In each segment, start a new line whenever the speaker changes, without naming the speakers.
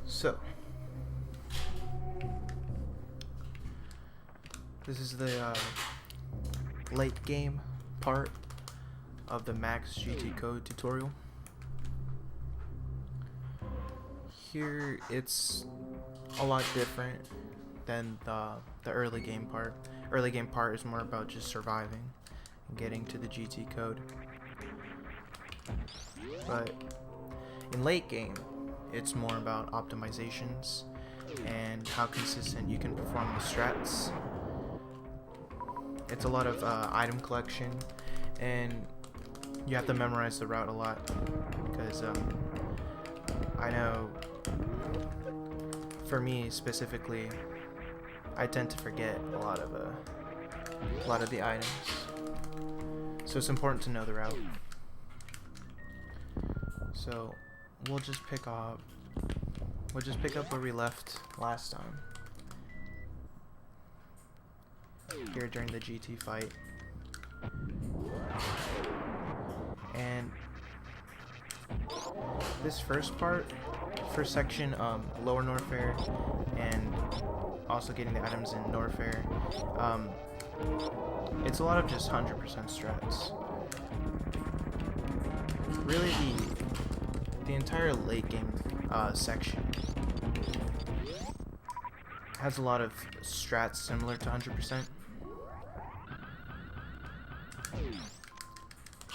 So, this is the late game part of the Max GT Code tutorial. Here it's a lot different than the early game part. Early game part is more about just surviving and getting to the GT code. But in late game, it's more about optimizations and how consistent you can perform the strats. It's a lot of item collection, and you have to memorize the route a lot because I know for me specifically, I tend to forget a lot of the items, so it's important to know the route. So we'll just pick up where we left last time, here during the GT fight. And this first section, Lower Norfair, and also getting the items in Norfair, it's a lot of just 100% strats. Really, the entire late game section has a lot of strats similar to 100%.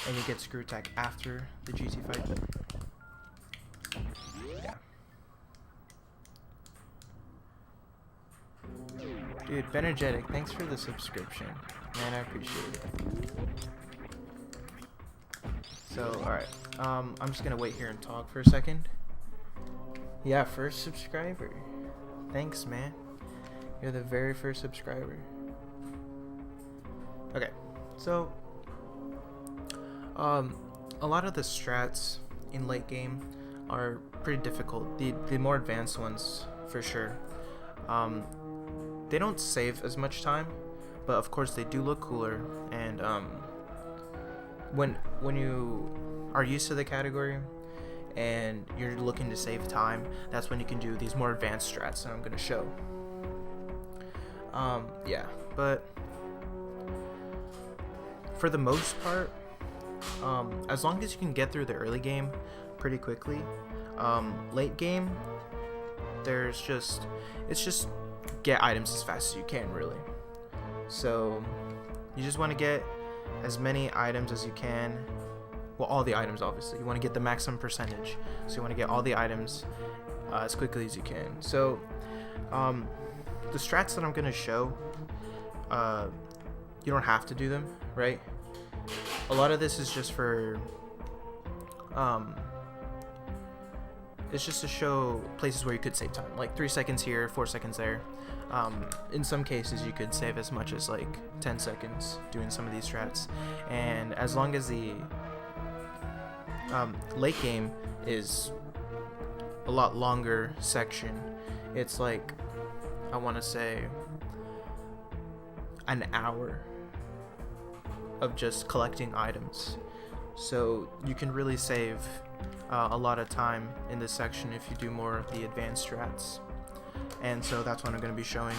And you get screw attack after the GT fight. Yeah. Dude, Benergetic, thanks for the subscription. Man, I appreciate it. So, alright. I'm just gonna wait here and talk for a second. Yeah, first subscriber. Thanks, man. You're the very first subscriber. Okay, so a lot of the strats in late game are pretty difficult. The more advanced ones, for sure. They don't save as much time, but of course they do look cooler. And when you are used to the category and you're looking to save time, that's when you can do these more advanced strats that I'm gonna show. Yeah, but for the most part, as long as you can get through the early game pretty quickly, late game, it's just get items as fast as you can, really. So you just want to get as many items as you can. Well, all the items, obviously. You want to get the maximum percentage, so you want to get all the items as quickly as you can. So the strats that I'm going to show, you don't have to do them, right? A lot of this is just for it's just to show places where you could save time, like 3 seconds here, 4 seconds there. In some cases you could save as much as like 10 seconds doing some of these strats, and as long as the late game is a lot longer section, it's like, I want to say, an hour of just collecting items. So you can really save a lot of time in this section if you do more of the advanced strats. And so that's what I'm going to be showing.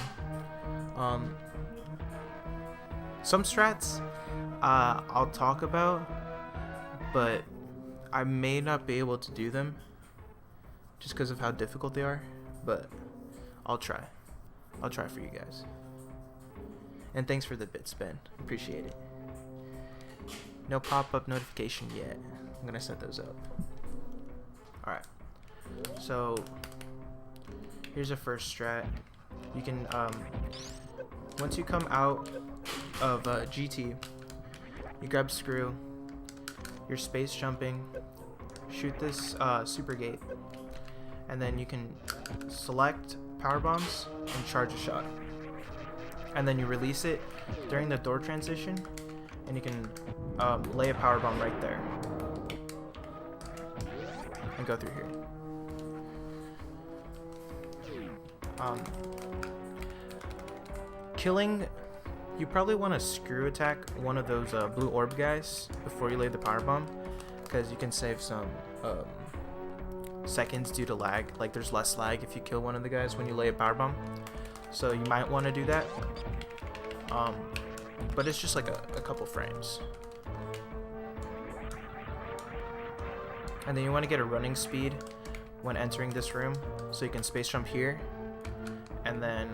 Some strats I'll talk about, but I may not be able to do them just because of how difficult they are, but I'll try for you guys. And thanks for the bit spend, appreciate it. No pop-up notification yet. I'm gonna set those up. Alright, so here's a first strat. You can once you come out of GT, you grab screw, you're space jumping, shoot this super gate, and then you can select power bombs and charge a shot, and then you release it during the door transition, and you can lay a power bomb right there and go through here. Killing, you probably want to screw attack one of those blue orb guys before you lay the power bomb, because you can save some seconds due to lag. Like there's less lag if you kill one of the guys when you lay a power bomb. So you might want to do that. But it's just like a couple frames. And then you want to get a running speed when entering this room, so you can space jump here, and then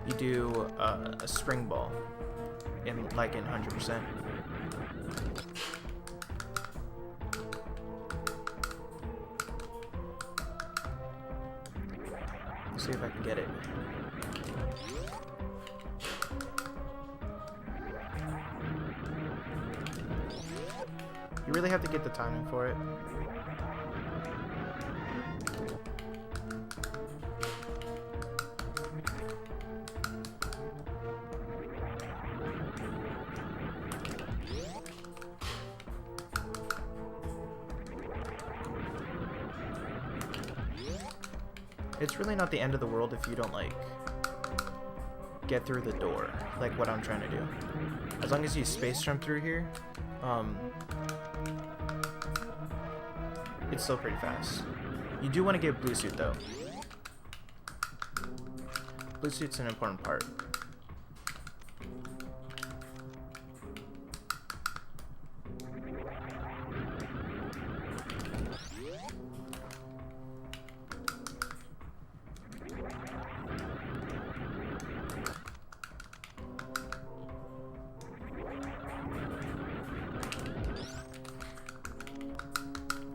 you do a spring ball in 100%. Let's see if I can get it. You really have to get the timing for it. It's really not the end of the world if you don't get through the door, like what I'm trying to do. As long as you space jump through here, it's still pretty fast. You do want to get blue suit though. Blue suit's an important part.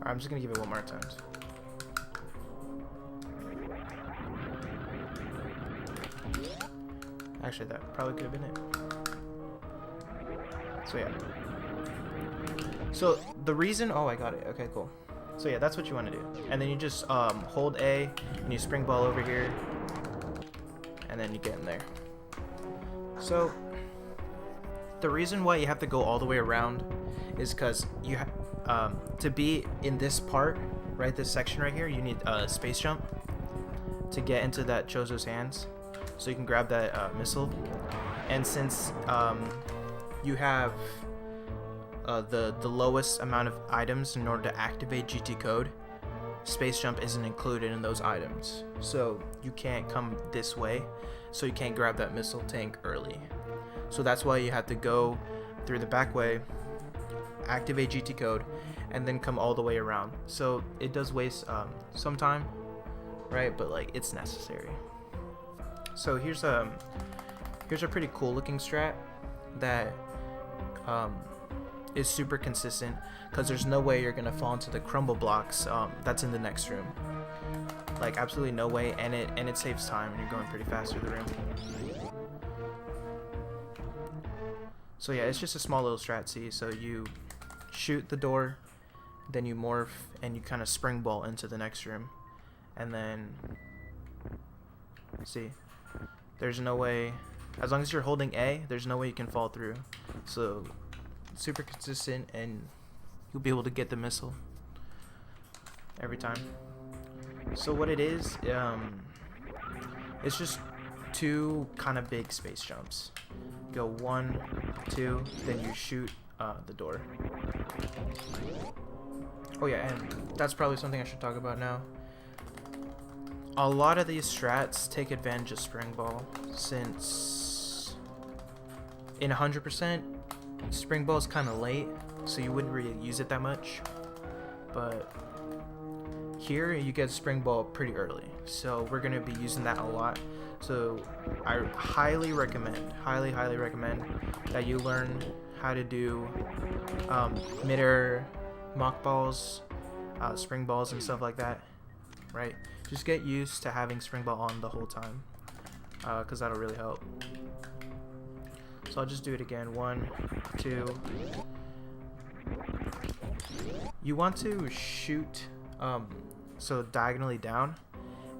I'm just gonna give it one more attempt. Actually, that probably could have been it. So yeah. So the reason, oh, I got it. Okay, cool. So yeah, that's what you want to do. And then you just hold A and you spring ball over here, and then you get in there. So the reason why you have to go all the way around is because you have to be in this part, right, this section right here, you need a space jump to get into that Chozo's hands, so you can grab that missile. And since you have the lowest amount of items in order to activate GT code, space jump isn't included in those items, so you can't come this way, so you can't grab that missile tank early. So that's why you have to go through the back way, activate GT code, and then come all the way around. So it does waste some time, right? But it's necessary. So here's a pretty cool looking strat that is super consistent, because there's no way you're gonna fall into the crumble blocks that's in the next room. Absolutely no way, and it saves time, and you're going pretty fast through the room. So yeah, it's just a small little strat. See, so you shoot the door, then you morph, and you kind of spring ball into the next room, and then see, there's no way, as long as you're holding A, there's no way you can fall through. So super consistent, and you'll be able to get the missile every time. So what it is, it's just two kind of big space jumps. Go 1, 2, then you shoot the door. Oh yeah, and that's probably something I should talk about now. A lot of these strats take advantage of spring ball, since in 100% spring ball is kind of late, so you wouldn't really use it that much. But here you get spring ball pretty early, so we're gonna be using that a lot. So I highly recommend that you learn how to do mid-air mock balls, spring balls, and stuff like that, right? Just get used to having spring ball on the whole time, because that'll really help. So I'll just do it again. 1, 2. You want to shoot so diagonally down,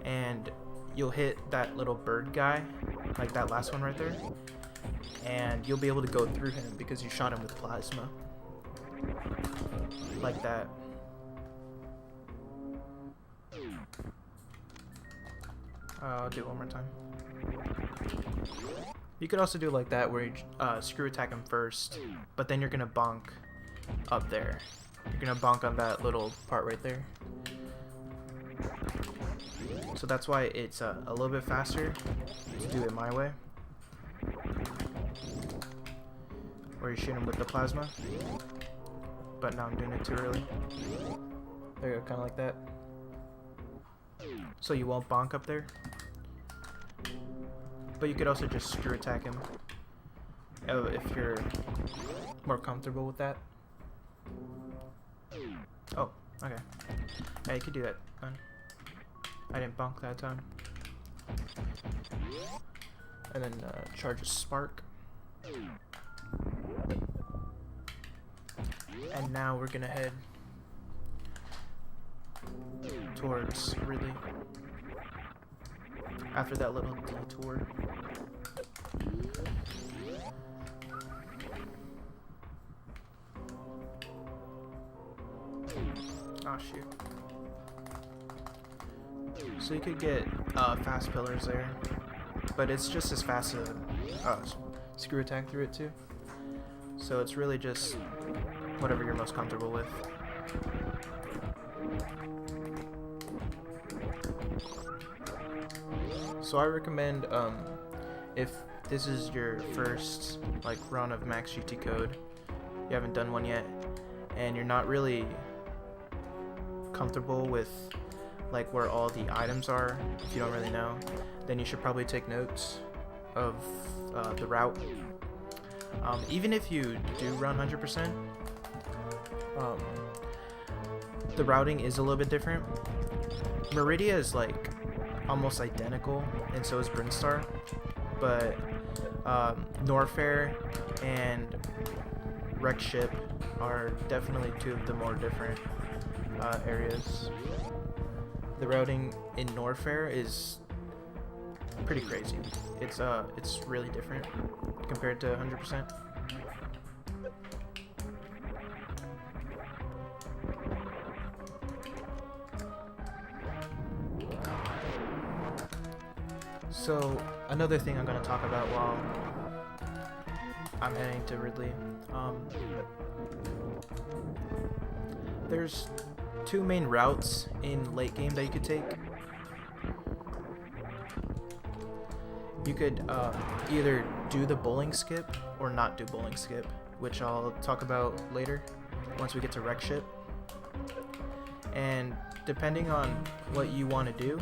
and you'll hit that little bird guy, like that last one right there, and you'll be able to go through him because you shot him with plasma, like that. I'll do it one more time. You could also do it like that, where you screw attack him first, but then you're gonna bonk up there. You're gonna bonk on that little part right there, So that's why it's a little bit faster to do it my way. Where you shoot him with the plasma. But now I'm doing it too early. There you go, kind of like that. So you won't bonk up there. But you could also just screw attack him if you're more comfortable with that. Oh, okay. Yeah, you could do that then. I didn't bonk that time. And then charge a spark. And now we're gonna head towards Ridley. After that little detour. Oh shoot. So you could get fast pillars there, but it's just as fast as screw attack through it too. So it's really just whatever you're most comfortable with. So I recommend if this is your first like run of Max GT Code, you haven't done one yet, and you're not really comfortable with like where all the items are, if you don't really know, then you should probably take notes of the route. Even if you do run 100%, the routing is a little bit different. Meridia is like almost identical, and so is Brinstar, but Norfair and Wreck Ship are definitely two of the more different areas. The routing in Norfair is pretty crazy. It's really different compared to 100%. So another thing I'm going to talk about while I'm heading to Ridley, there's two main routes in late game that you could take. You could either do the bowling skip or not do bowling skip, which I'll talk about later once we get to Wreck Ship. And depending on what you want to do,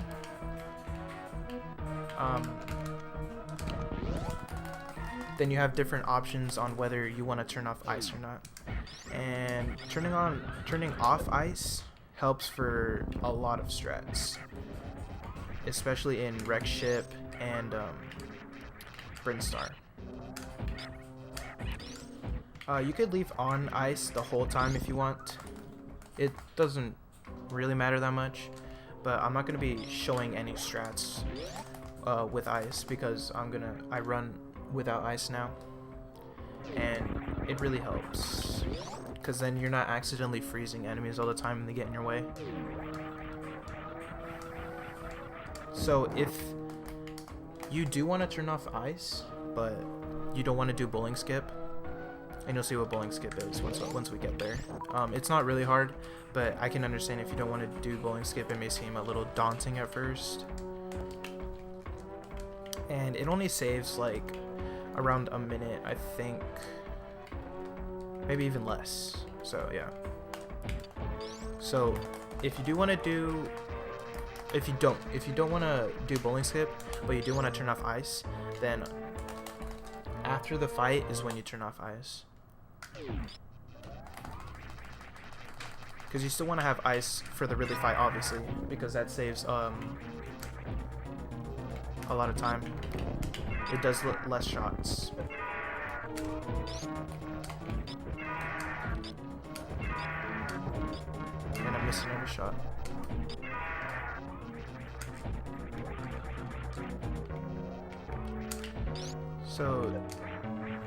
then you have different options on whether you want to turn off ice or not. And turning off ice helps for a lot of strats, especially in Wreck Ship and Brinstar. You could leave on ice the whole time if you want. It doesn't really matter that much, but I'm not going to be showing any strats with ice because I run without ice now, and it really helps because then you're not accidentally freezing enemies all the time and they get in your way. So if you do want to turn off ice but you don't want to do bowling skip, and you'll see what bowling skip is once we get there. It's not really hard, but I can understand if you don't want to do bowling skip, it may seem a little daunting at first. And it only saves like around a minute, I think, maybe even less. So yeah. So if you do want to do, if you don't want to do bowling skip, but you do want to turn off ice, then after the fight is when you turn off ice. Because you still want to have ice for the Ridley fight, obviously, because that saves a lot of time. It does less shots. And I'm missing every shot. So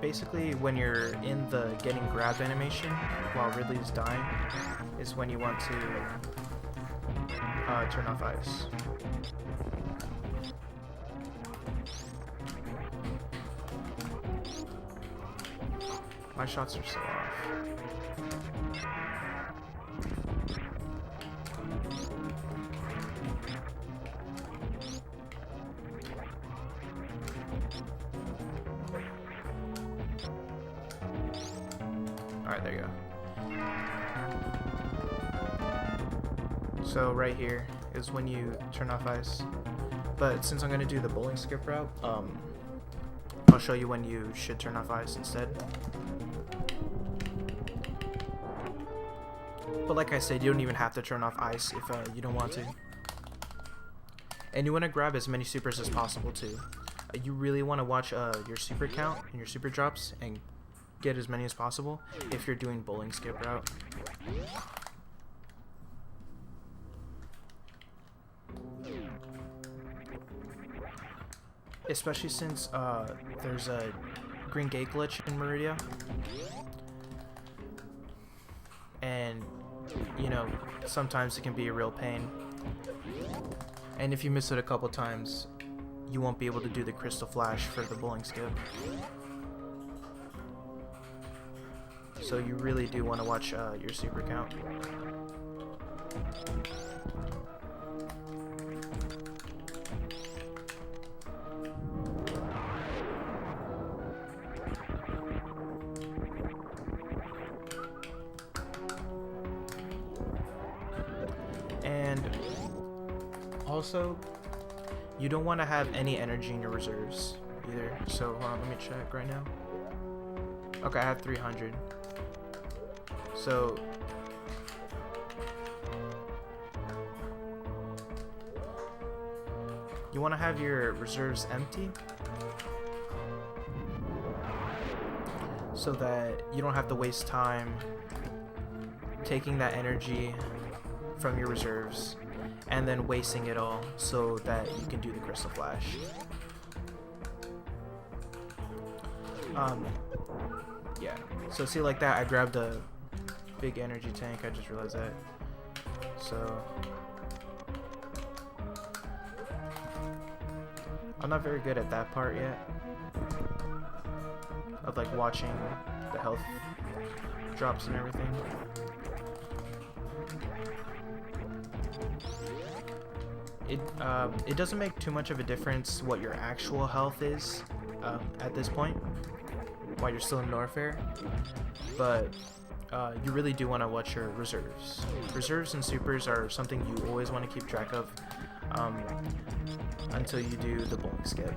basically when you're in the getting grabbed animation while Ridley's dying is when you want to turn off ice. My shots are so off. Alright, there you go. So right here is when you turn off ice. But since I'm going to do the bowling skip route, I'll show you when you should turn off ice instead. But like I said, you don't even have to turn off ice if you don't want to. And you want to grab as many supers as possible too. You really want to watch your super count and your super drops and get as many as possible if you're doing bowling skip route. Especially since there's a green gate glitch in Maridia. And, you know, sometimes it can be a real pain. And if you miss it a couple times, you won't be able to do the crystal flash for the bowling skip. So you really do want to watch your super count. And also, you don't want to have any energy in your reserves either. So hold on, let me check right now. Okay, I have 300. So you want to have your reserves empty so that you don't have to waste time taking that energy from your reserves and then wasting it all so that you can do the crystal flash. Yeah, so see, like that, I grabbed a big energy tank. I just realized that. So I'm not very good at that part yet of like watching the health drops and everything. It doesn't make too much of a difference what your actual health is at this point while you're still in Norfair, but you really do want to watch your reserves. Reserves and supers are something you always want to keep track of until you do the bowling skip.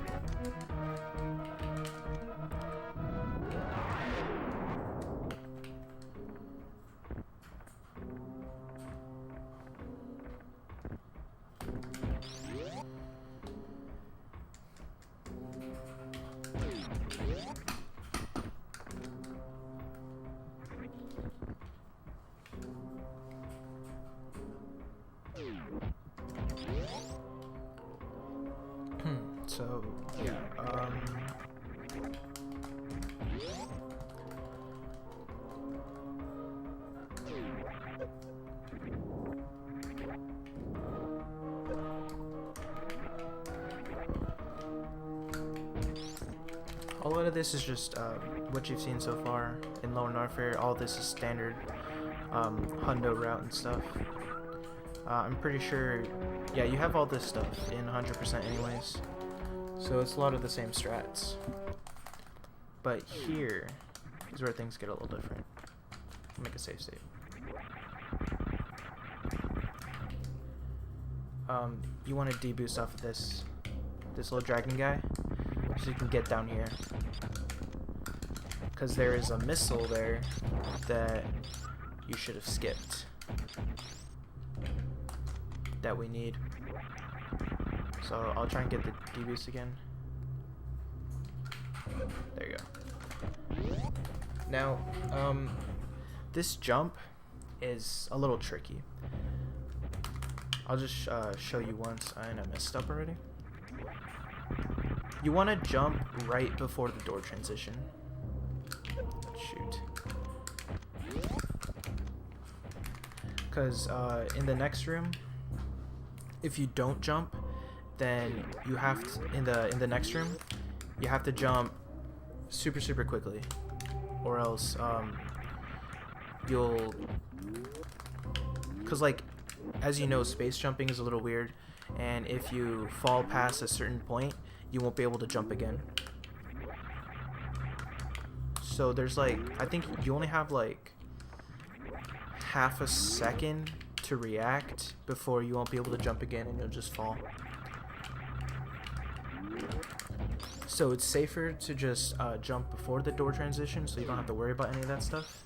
So, yeah, a lot of this is just what you've seen so far in Lower Norfair. All this is standard hundo route and stuff. I'm pretty sure, yeah, you have all this stuff in 100% anyways. So it's a lot of the same strats. But here is where things get a little different. I'll make a save state. You want to deboost off of this little dragon guy, so you can get down here. Because there is a missile there that you should have skipped. That we need. So I'll try and get the deboost again. There you go. Now, this jump is a little tricky. I'll just show you once, and I messed up already. You want to jump right before the door transition. Shoot. Because in the next room, if you don't jump, then you have to, in the next room, you have to jump super quickly, or else you'll, because like, as you know, space jumping is a little weird, and if you fall past a certain point, you won't be able to jump again. So there's like, I think you only have like half a second to react before you won't be able to jump again and you'll just fall. So it's safer to just jump before the door transition so you don't have to worry about any of that stuff.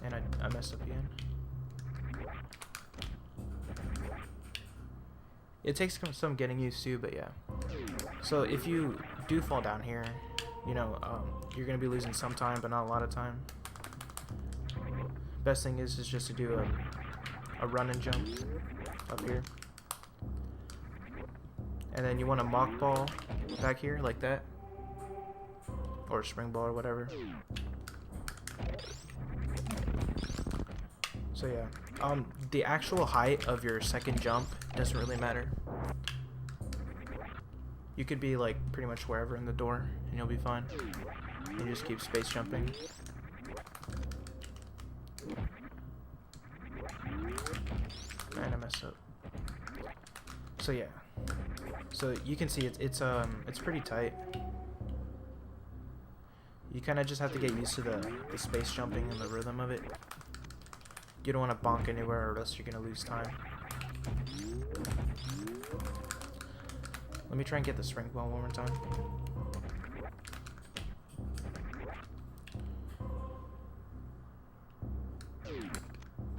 And I messed up again. It takes some getting used to, but yeah. So if you do fall down here, you know, you're going to be losing some time, but not a lot of time. Best thing is just to do a run and jump up here. And then you want a mock ball back here, like that. Or a spring ball or whatever. So yeah, the actual height of your second jump doesn't really matter. You could be like pretty much wherever in the door and you'll be fine. You just keep space jumping. And I messed up. So yeah. So you can see it's pretty tight. You kind of just have to get used to the space jumping and the rhythm of it. You don't want to bonk anywhere or else you're going to lose time. Let me try and get the spring ball one more time.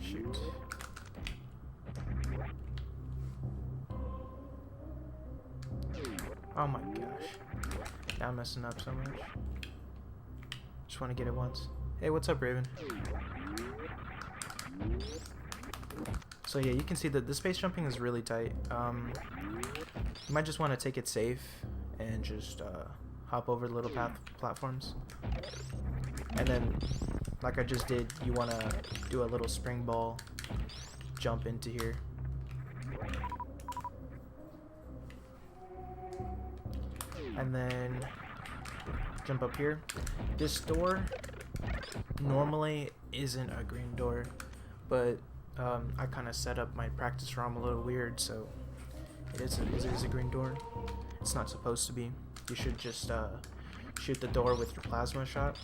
Shoot. Oh my gosh. Now I'm messing up so much. Just want to get it once. Hey, what's up, Raven? So yeah, you can see that the space jumping is really tight. You might just want to take it safe and just hop over the little platforms. And then, like I just did, you want to do a little spring ball jump into here. And then jump up here. This door normally isn't a green door, but I kind of set up my practice ROM a little weird, so it is a green door. It's not supposed to be. You should just shoot the door with your plasma shot,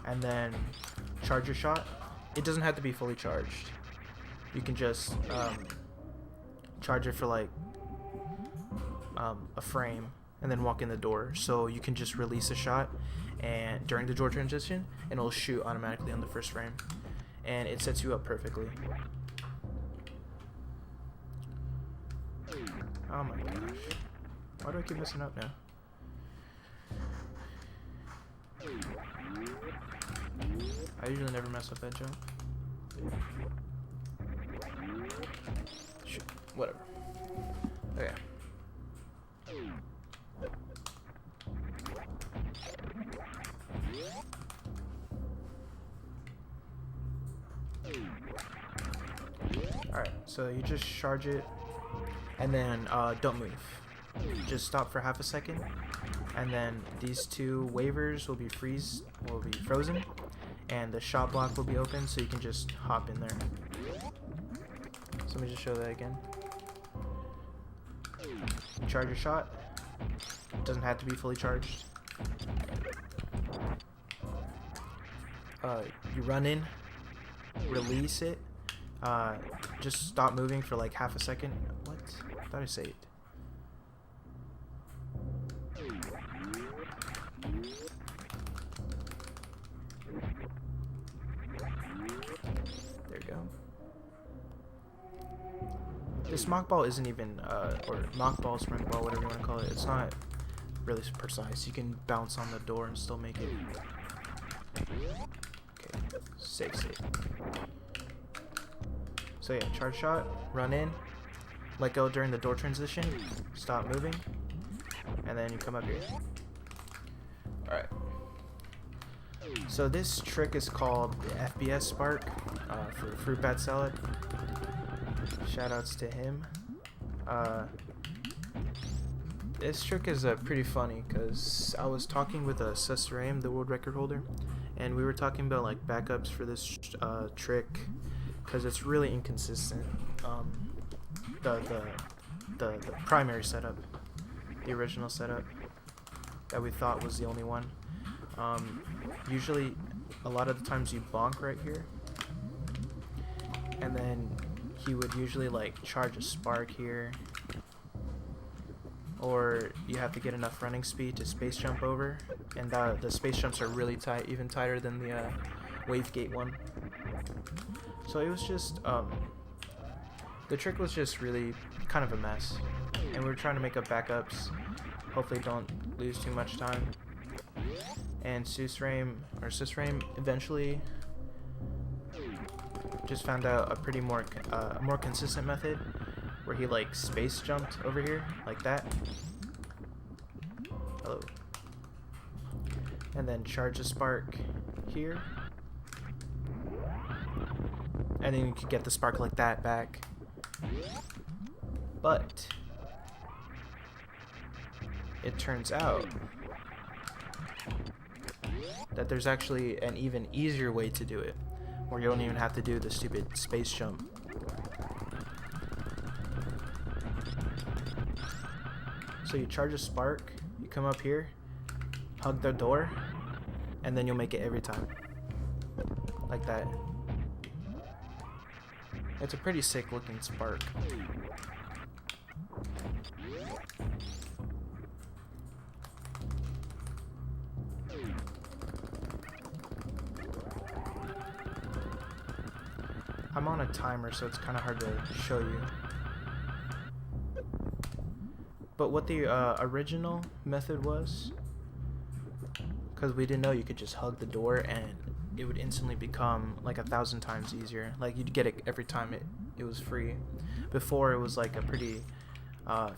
and then charge your shot. It doesn't have to be fully charged. You can just charge it for like a frame, and then walk in the door. So you can just release a shot and during the door transition, and it'll shoot automatically on the first frame. And it sets you up perfectly. Oh my gosh. Why do I keep messing up now? I usually never mess up that jump. Shoot. Whatever. Okay. Alright, so you just charge it, and then don't move. Just stop for half a second, and then these two waivers will be frozen, and the shot block will be open, so you can just hop in there. So let me just show that again. You charge your shot. It doesn't have to be fully charged. You run in, release it. Just stop moving for like half a second. What? I thought I saved. There you go. This mock ball isn't even, or mock ball, spring ball, whatever you want to call it. It's not really precise. You can bounce on the door and still make it. Okay, safe. So yeah, charge shot, run in, let go during the door transition, stop moving, and then you come up here. Alright. So this trick is called the FBS Spark for Fruit Bat Salad. Shoutouts to him. This trick is pretty funny because I was talking with Cesaraim, the world record holder, and we were talking about like backups for this trick. Because it's really inconsistent. The primary setup, the original setup that we thought was the only one, Usually, a lot of the times you bonk right here, and then he would usually like charge a spark here, or you have to get enough running speed to space jump over, and the space jumps are really tight, even tighter than the wave gate one. So it was just the trick was just really kind of a mess, and we were trying to make up backups. Hopefully don't lose too much time. And Susrame eventually just found out a pretty more consistent method where he like space jumped over here like that. Hello. And then charge a spark here. And then you could get the spark like that back. But it turns out that there's actually an even easier way to do it, where you don't even have to do the stupid space jump. So you charge a spark, you come up here, hug the door, and then you'll make it every time. Like that. It's a pretty sick looking spark. I'm on a timer, so it's kind of hard to show you. But what the original method was, because we didn't know you could just hug the door and it would instantly become like 1,000 times easier. Like you'd get it every time it was free. Before it was like a pretty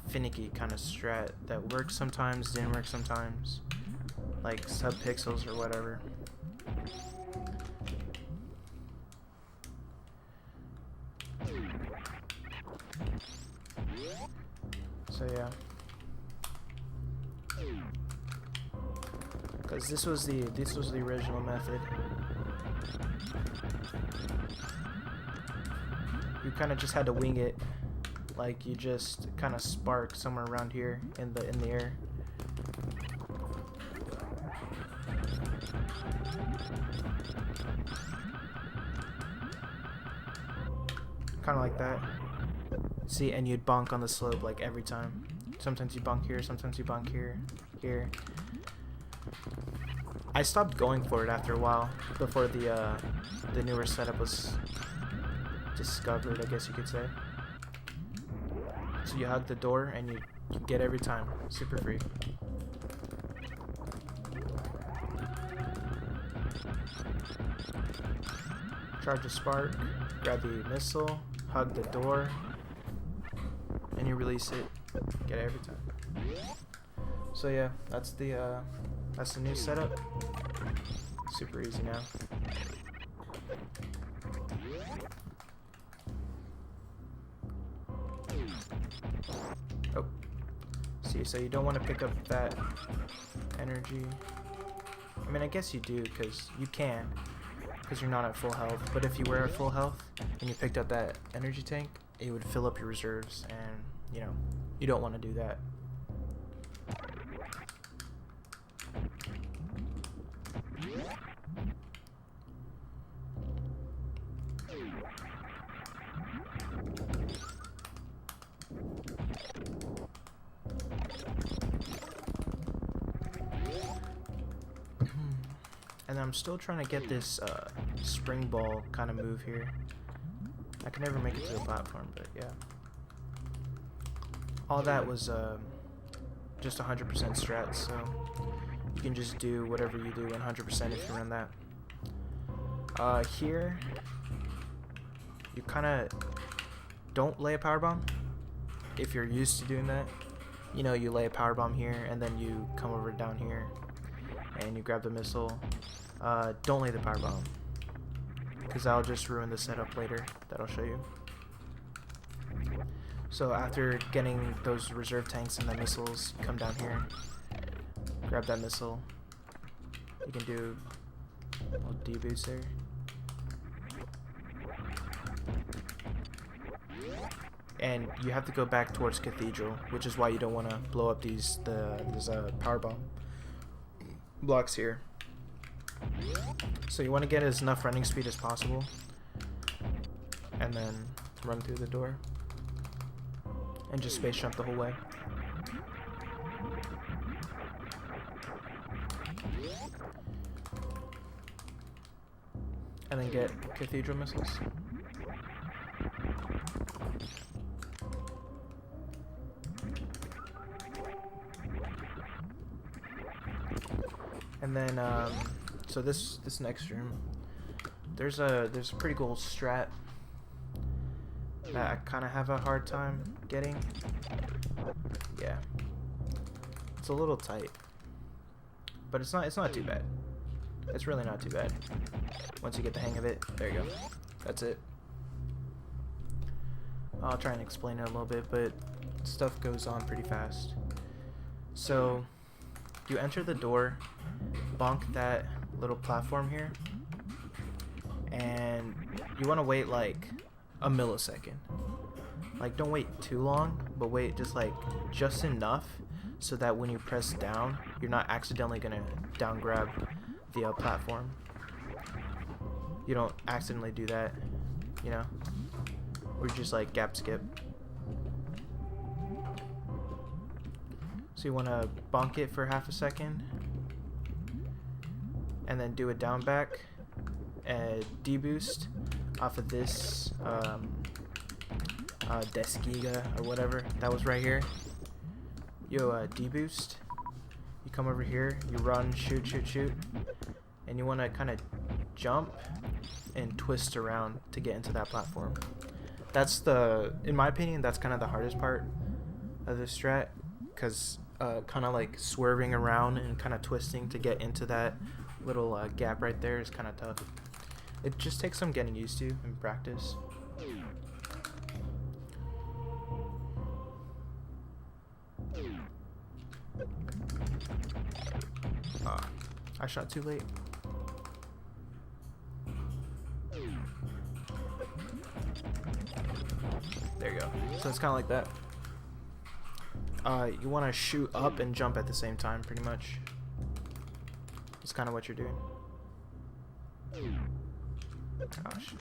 finicky kind of strat that worked sometimes, didn't work sometimes, like sub-pixels or whatever. So yeah, because this was the original method. You kind of just had to wing it, like you just kind of spark somewhere around here in the air. Kind of like that. See, and you'd bonk on the slope like every time. Sometimes you bonk here, sometimes you bonk here, here. I stopped going for it after a while, before the newer setup was discovered, I guess you could say. So you hug the door and you get every time, super free. Charge a spark, grab the missile, hug the door, and you release it, get it every time. So yeah, that's the new setup. Super easy now. Oh, see, so you don't want to pick up that energy. I mean, I guess you do, because you can, because you're not at full health. But if you were at full health and you picked up that energy tank, it would fill up your reserves, and you know, you don't want to do that. And I'm still trying to get this spring ball kind of move here. I can never make it to the platform, but yeah. All that was just 100% strat, so you can just do whatever you do 100% if you run that. Here, you kind of don't lay a power bomb if you're used to doing that. You know, you lay a power bomb here, and then you come over down here, and you grab the missile. Don't lay the power bomb, because that'll just ruin the setup later that I'll show you. So after getting those reserve tanks and the missiles, you come down here, grab that missile. You can do a little D-boost there. And you have to go back towards Cathedral, which is why you don't want to blow up these power bomb blocks here. So you want to get as enough running speed as possible, and then run through the door, and just space jump the whole way. And then get cathedral missiles. And then so this next room, there's a pretty cool strat that I kind of have a hard time getting. Yeah, it's a little tight, but it's not too bad. It's really not too bad once you get the hang of it. There you go. That's it. I'll try and explain it a little bit, but stuff goes on pretty fast. So you enter the door, bonk that little platform here, and you want to wait like a millisecond. Like, don't wait too long, but wait just enough so that when you press down, you're not accidentally gonna down grab the platform. You don't accidentally do that, you know, or just like gap skip. So you want to bonk it for half a second, and then do a down back, deboost off of this Desgiga or whatever that was right here. You deboost. You come over here, you run, shoot, and you want to kind of jump and twist around to get into that platform. That's in my opinion, that's kind of the hardest part of this strat, because kind of like swerving around and kind of twisting to get into that little gap right there is kind of tough. It just takes some getting used to in practice. I shot too late. There you go. So it's kind of like that. You want to shoot up and jump at the same time, pretty much. It's kind of what you're doing. Gosh.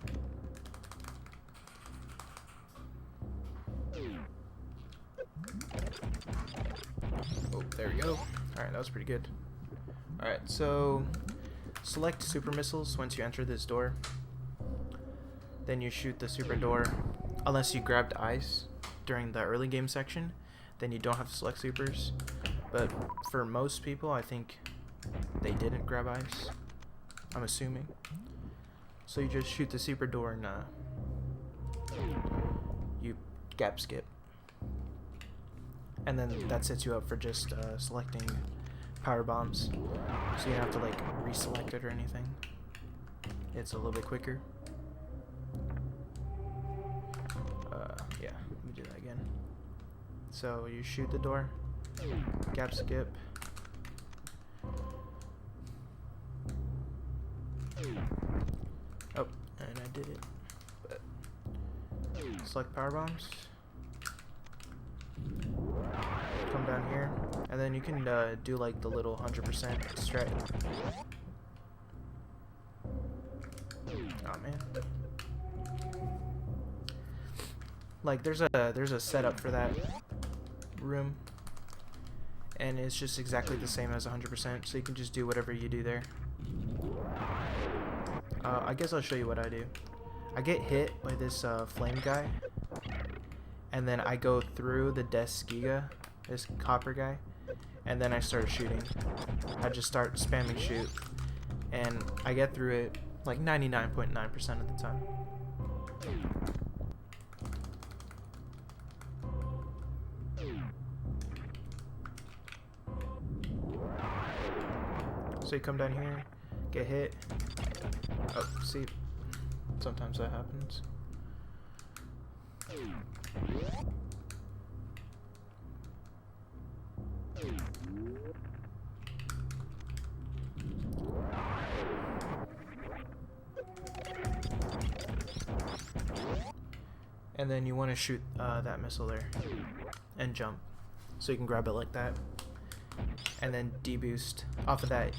Oh, there we go. Alright, that was pretty good. Alright, so select super missiles once you enter this door. Then you shoot the super door. Unless you grabbed ice during the early game section, then you don't have to select supers. But for most people, I think they didn't grab ice, I'm assuming. So you just shoot the super door and you gap skip. And then that sets you up for just selecting power bombs. So you don't have to like reselect it or anything. It's a little bit quicker. Yeah, let me do that again. So you shoot the door, gap skip. Oh, and I did it. But select power bombs. Come down here, and then you can do like the little 100% strat. Oh man. Like there's a setup for that room, and it's just exactly the same as 100%, so you can just do whatever you do there. I guess I'll show you what I do. I get hit by this flame guy, and then I go through the Desgiga, this copper guy, and then I start shooting. I just start spamming shoot, and I get through it like 99.9% of the time. So you come down here, get hit. Oh, see, sometimes that happens. And then you want to shoot that missile there and jump, so you can grab it like that. and then deboost off of that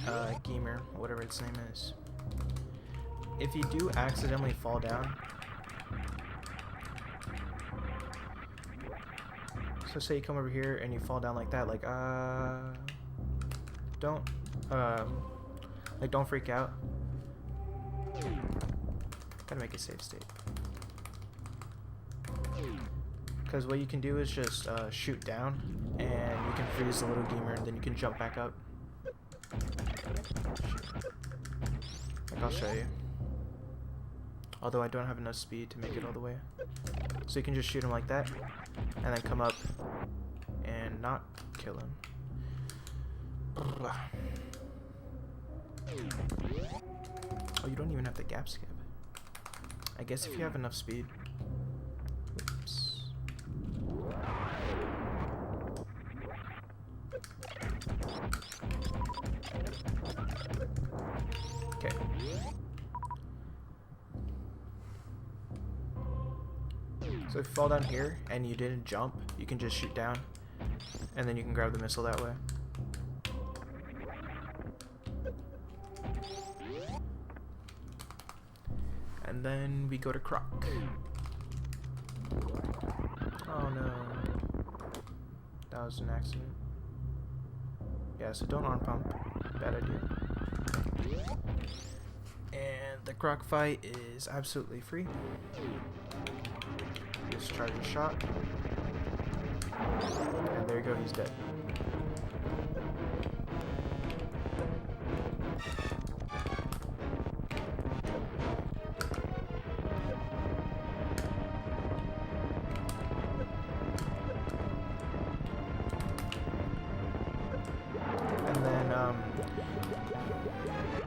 Gamer, whatever its name is. If you do accidentally fall down, so say you come over here and you fall down like that, like don't don't freak out. Gotta make a safe state. Because what you can do is just shoot down, and you can freeze the little Gamer, and then you can jump back up. Like I'll show you. Although I don't have enough speed to make it all the way. So you can just shoot him like that, and then come up and not kill him. Oh, you don't even have the gap skip. I guess if you have enough speed. Oops. Okay. So if you fall down here and you didn't jump, you can just shoot down, and then you can grab the missile that way. And then we go to Croc. Oh no. That was an accident. Yeah, so don't arm pump. Bad idea. And the Croc fight is absolutely free. Just charge a shot. And there you go, he's dead.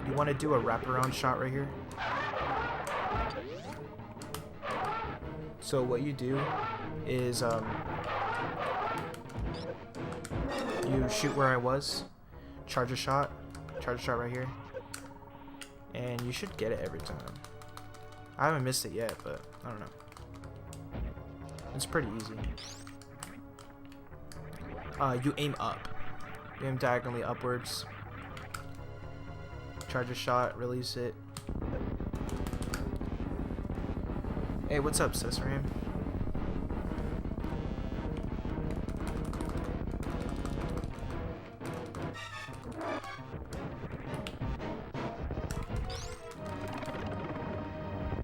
You want to do a wraparound shot right here. So what you do is you shoot where I was, charge a shot right here, and you should get it every time. I haven't missed it yet, but I don't know. It's pretty easy. You aim up. You aim diagonally upwards. Charge a shot, release it. Hey, what's up, Sis Ram?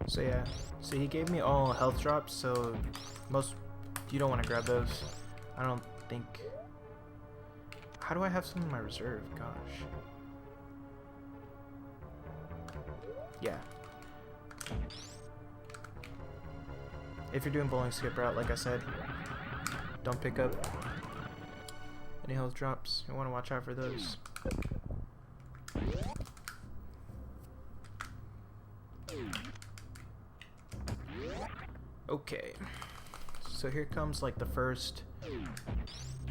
So yeah, so he gave me all health drops, so you don't want to grab those. I don't think. How do I have some in my reserve? Gosh. Yeah. If you're doing bowling skip route, like I said, don't pick up any health drops. You want to watch out for those. Okay. So here comes like the first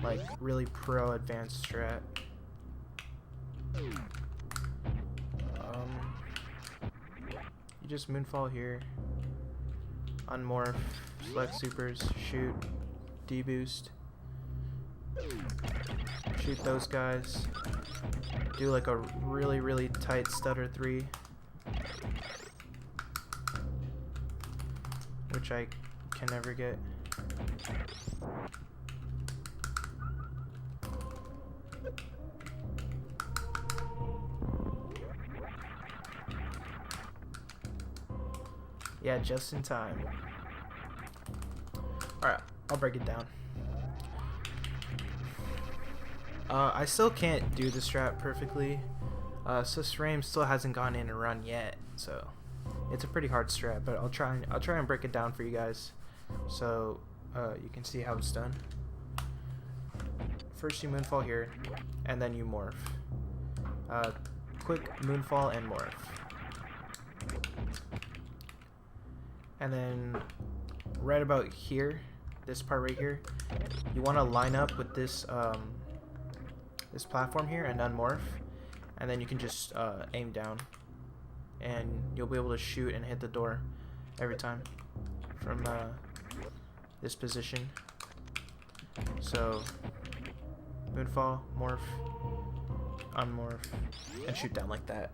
like really pro advanced strat. You just moonfall here, unmorph, select supers, shoot, deboost, shoot those guys, do like a really tight stutter 3, which I can never get. Yeah, just in time. Alright, I'll break it down. I still can't do the strat perfectly. Sis Ram still hasn't gone in and run yet, so it's a pretty hard strat, but I'll try and break it down for you guys, so you can see how it's done. First you moonfall here, and then you morph. Quick moonfall and morph. And then right about here, this part right here, you want to line up with this this platform here and unmorph, and then you can just aim down, and you'll be able to shoot and hit the door every time from this position. So Moonfall, morph, unmorph, and shoot down like that.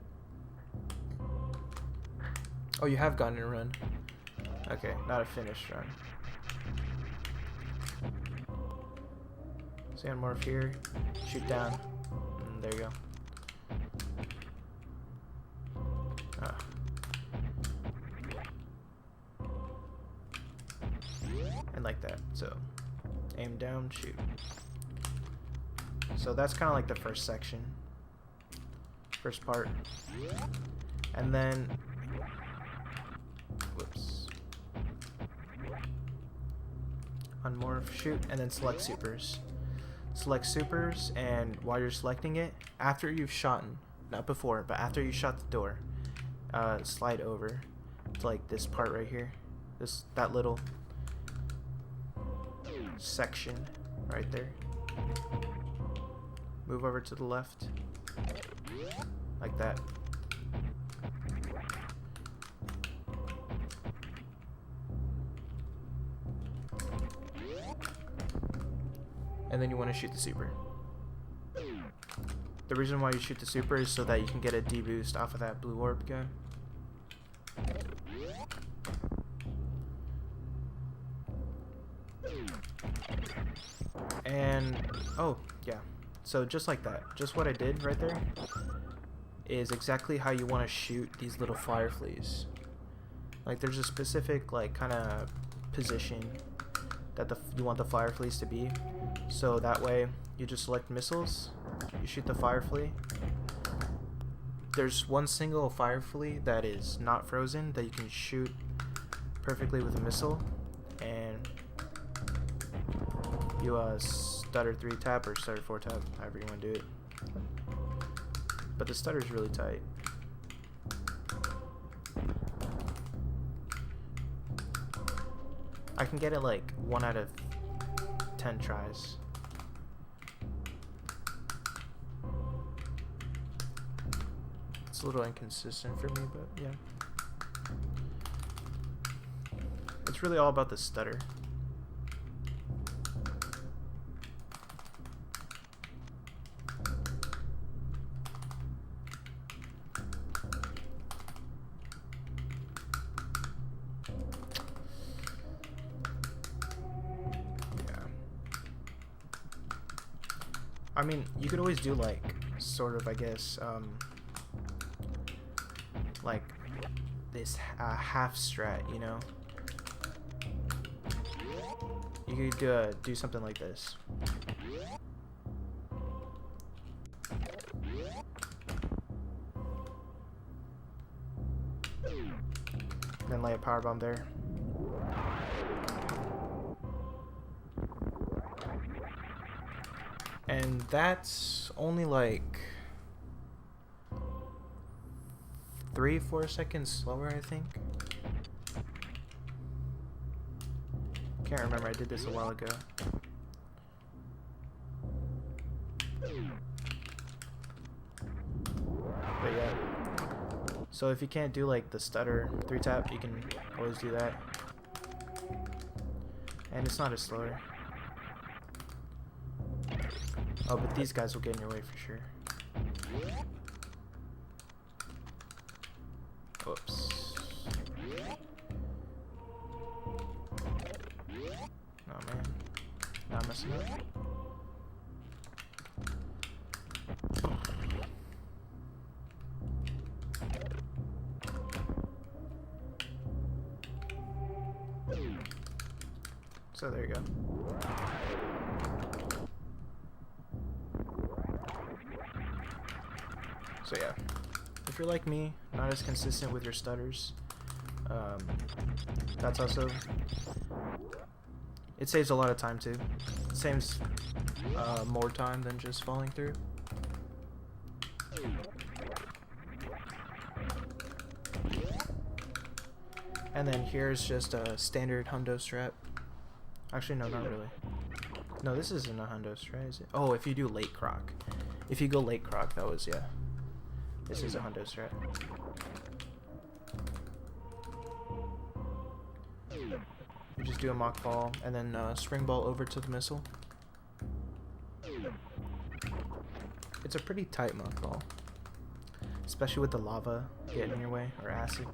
Oh, you have gotten a run. Okay, not a finished run. So unmorph here, shoot down, and there you go. Ah. And like that, so aim down, shoot. So that's kind of like the first section, first part. And then, whoops, unmorph, shoot, and then select supers. Select supers, and while you're selecting it, after you've shot, not before, but after you shot the door, slide over to like this part right here, that little section right there. Move over to the left, like that. And then you want to shoot the super. The reason why you shoot the super is so that you can get a D-boost off of that blue orb guy. And, oh, yeah. So just like that, just what I did right there is exactly how you want to shoot these little fire fleas. Like there's a specific like kind of position that you want the fire fleas to be. So that way you just select missiles, you shoot the fire flea. There's one single fire flea that is not frozen that you can shoot perfectly with a missile, and you stutter 3-tap or stutter 4-tap, however you want to do it. But the stutter is really tight. I can get it like 1 out of 10 tries. It's a little inconsistent for me, but yeah. It's really all about the stutter. I mean, you could always do like, sort of, I guess, like this half strat, you know? You could do something like this. Then lay a power bomb there. And that's only like 3-4 seconds slower, I think. Can't remember, I did this a while ago. But yeah. So if you can't do like the stutter 3-tap, you can always do that. And it's not as slower. Oh, but these guys will get in your way for sure. Whoops. Oh man. Now I'm messing up. So there you go. So yeah, if you're like me, not as consistent with your stutters, that's also, it saves a lot of time too. It saves more time than just falling through. And then here's just a standard hundo strat. Actually, no, not really. No, this isn't a hundo strat, is it? Oh, if you do late croc. If you go late croc, that was, yeah. This is a hundo strat. You just do a mock ball and then spring ball over to the missile. It's a pretty tight mothball, especially with the lava getting in your way, or acid.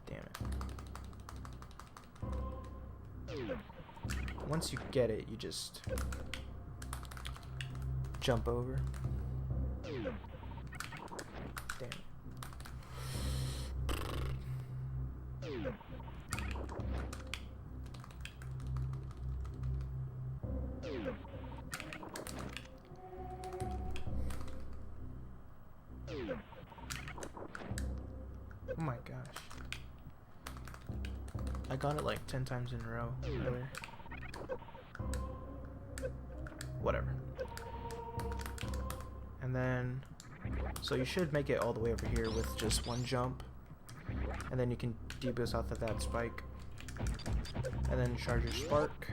Damn it. Once you get it, you just jump over. Damn it. Oh my gosh. I got it like 10 times in a row earlier. Whatever. And then, so you should make it all the way over here with just one jump. And then you can deboost off of that spike. And then charge your spark.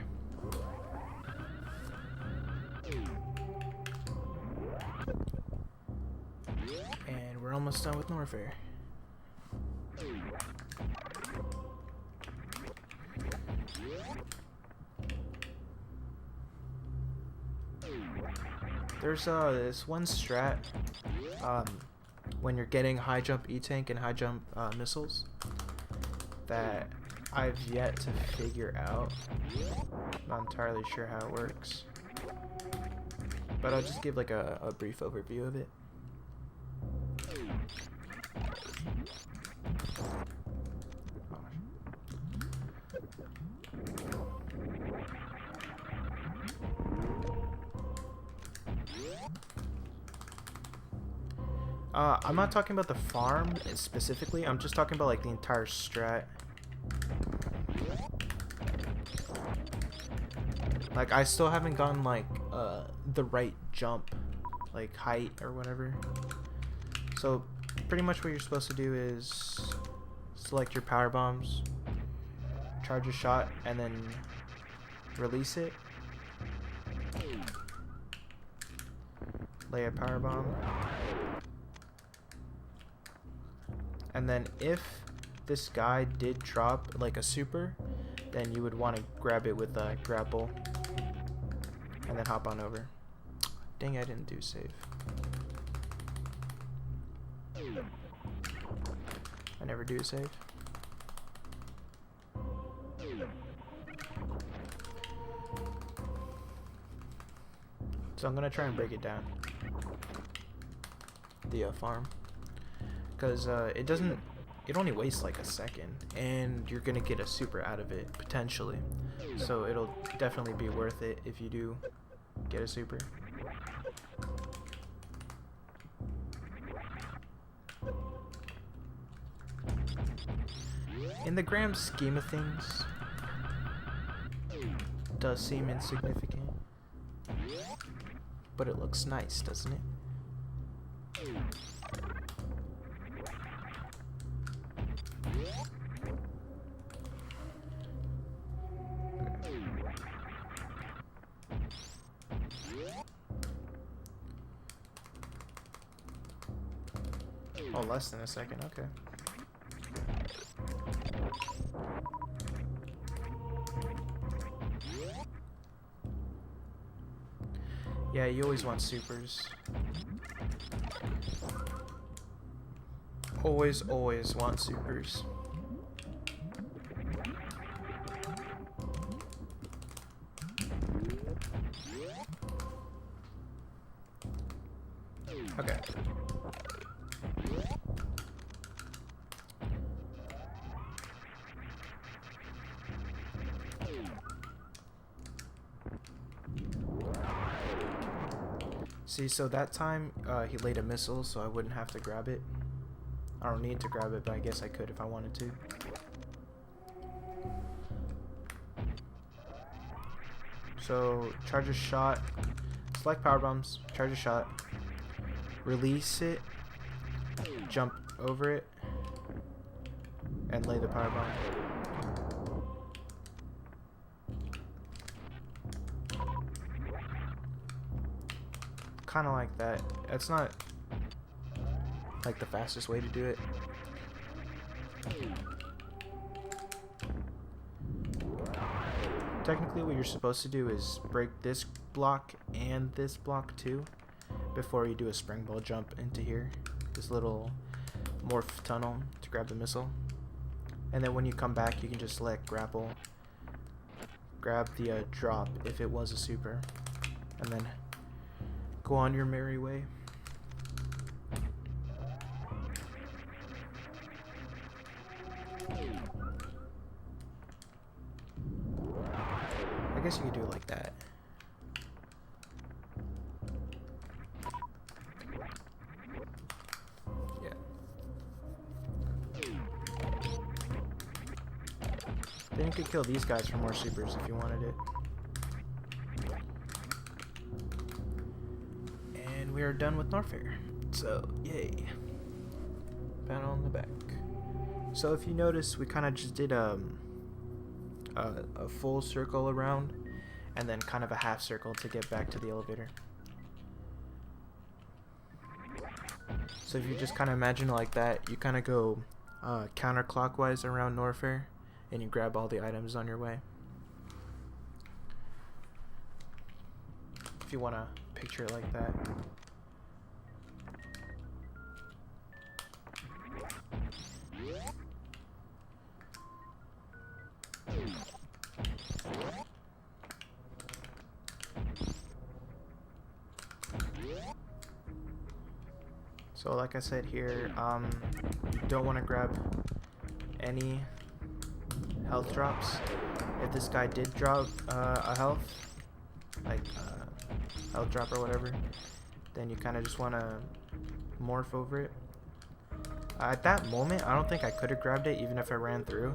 And we're almost done with Norfair. There's this one strat when you're getting high jump E-Tank and high jump missiles that I've yet to figure out. Not entirely sure how it works, but I'll just give like a brief overview of it. I'm not talking about the farm specifically, I'm just talking about like the entire strat. Like I still haven't gotten like the right jump, like height or whatever. So pretty much what you're supposed to do is select your power bombs, charge a shot, and then release it. Lay a power bomb. And then if this guy did drop like a super, then you would want to grab it with a grapple and then hop on over. Dang, I didn't do save. I never do save. So I'm gonna try and break it down. The farm. Because it only wastes like a second, and you're gonna get a super out of it potentially, so it'll definitely be worth it if you do get a super. In the grand scheme of things, it does seem insignificant, but it looks nice, doesn't it? Oh, less than a second, okay. Yeah, you always want supers. Always want supers. Okay. See, so that time he laid a missile, so I wouldn't have to grab it. I don't need to grab it, but I guess I could if I wanted to. So charge a shot, select power bombs, charge a shot, release it, jump over it, and lay the power bomb. Kind of like that. That's not like the fastest way to do it. Technically what you're supposed to do is break this block and this block too before you do a spring ball jump into here, this little morph tunnel to grab the missile. And then when you come back, you can just select grapple, grab the drop if it was a super, and then go on your merry way. I guess you could do it like that. Yeah. Then you could kill these guys for more supers if you wanted it. And we are done with Norfair. So, yay. Pat on the back. So if you notice, we kind of just did a full circle around and then kind of a half circle to get back to the elevator. So if you just kind of imagine it like that, you kind of go counterclockwise around Norfair and you grab all the items on your way. If you want to picture it like that. So like I said here, you don't want to grab any health drops. If this guy did drop a health, like health drop or whatever, then you kind of just want to morph over it. At that moment, I don't think I could have grabbed it even if I ran through.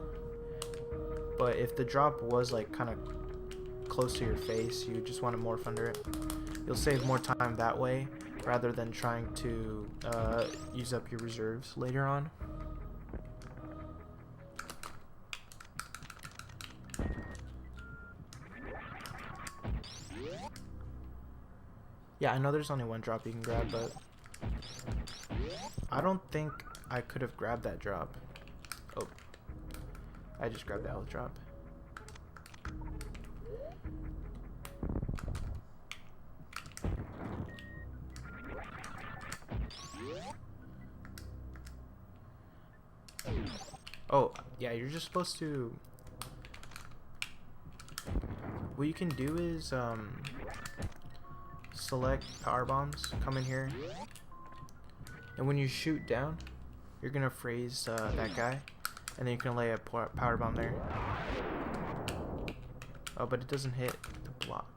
But if the drop was like kind of close to your face, you just want to morph under it. You'll save more time that way rather than trying to use up your reserves later on. Yeah, I know there's only one drop you can grab, but I don't think I could have grabbed that drop. Oh, I just grabbed the health drop. Oh, yeah, you're just supposed to... What you can do is, select power bombs, come in here, and when you shoot down, you're gonna freeze that guy, and then you can lay a power bomb there. Oh, but it doesn't hit the block.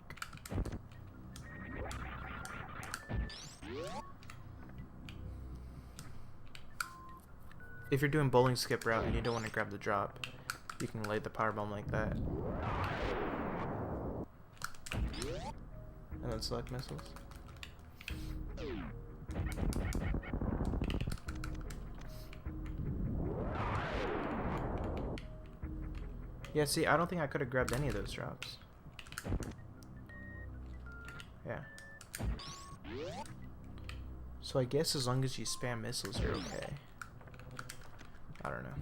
If you're doing bowling skip route and you don't want to grab the drop, you can lay the power bomb like that. And then select missiles. Yeah, see, I don't think I could have grabbed any of those drops. Yeah. So I guess as long as you spam missiles, you're okay. I don't know.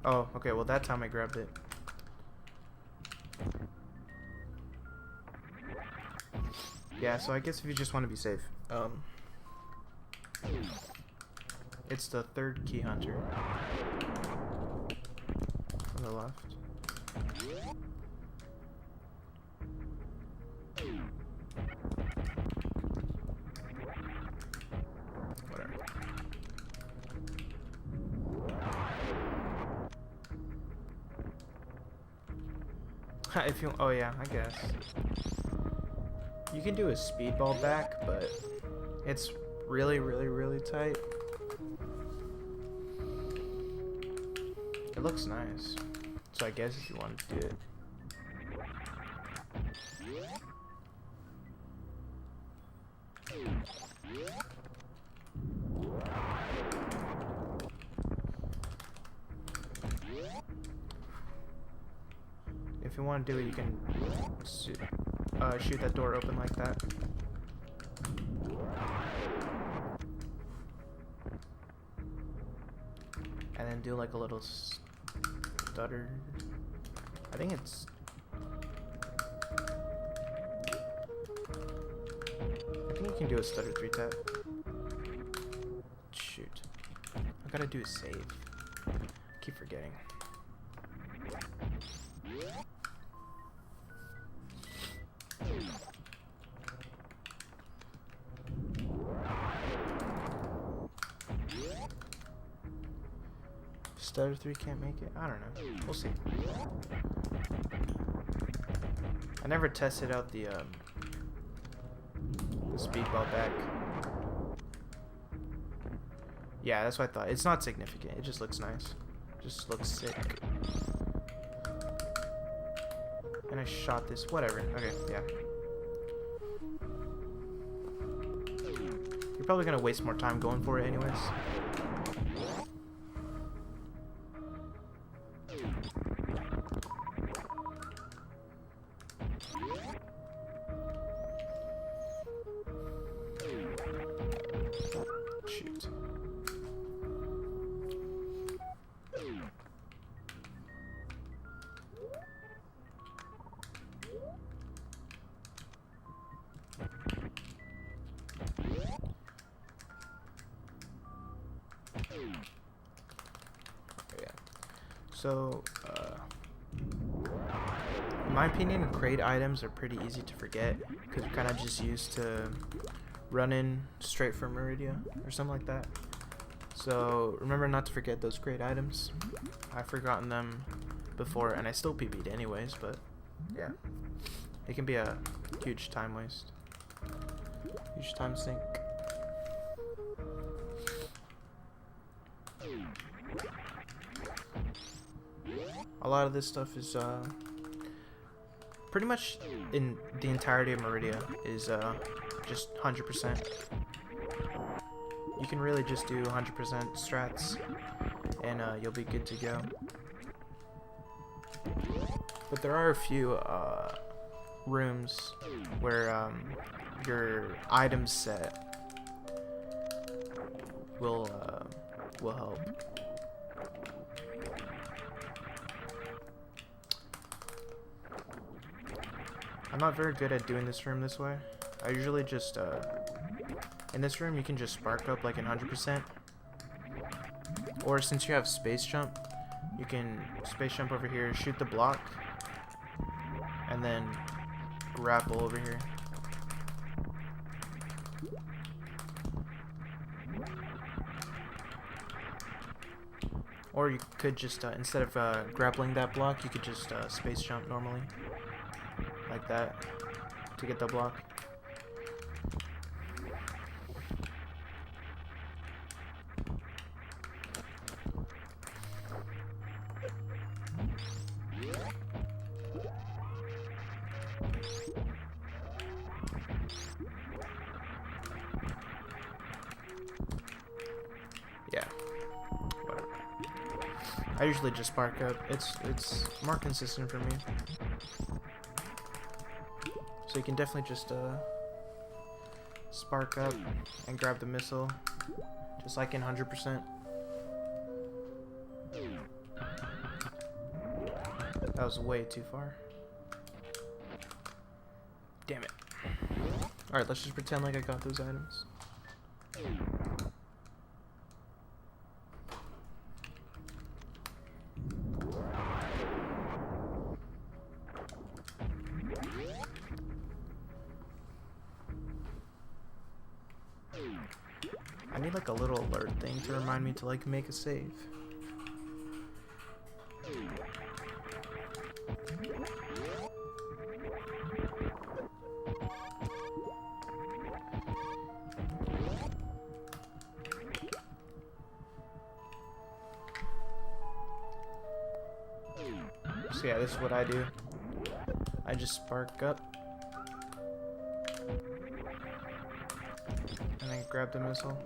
Oh, okay, well that time I grabbed it. Yeah, so I guess if you just want to be safe, it's the third key hunter on the left. Whatever. If you, oh yeah, I guess. You can do a speedball back, but it's really, really, really tight. It looks nice. So I guess if you wanted to do it. If you want to do it, you can shoot that door open like that. and do like a little stutter. I think it's... I think you can do a stutter 3-tap. Shoot. I gotta do a save. Keep forgetting. Stutter 3 can't make it? I don't know. We'll see. I never tested out the speedball back. Yeah, that's what I thought. It's not significant. It just looks nice. Just looks sick. And I shot this. Whatever. Okay, yeah. You're probably gonna waste more time going for it anyways. Shoot. Yeah. So, in my opinion, crate items are pretty easy to forget because we're kind of just used to running straight from Meridia or something like that. So remember not to forget those crate items. I've forgotten them before and I still PB'd anyways, but yeah. It can be a huge time waste. Huge time sink. A lot of this stuff is pretty much in the entirety of Meridia is just 100%. You can really just do 100% strats and you'll be good to go. But there are a few rooms where your item set will help. I'm not very good at doing this room this way. I usually just, in this room you can just spark up like 100%. Or since you have space jump, you can space jump over here, shoot the block, and then grapple over here. Or you could just, instead of grappling that block, you could just space jump normally. Like that, to get the block. Yeah. Whatever. I usually just spark up. It's more consistent for me. So you can definitely just spark up and grab the missile, just like in 100%. That was way too far. Damn it. Alright, let's just pretend like I got those items. I need like a little alert thing to remind me to like make a save. So yeah, this is what I do. I just spark up and then grab the missile.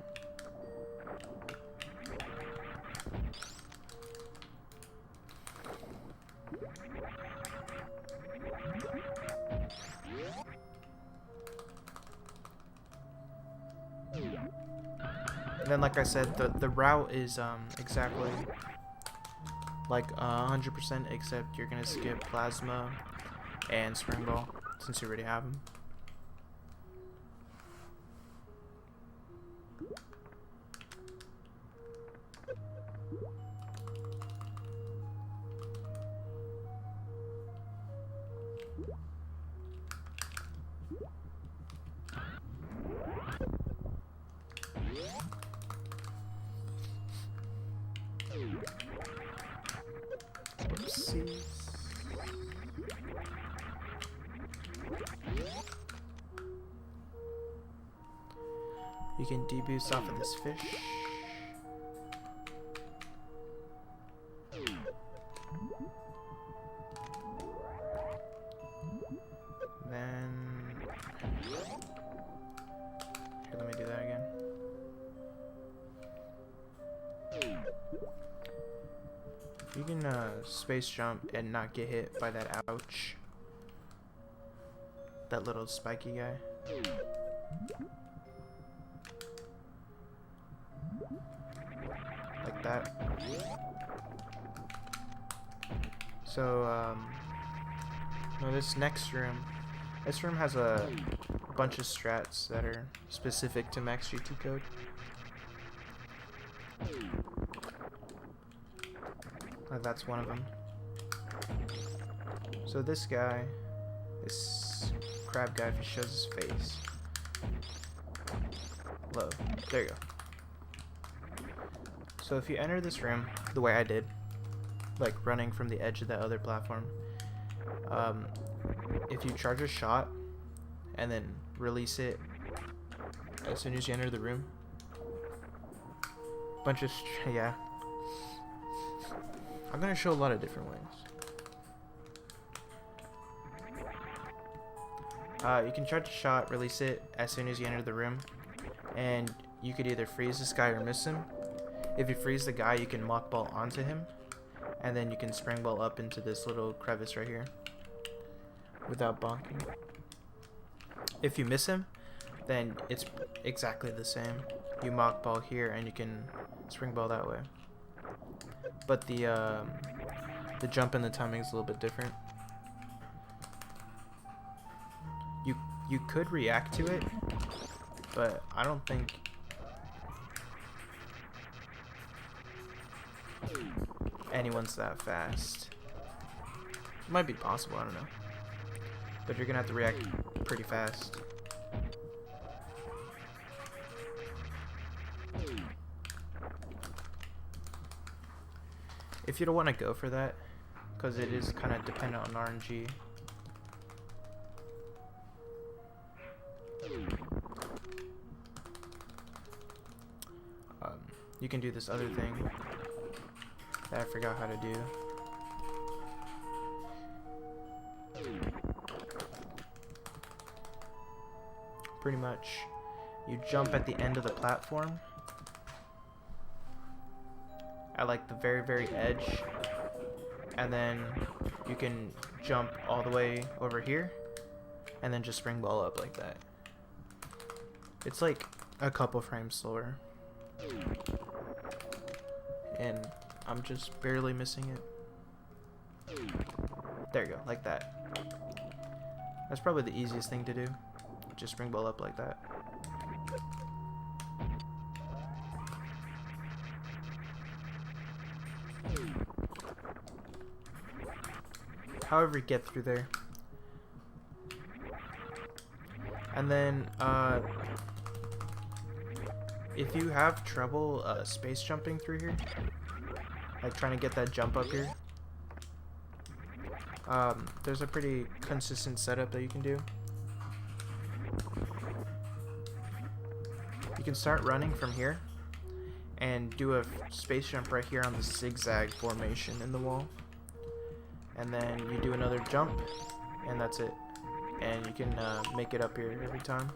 And then, like I said, the route is exactly like 100%, except you're gonna skip plasma and spring ball since you already have them. Oopsies. You can deboost off of this fish. Then here, let me do that again. You can space jump and not get hit by that ouch. That little spiky guy. Like that. So, no, this next room. This room has a bunch of strats that are specific to Max GT code. That's one of them. So this guy, this crab guy, if he shows his face. Low. There you go. So if you enter this room the way I did, like running from the edge of that other platform, if you charge a shot and then release it as soon as you enter the room, yeah. I'm gonna show a lot of different ways. You can charge a shot, release it as soon as you enter the room, and you could either freeze this guy or miss him. If you freeze the guy, you can mock ball onto him, and then you can spring ball up into this little crevice right here without bonking. If you miss him, then it's exactly the same. You mock ball here and you can spring ball that way. But the jump and the timing is a little bit different. You could react to it, but I don't think anyone's that fast. It might be possible, I don't know. But you're gonna have to react pretty fast. If you don't want to go for that, because it is kind of dependent on RNG. You can do this other thing that I forgot how to do. Pretty much, you jump at the end of the platform, at like the very, very edge, and then you can jump all the way over here, and then just spring ball up like that. It's like a couple frames slower. And I'm just barely missing it. There you go, like that. That's probably the easiest thing to do. Just spring ball up like that. However, get through there. And then, if you have trouble space jumping through here, like trying to get that jump up here, there's a pretty consistent setup that you can do. You can start running from here and do a space jump right here on the zigzag formation in the wall, and then you do another jump, and that's it. And you can make it up here every time.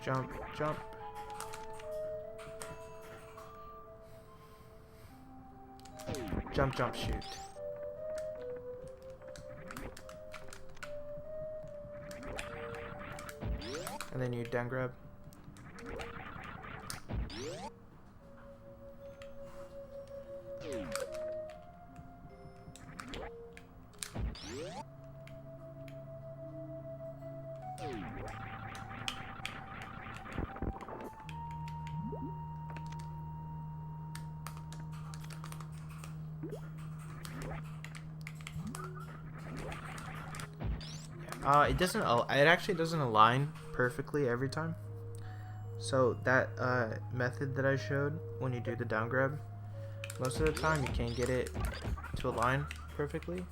Jump, jump. Jump, jump, shoot. And then you down grab. It doesn't. It actually doesn't align perfectly every time. So that method that I showed when you do the down grab, most of the time you can't get it to align perfectly.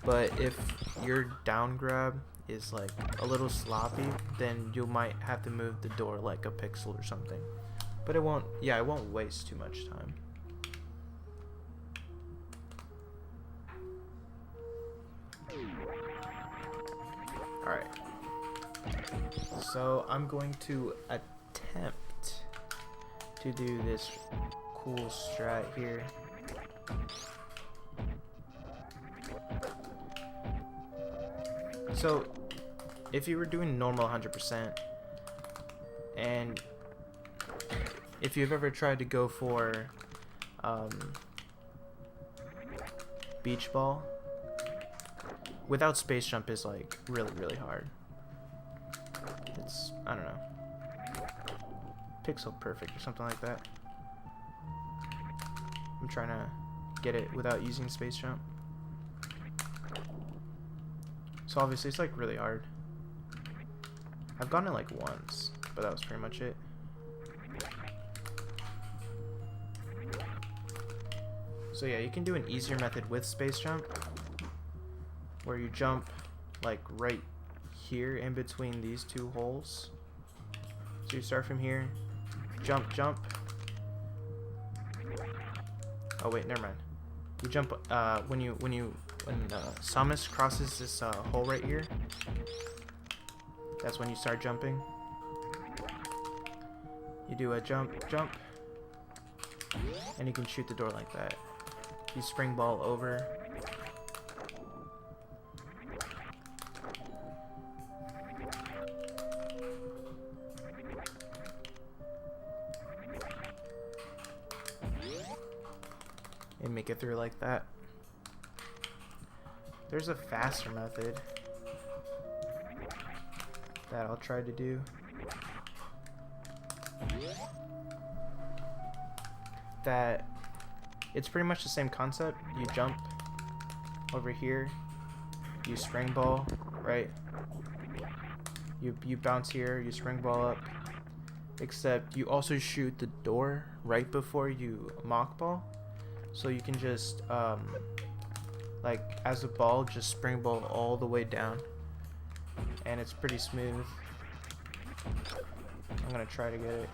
But if your down grab is like a little sloppy, then you might have to move the door like a pixel or something. But it won't. Yeah, it won't waste too much time. Alright. So I'm going to attempt to do this cool strat here. So if you were doing normal 100%, and if you've ever tried to go for beach ball, without space jump is like really hard. It's, I don't know, pixel perfect or something like that. I'm trying to get it without using space jump. So obviously it's like really hard. I've gotten it like once, but that was pretty much it. So yeah, you can do an easier method with space jump, where you jump like right here in between these two holes. So you start from here, jump. Oh wait, never mind. You jump when Samus crosses this hole right here. That's when you start jumping. You do a jump, and you can shoot the door like that. You spring ball over. And make it through like that. There's a faster method that I'll try to do. That it's pretty much the same concept. You jump over here, you spring ball, right? You bounce here, you spring ball up. Except you also shoot the door right before you mock ball. So you can just like as a ball, just spring ball all the way down, and it's pretty smooth. I'm gonna try to get it.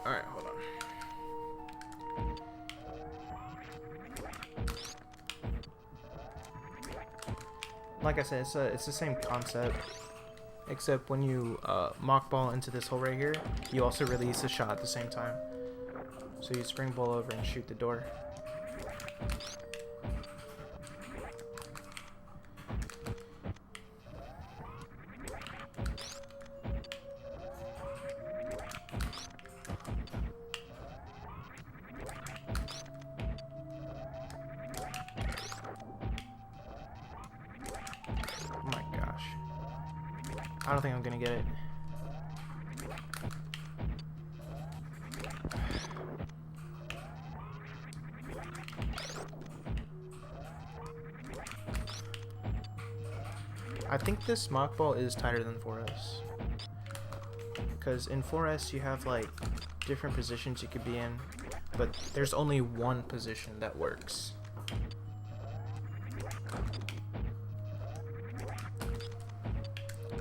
Alright, hold on. Like I said, it's the same concept, except when you mock ball into this hole right here, you also release a shot at the same time. So you spring ball over and shoot the door. Oh my gosh. I don't think I'm gonna get it. I think this mock ball is tighter than 4S. Because in 4S you have like different positions you could be in, but there's only one position that works.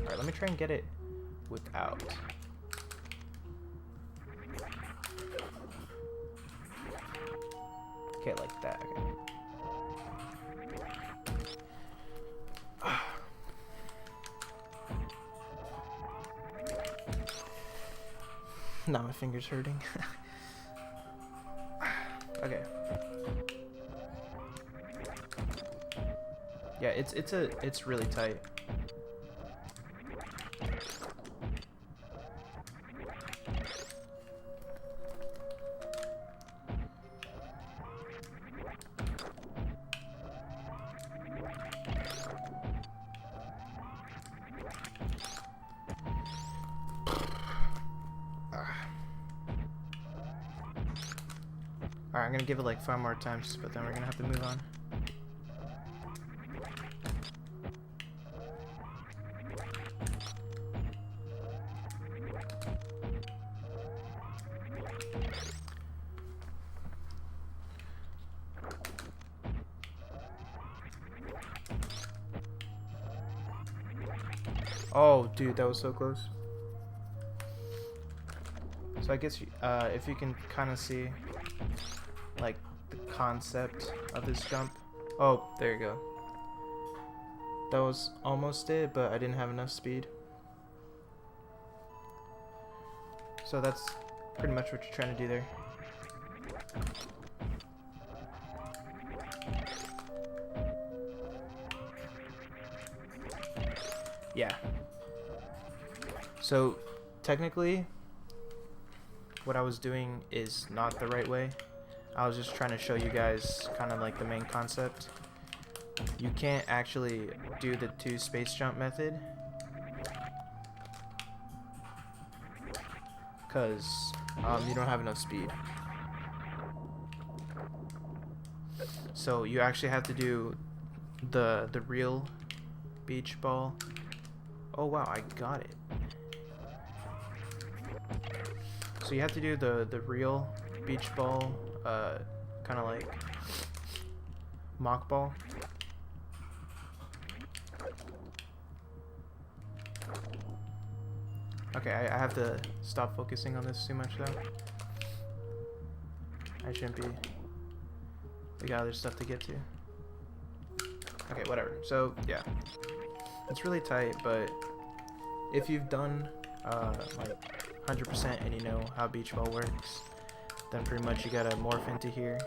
Alright, let me try and get it without. Okay, like that. Okay. Now my finger's hurting. Okay. Yeah, it's really tight. Alright, I'm gonna give it like 5 more times, but then we're gonna have to move on. Oh, dude, that was so close. So I guess if you can kind of see, like, the concept of this jump. Oh, there you go. That was almost it, but I didn't have enough speed. So that's pretty much what you're trying to do there. Yeah. So technically, what I was doing is not the right way. I was just trying to show you guys kind of like the main concept. You can't actually do the 2 space jump method because you don't have enough speed. So you actually have to do the real beach ball. Oh wow, I got it. So you have to do the real beach ball, kind of like mock ball. Okay, I have to stop focusing on this too much though. I shouldn't be. We got other stuff to get to. Okay, whatever. So yeah, it's really tight, but if you've done like 100% and you know how beach ball works, then pretty much you gotta morph into here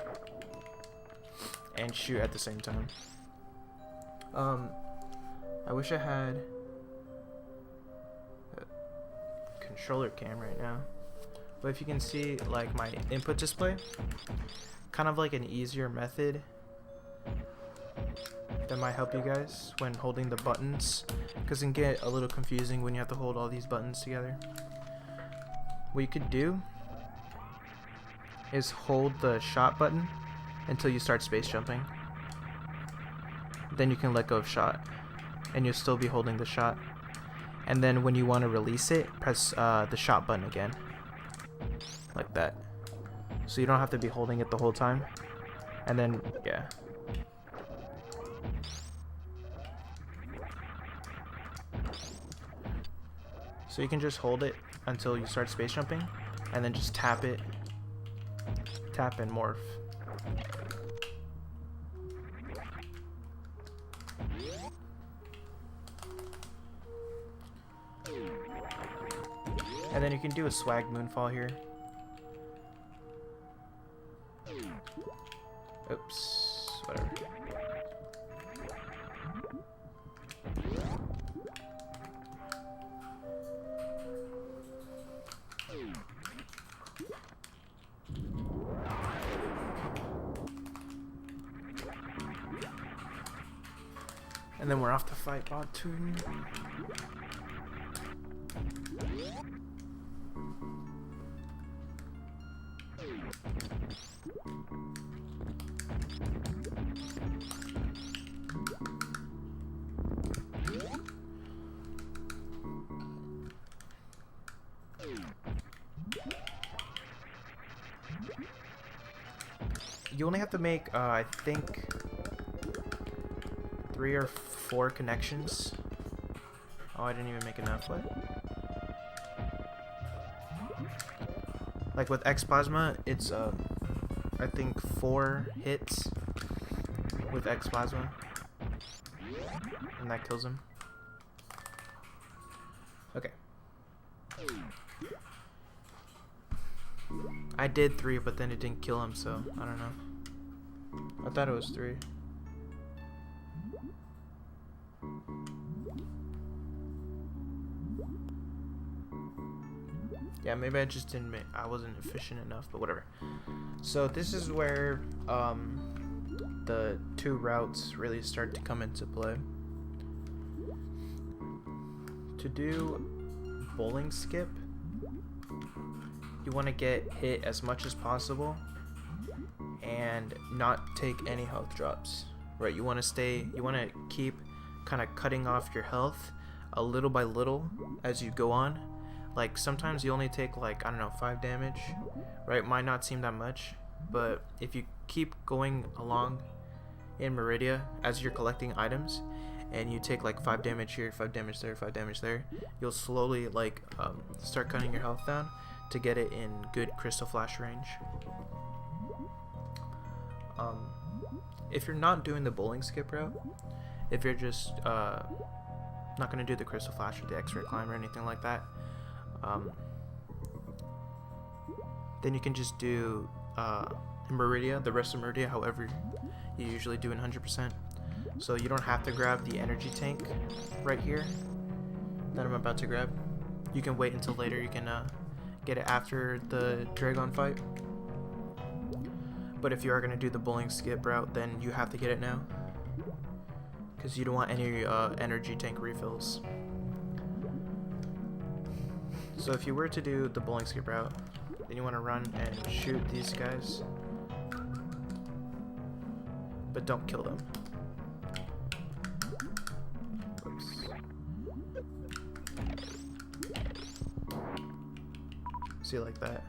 and shoot at the same time. I wish I had a controller cam right now, but if you can see like my input display, kind of like an easier method that might help you guys when holding the buttons, because it can get a little confusing when you have to hold all these buttons together. What you could do is hold the shot button until you start space jumping. Then you can let go of shot and you'll still be holding the shot. And then when you want to release it, press the shot button again. Like that. So you don't have to be holding it the whole time. And then, yeah. So you can just hold it until you start space jumping, and then just tap it. Tap and morph. And then you can do a swag moonfall here. Oops, whatever. And then we're off to fight Bot Toon. You only have to make, I think, 3 or 4 connections. Oh, I didn't even make enough. What? Like with X Plasma, it's I think 4 hits with X Plasma, and that kills him. Okay. I did 3, but then it didn't kill him, so I don't know. I thought it was 3. Yeah, maybe I just didn't I wasn't efficient enough, but whatever. So this is where the 2 routes really start to come into play. To do bowling skip, you want to get hit as much as possible and not take any health drops, right? You want to keep kind of cutting off your health a little by little as you go on. Like sometimes you only take like, I don't know, 5 damage, right? Might not seem that much, but if you keep going along in Meridia as you're collecting items and you take like 5 damage here, 5 damage there, 5 damage there, you'll slowly like start cutting your health down to get it in good crystal flash range. If you're not doing the bowling skip route, if you're just not going to do the crystal flash or the x-ray climb or anything like that, then you can just do Meridia, the rest of Meridia, however you usually do in 100%. So you don't have to grab the energy tank right here that I'm about to grab. You can wait until later. You can get it after the Dragon fight. But if you are going to do the bowling skip route, then you have to get it now, because you don't want any energy tank refills. So if you were to do the bowling skip route, then you want to run and shoot these guys, but don't kill them. Oops. See, like that.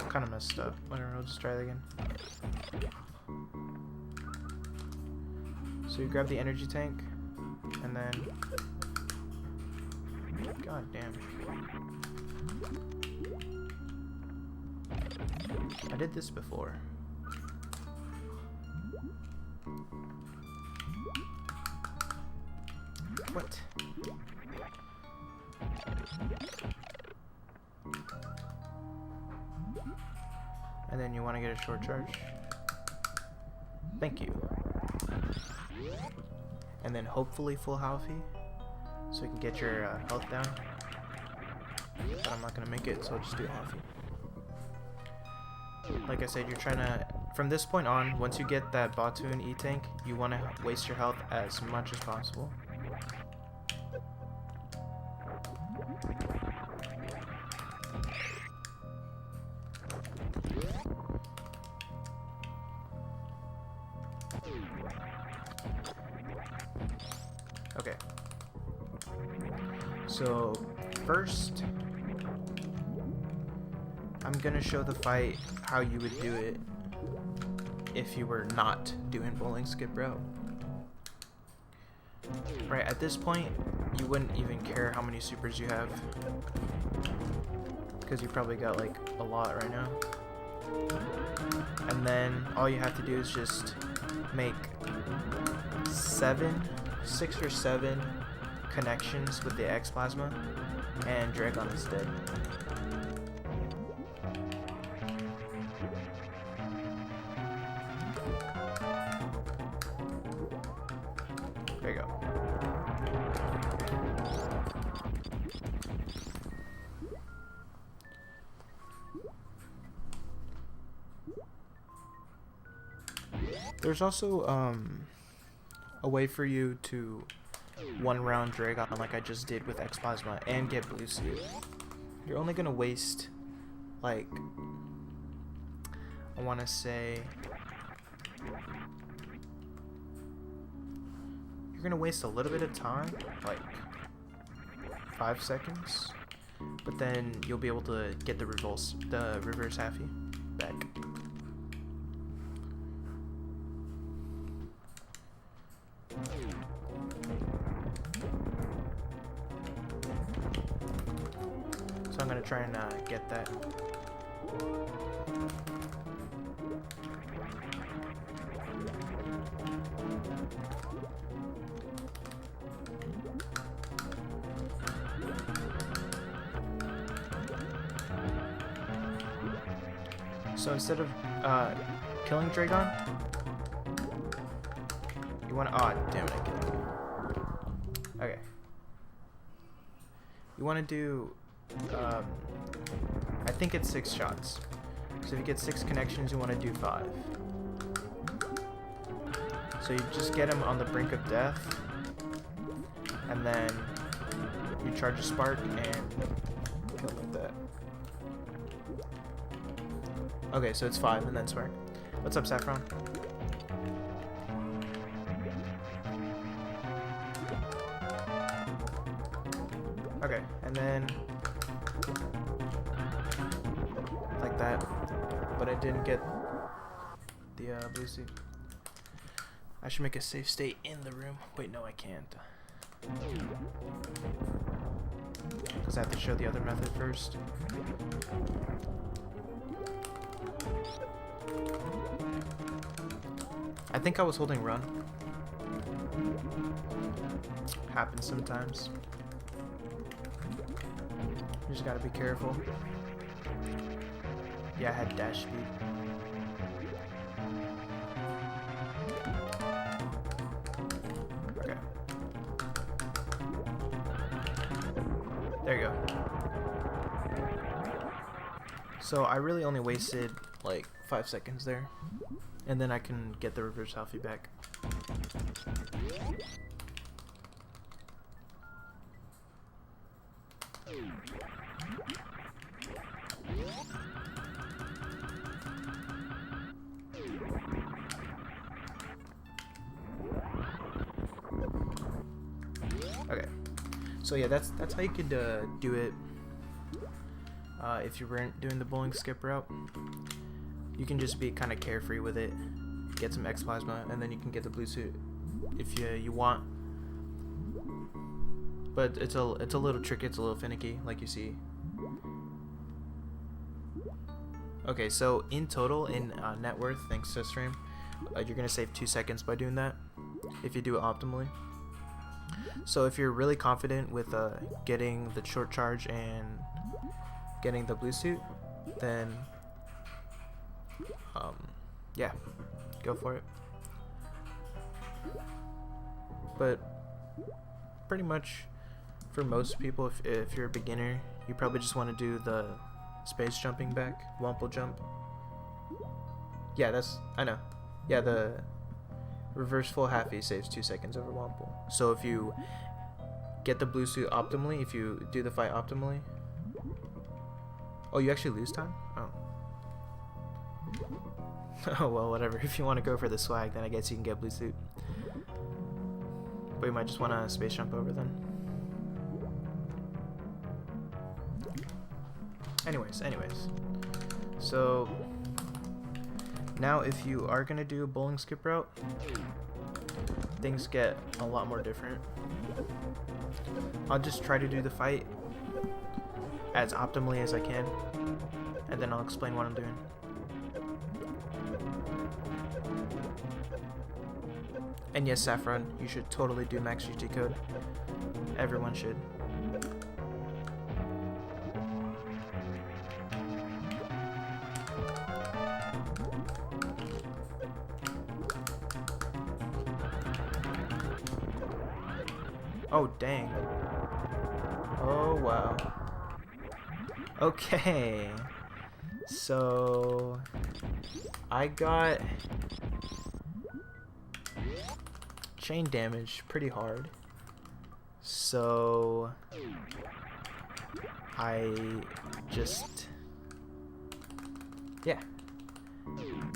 Kind of messed up. Whatever, I'll just try it again. So you grab the energy tank, and then... God damn. I did this before. What? And then you want to get a short charge. Thank you. And then hopefully full healthy, so you can get your health down. But I'm not gonna make it, so I'll just do healthy. Like I said, you're trying to, from this point on, once you get that Batoon E-Tank, you want to waste your health as much as possible. Okay. So, first, I'm gonna show the fight how you would do it if you were not doing bowling skip route. Right, at this point, you wouldn't even care how many supers you have, because you probably got like a lot right now. And then all you have to do is just make 6 or 7 connections with the X Plasma, and Dragon is dead. There you go. There's also a way for you to 1-round Dragon like I just did with X Plasma and get blue suit. You're only gonna waste, like, I want to say, you're gonna waste a little bit of time, like 5 seconds, but then you'll be able to get the reverse Happy back. So I'm gonna try and get that. So instead of killing Dragon, you want to... Oh, damn it, I killed him. Okay. You want to do... I think it's 6 shots. So if you get 6 connections, you want to do 5. So you just get him on the brink of death, and then you charge a spark and Okay, so it's 5 and then swear. What's up, Saffron? Okay, and then like that, but I didn't get the blue suit. I should make a safe state in the room. Wait, no, I can't. Because I have to show the other method first. I think I was holding run. Happens sometimes. You just gotta be careful. Yeah, I had dash speed. Okay. There you go. So I really only wasted like 5 seconds there. And then I can get the reverse selfie back. Okay, so yeah, that's how you could do it if you weren't doing the bowling skip route. You can just be kind of carefree with it, get some X plasma, and then you can get the blue suit if you want. But it's a little tricky, it's a little finicky, like you see. Okay, so in total, in net worth, thanks to stream, you're gonna save 2 seconds by doing that if you do it optimally. So if you're really confident with getting the short charge and getting the blue suit, then yeah, go for it. But pretty much for most people, if you're a beginner, you probably just want to do the space jumping back, Wumple jump. Yeah, I know. Yeah, the reverse full halfie saves 2 seconds over Wumple. So if you get the blue suit optimally, if you do the fight optimally. Oh, you actually lose time? Oh. Oh, well, whatever. If you want to go for the swag, then I guess you can get blue suit. But you might just want to space jump over then. Anyways. So now if you are going to do a bowling skip route, things get a lot more different. I'll just try to do the fight as optimally as I can, and then I'll explain what I'm doing. And yes, Saffron, you should totally do max GT code. Everyone should. Oh, dang. Oh, wow. Okay. So I got chain damage pretty hard. So I just, yeah.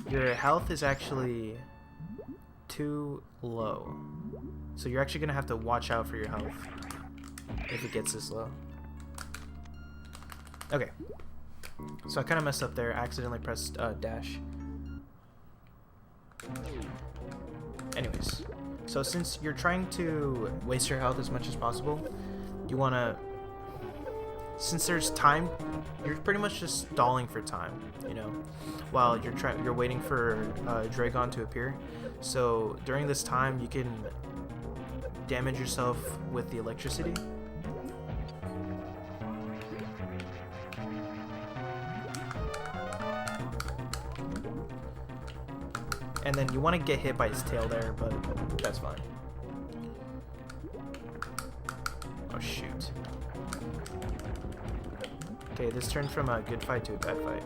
Your health is actually too low. So you're actually gonna have to watch out for your health if it gets this low. Okay. So I kind of messed up there. I accidentally pressed dash. Anyways. So since you're trying to waste your health as much as possible, you want to, since there's time, you're pretty much just stalling for time, you know, while you're waiting for Dragon to appear. So during this time, you can damage yourself with the electricity. And then you want to get hit by his tail there, but that's fine. Oh, shoot. Okay, this turned from a good fight to a bad fight.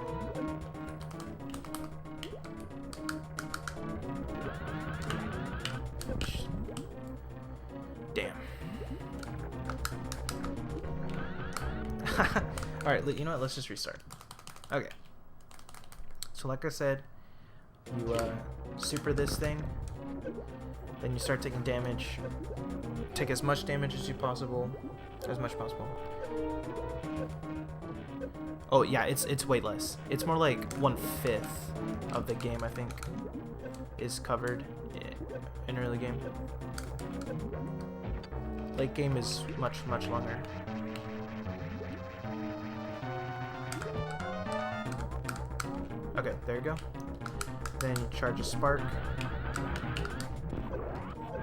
Damn. Alright, you know what? Let's just restart. Okay. So So like I said, you super this thing, then you start taking damage. Take as much damage as possible. Oh yeah, it's way less. It's more like 1/5 of the game, I think, is covered in early game. Late game is much longer. Okay, there you go. Then you charge a spark.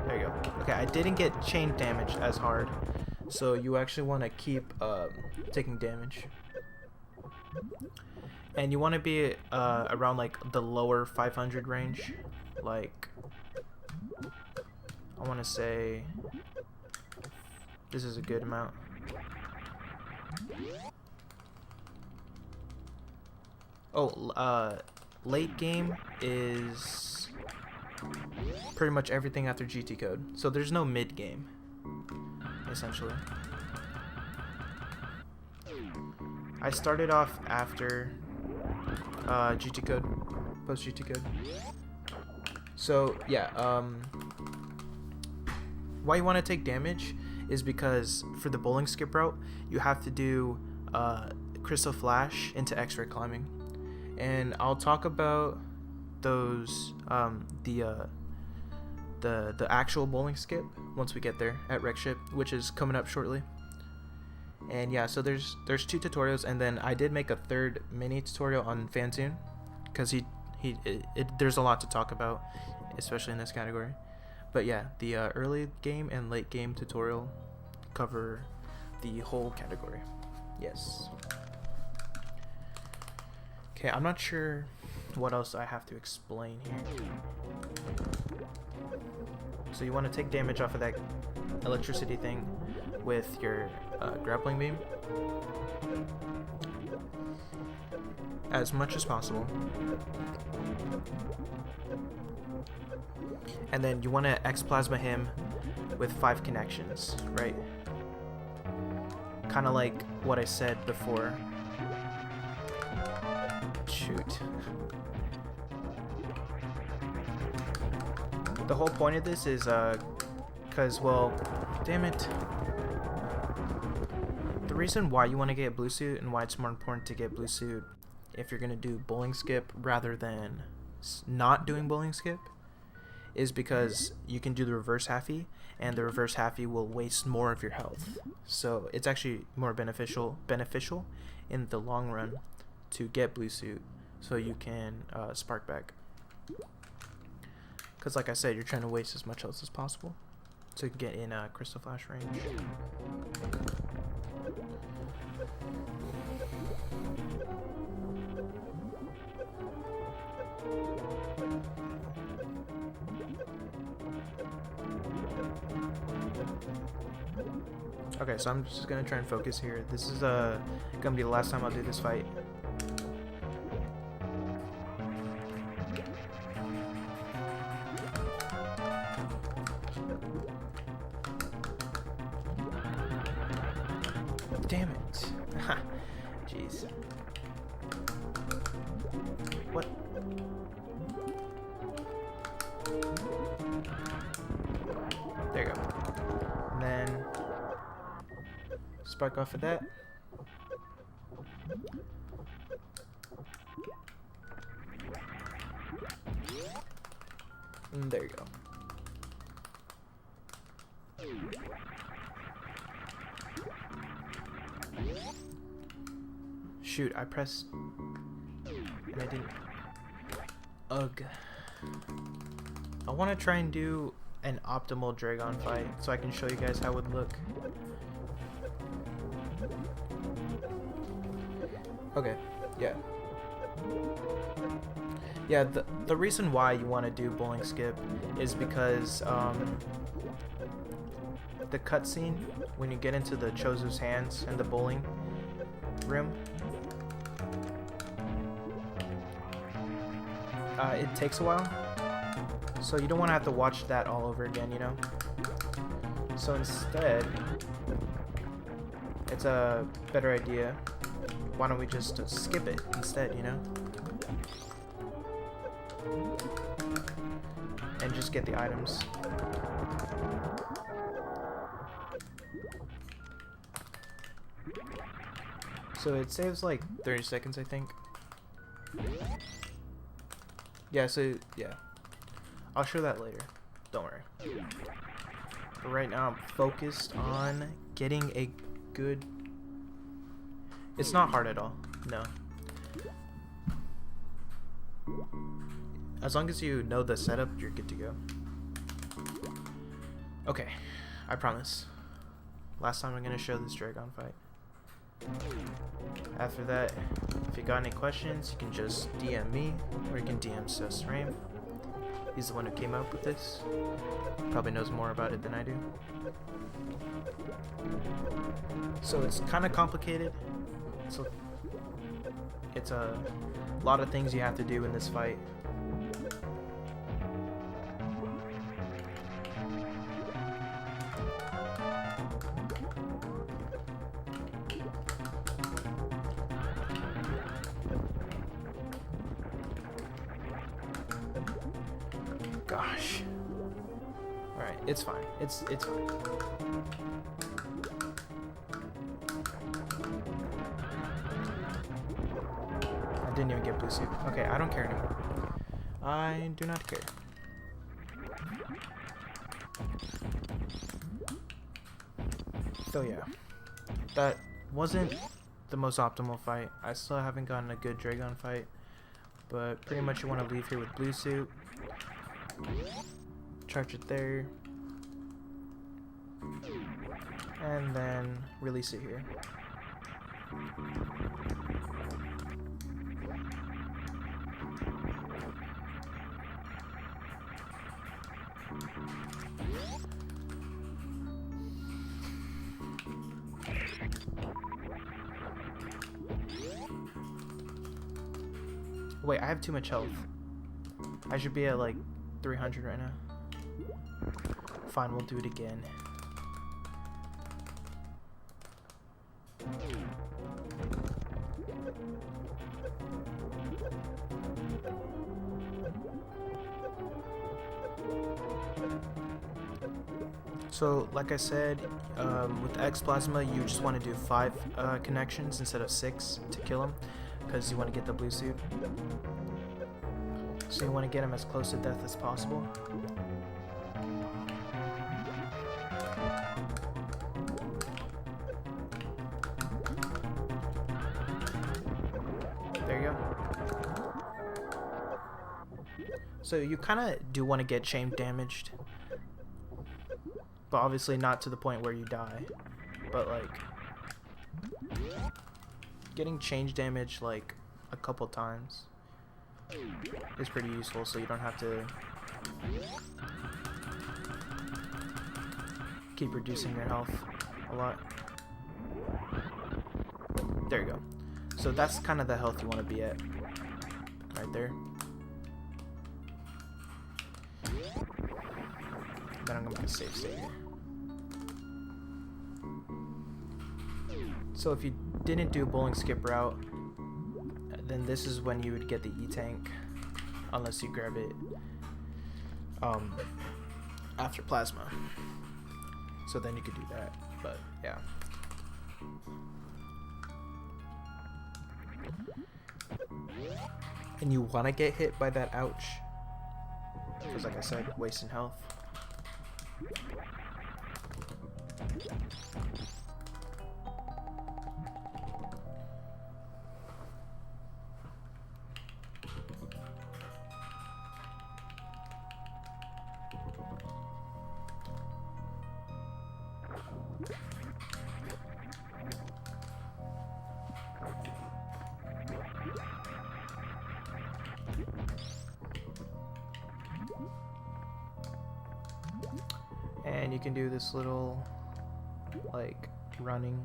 There you go. Okay, I didn't get chain damage as hard, so you actually want to keep taking damage. And you want to be around like the lower 500 range. Like, I want to say this is a good amount. Oh, late game is pretty much everything after GT code. So there's no mid game, essentially. I started off after GT code, post GT code. So yeah, why you want to take damage is because for the bowling skip route, you have to do Crystal Flash into X-ray climbing, and I'll talk about those the actual bowling skip once we get there at Wreck Ship, which is coming up shortly. And yeah, so there's 2 tutorials, and then I did make a 3rd mini tutorial on Phantoon, because there's a lot to talk about, especially in this category. But yeah, the early game and late game tutorial cover the whole category. Yes. Okay, I'm not sure what else I have to explain here. So you want to take damage off of that electricity thing with your grappling beam as much as possible, and then you want to X-Plasma him with 5 connections, right? Kind of like what I said before. Shoot. The whole point of this is because, well, damn it. The reason why you want to get Blue Suit and why it's more important to get Blue Suit if you're going to do bowling skip rather than not doing bowling skip is because you can do the reverse halfie, and the reverse halfie will waste more of your health. So it's actually more beneficial in the long run to get Blue Suit so you can spark back. Because like I said, you're trying to waste as much health as possible so you can get in Crystal Flash range. Okay, so I'm just gonna try and focus here. This is gonna be the last time I'll do this fight. Damn it. Jeez. What? There you go. And then spark off of that. And there you go. Shoot, I pressed and I didn't. Ugh. I want to try and do an optimal Dragon fight so I can show you guys how it would look. Okay, yeah. Yeah, the reason why you want to do bowling skip is because the cutscene when you get into the Chozu's hands and the bowling room, it takes a while, so you don't want to have to watch that all over again, you know? So instead, it's a better idea. Why don't we just skip it instead, you know? and just get the items. So it saves like 30 seconds, I think. Yeah, so yeah. I'll show that later. Don't worry. But right now I'm focused on getting a good... It's not hard at all. No. As long as you know the setup, you're good to go. Okay. I promise. Last time I'm gonna show this Dragon fight. After that, if you got any questions, you can just DM me, or you can DM SosRaim. He's the one who came up with this. Probably knows more about it than I do. So it's kind of complicated. So it's a lot of things you have to do in this fight. Gosh. Alright, it's fine. It's fine. I didn't even get blue suit. Okay, I don't care anymore. I do not care. So yeah. That wasn't the most optimal fight. I still haven't gotten a good Dragon fight. But pretty much you want to leave here with blue suit. Charge it there, and then release it here. Wait, I have too much health. I should be at like 300 right now. Fine, we'll do it again. So, like I said, with X Plasma, you just want to do 5 connections instead of 6 to kill him, because you want to get the blue suit. So you want to get him as close to death as possible. There you go. So you kind of do want to get chain damaged, but obviously not to the point where you die. But like getting change damage like a couple times is pretty useful, so you don't have to keep reducing your health a lot. There you go. So that's kind of the health you want to be at right there. Then I'm gonna make a safe state here. So if you didn't do a bowling skip route, then this is when you would get the E-Tank, unless you grab it after Plasma. So then you could do that, but yeah. And you want to get hit by that ouch, because like I said, wasting health. And you can do this little like running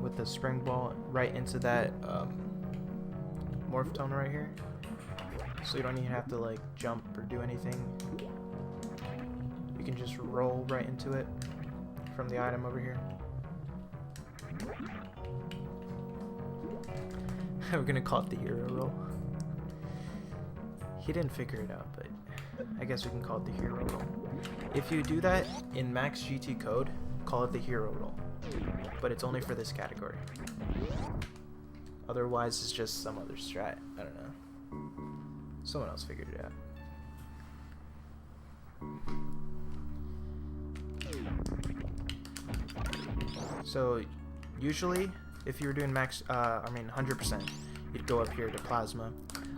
with the spring ball right into that morph tone right here, so you don't even have to like jump or do anything. You can just roll right into it from the item over here. We're gonna call it the hero roll. He didn't figure it out, but I guess we can call it the hero roll. If you do that in max GT code, call it the hero roll. But it's only for this category. Otherwise, it's just some other strat. I don't know. Someone else figured it out. So, usually, if you were doing 100%, you'd go up here to Plasma.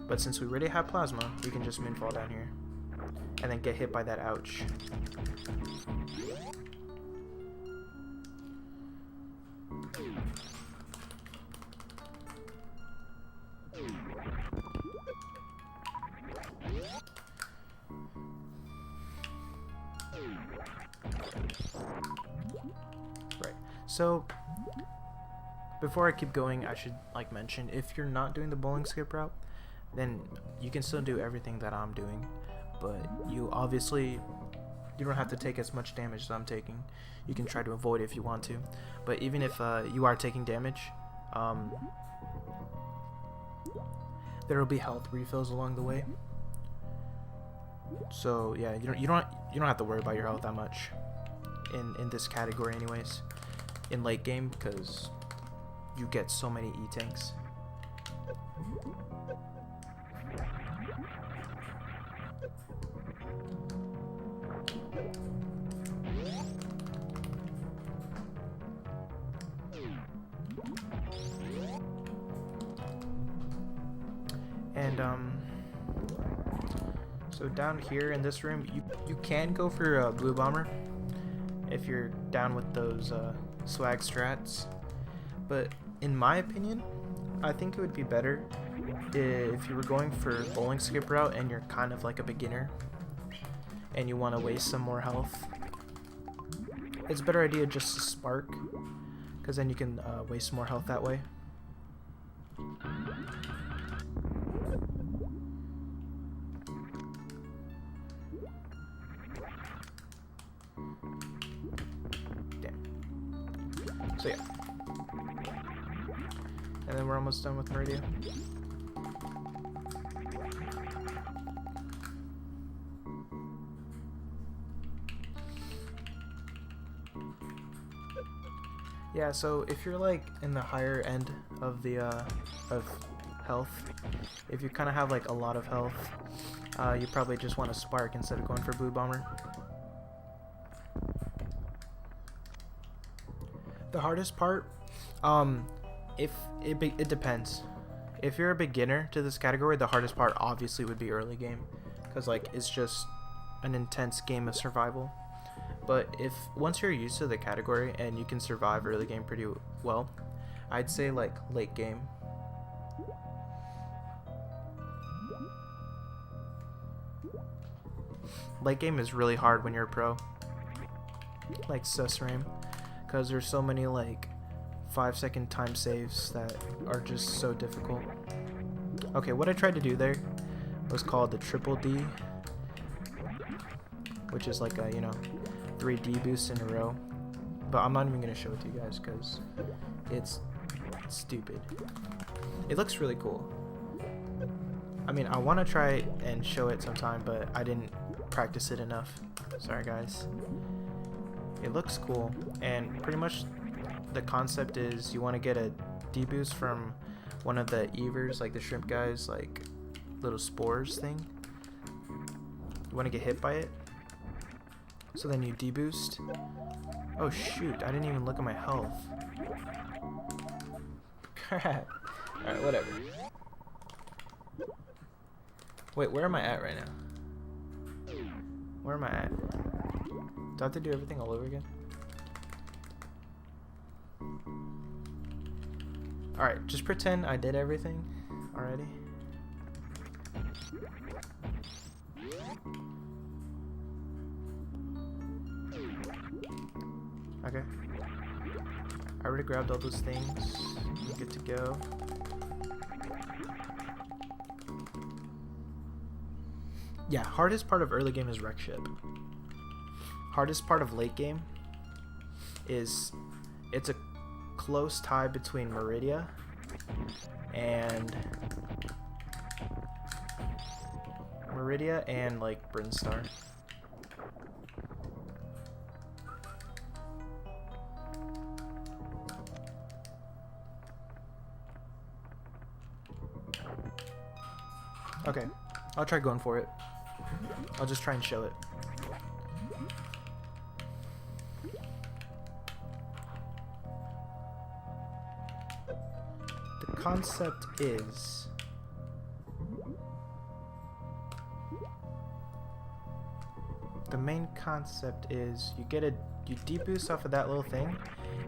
But since we already have Plasma, we can just Moonfall down here. And then get hit by that ouch. Right. So, before I keep going, I should mention, if you're not doing the bowling skip route, then you can still do everything that I'm doing, but you don't have to take as much damage as I'm taking. You can try to avoid it if you want to, but even if you are taking damage, there will be health refills along the way. So yeah, you don't have to worry about your health that much in this category, anyways, in late game, because you get so many E-tanks. And so down here in this room, you can go for Blue Bomber if you're down with those swag strats, but in my opinion, I think it would be better if you were going for bowling skip route and you're kind of like a beginner and you want to waste some more health. It's a better idea just to spark, because then you can waste more health that way. So yeah. And then we're almost done with Meridia. Yeah, so if you're like in the higher end of the of health, if you kind of have like a lot of health, you probably just want to spark instead of going for Blue Bomber. The hardest part, it depends. If you're a beginner to this category, the hardest part obviously would be early game, because like it's just an intense game of survival. But once you're used to the category and you can survive early game pretty well, I'd say like late game. Late game is really hard when you're a pro, like Susram, because there's so many like 5-second time saves that are just so difficult. Okay, what I tried to do there was called the triple D, which is like a 3 D boosts in a row, but I'm not even gonna show it to you guys because it's stupid. It looks really cool. I mean, I want to try and show it sometime, but I didn't practice it enough. Sorry guys. It looks cool, and pretty much the concept is you want to get a D boost from one of the Evers, like the shrimp guys, like little spores thing. You want to get hit by it, so then you D boost. Oh shoot, I didn't even look at my health. Crap. Alright, whatever. Wait, where am I at right now? Where am I at? Do I have to do everything all over again? Alright, just pretend I did everything already. Okay. I already grabbed all those things. I'm good to go. Yeah, hardest part of early game is wreck ship. Hardest part of late game is it's a close tie between Meridia Meridia and like Brinstar. Okay, I'll try going for it. I'll just try and show it. The concept is you deboost off of that little thing,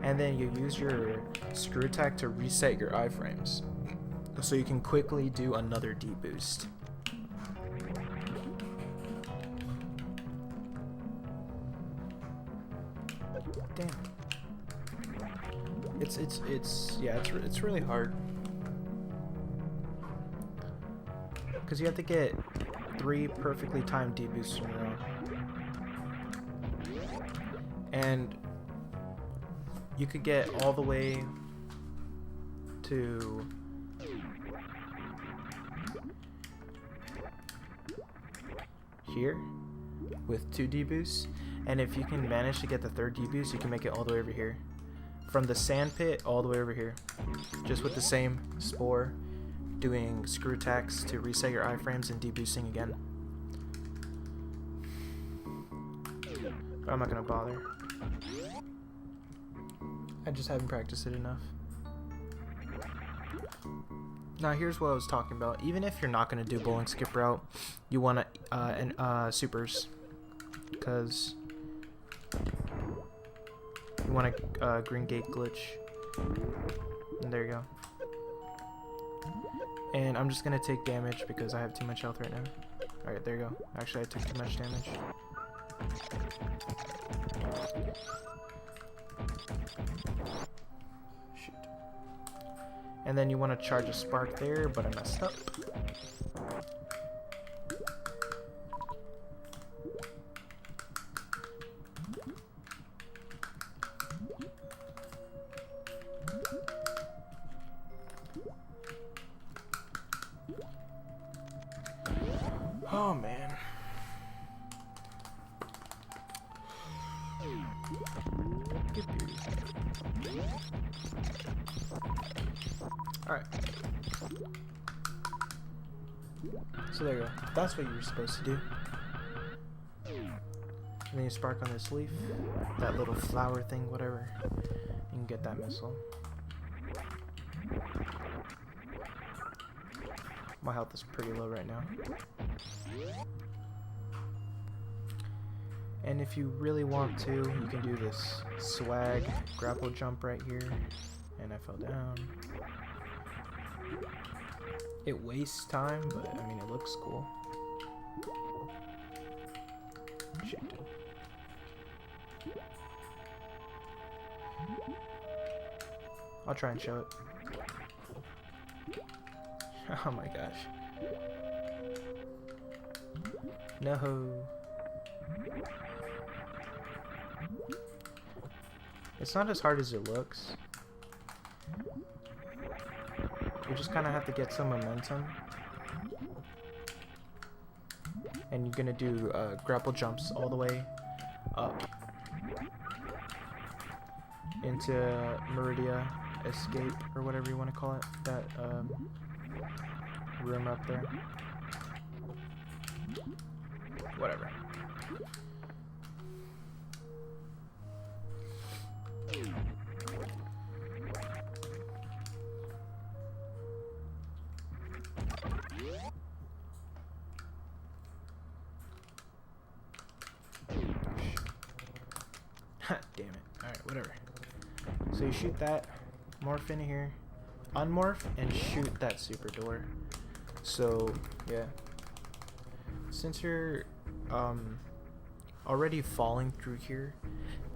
and then you use your screw attack to reset your iframes, so you can quickly do another deboost. Damn. It's really hard. Because you have to get 3 perfectly timed deboosts in a row. And you could get all the way to here with 2 deboosts, and if you can manage to get the 3rd deboost, you can make it all the way over here. From the sand pit all the way over here. Just with the same spore, doing screw attacks to reset your iframes and deboosting again. But I'm not gonna bother. I just haven't practiced it enough. Now here's what I was talking about. Even if you're not gonna do bowling skip route, you wanna supers, because you want a green gate glitch. And there you go. And I'm just gonna take damage because I have too much health right now. Alright, there you go. Actually, I took too much damage. Shoot. And then you want to charge a spark there, but I messed up. Oh man. Alright. So there you go. That's what you were supposed to do. And then you spark on this leaf, that little flower thing, whatever. You can get that missile. My health is pretty low right now. And if you really want to, you can do this swag grapple jump right here. And I fell down. It wastes time, but I mean, it looks cool. Shit. I'll try and show it. Oh my gosh. No. It's not as hard as it looks. You just kind of have to get some momentum. And you're gonna do grapple jumps all the way up into Meridia Escape, or whatever you want to call it. That room up there. Whatever. Damn it. Alright, whatever. So you shoot that, morph in here, unmorph, and shoot that super door. So, yeah. Since you're already falling through here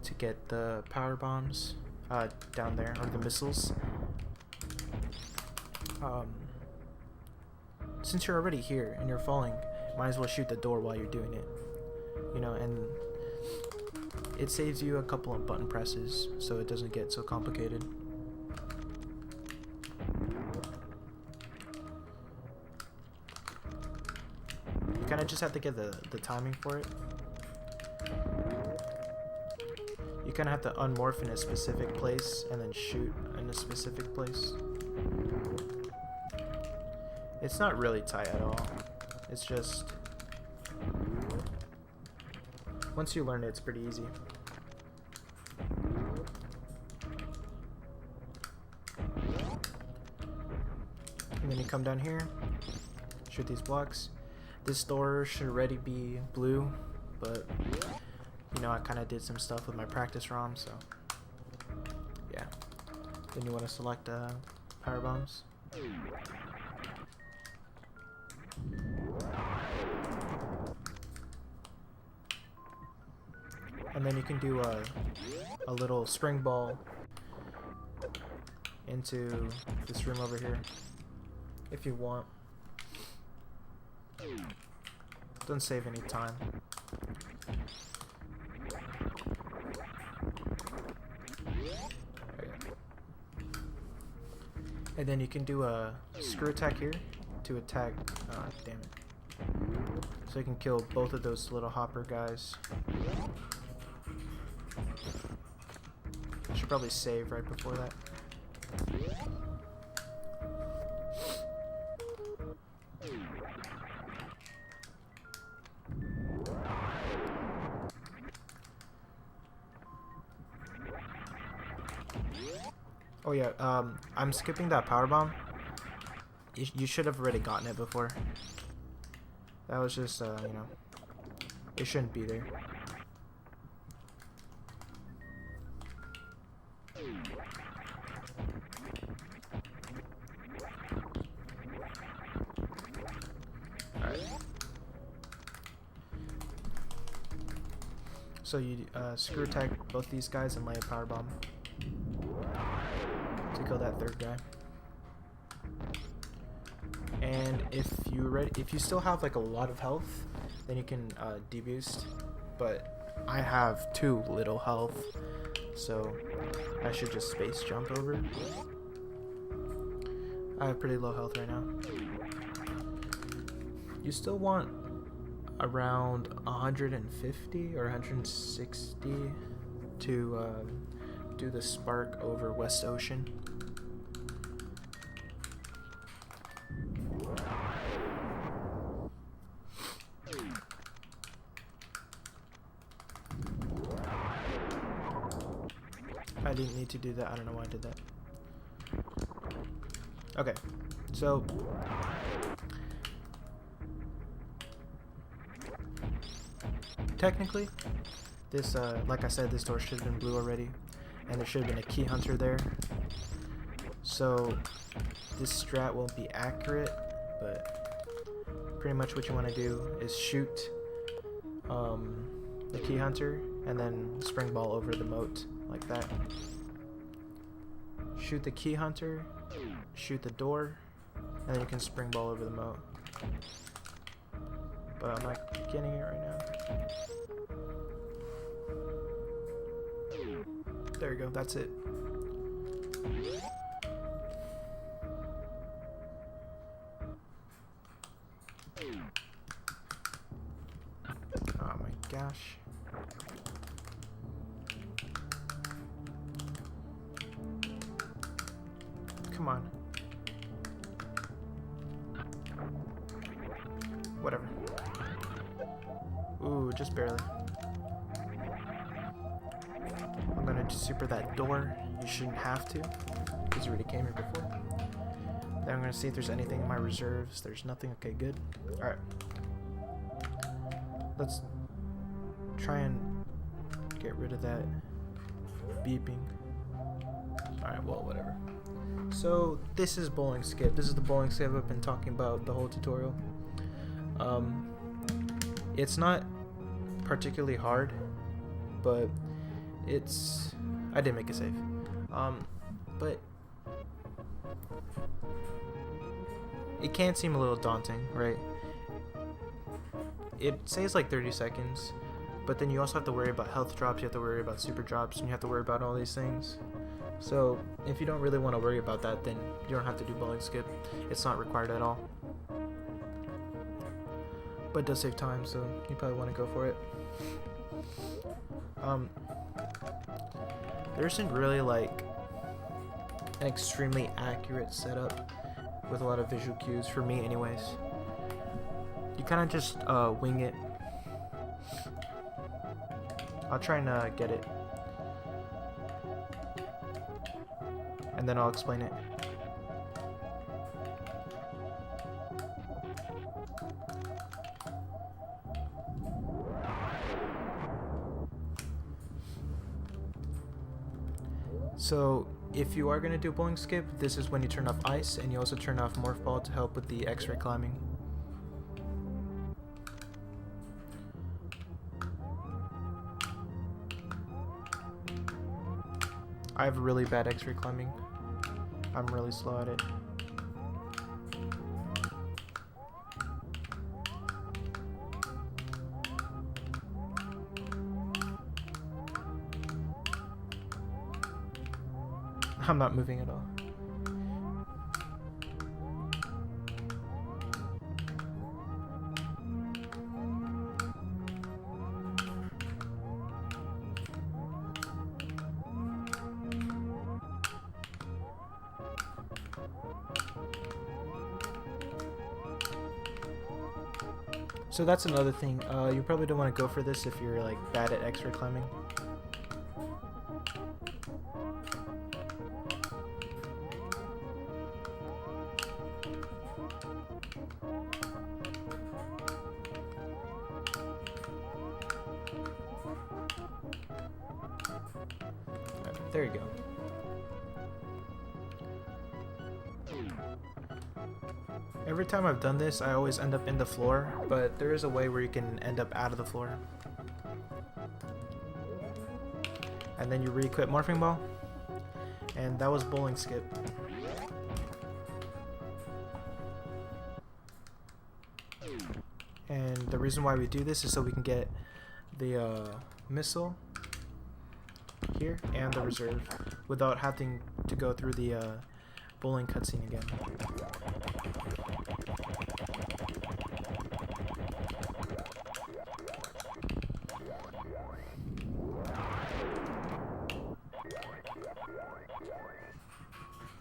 to get the power bombs down there, or the missiles, since you're already here and you're falling, might as well shoot the door while you're doing it. You know, and it saves you a couple of button presses so it doesn't get so complicated. You kind of just have to get the timing for it. You kind of have to unmorph in a specific place and then shoot in a specific place. It's not really tight at all. It's just... once you learn it, it's pretty easy. And then you come down here, shoot these blocks. This door should already be blue, but you know, I kind of did some stuff with my practice ROM, so yeah. Then you want to select power bombs. And then you can do a little spring ball into this room over here if you want. Don't save any time. And then you can do a screw attack here to attack, damn it. So you can kill both of those little hopper guys. I should probably save right before that. Oh yeah, I'm skipping that power bomb. You should have already gotten it before. That was just, you know, it shouldn't be there. Alright. So you screw attack both these guys and lay a power bomb to kill that third guy. And if you still have like a lot of health, then you can deboost. But I have too little health, so I should just space jump over. I have pretty low health right now. You still want around 150 or 160 to do the spark over West Ocean. I didn't need to do that. I don't know why I did that. Okay, so technically, this, like I said, this door should have been blue already, and there should have been a key hunter there. So this strat won't be accurate, but pretty much what you want to do is shoot the key hunter and then spring ball over the moat like that. Shoot the key hunter, shoot the door, and then you can spring ball over the moat. But I'm not getting it right now. There you go, that's it. Oh my gosh. Come on. Whatever. Ooh, just barely. I'm gonna super that door. You shouldn't have to, because you already came here before. Then I'm gonna see if there's anything in my reserves. There's nothing. Okay, good. Alright. Let's try and get rid of that beeping. Alright, well, whatever. So, this is bowling skip. This is the bowling skip I've been talking about the whole tutorial. It's not particularly hard, but it's... I did make a save. But it can seem a little daunting, right? It saves like 30 seconds, but then you also have to worry about health drops, you have to worry about super drops, and you have to worry about all these things. So if you don't really want to worry about that, then you don't have to do bowling skip. It's not required at all. but it does save time, so you probably want to go for it. There isn't really like an extremely accurate setup with a lot of visual cues for me anyways. You kind of just wing it. I'll try and get it, and then I'll explain it. So if you are going to do bowling skip, this is when you turn off ice, and you also turn off morph ball to help with the X-ray climbing. I have really bad X-ray climbing. I'm really slow at it. I'm not moving at all. So that's another thing. You probably don't want to go for this if you're like bad at X-ray climbing. There you go. Every time I've done this, I always end up in the floor, but there is a way where you can end up out of the floor. And then you re-equip Morphing Ball, and that was bowling skip. And the reason why we do this is so we can get the missile here and the reserve without having to go through the bowling cutscene again.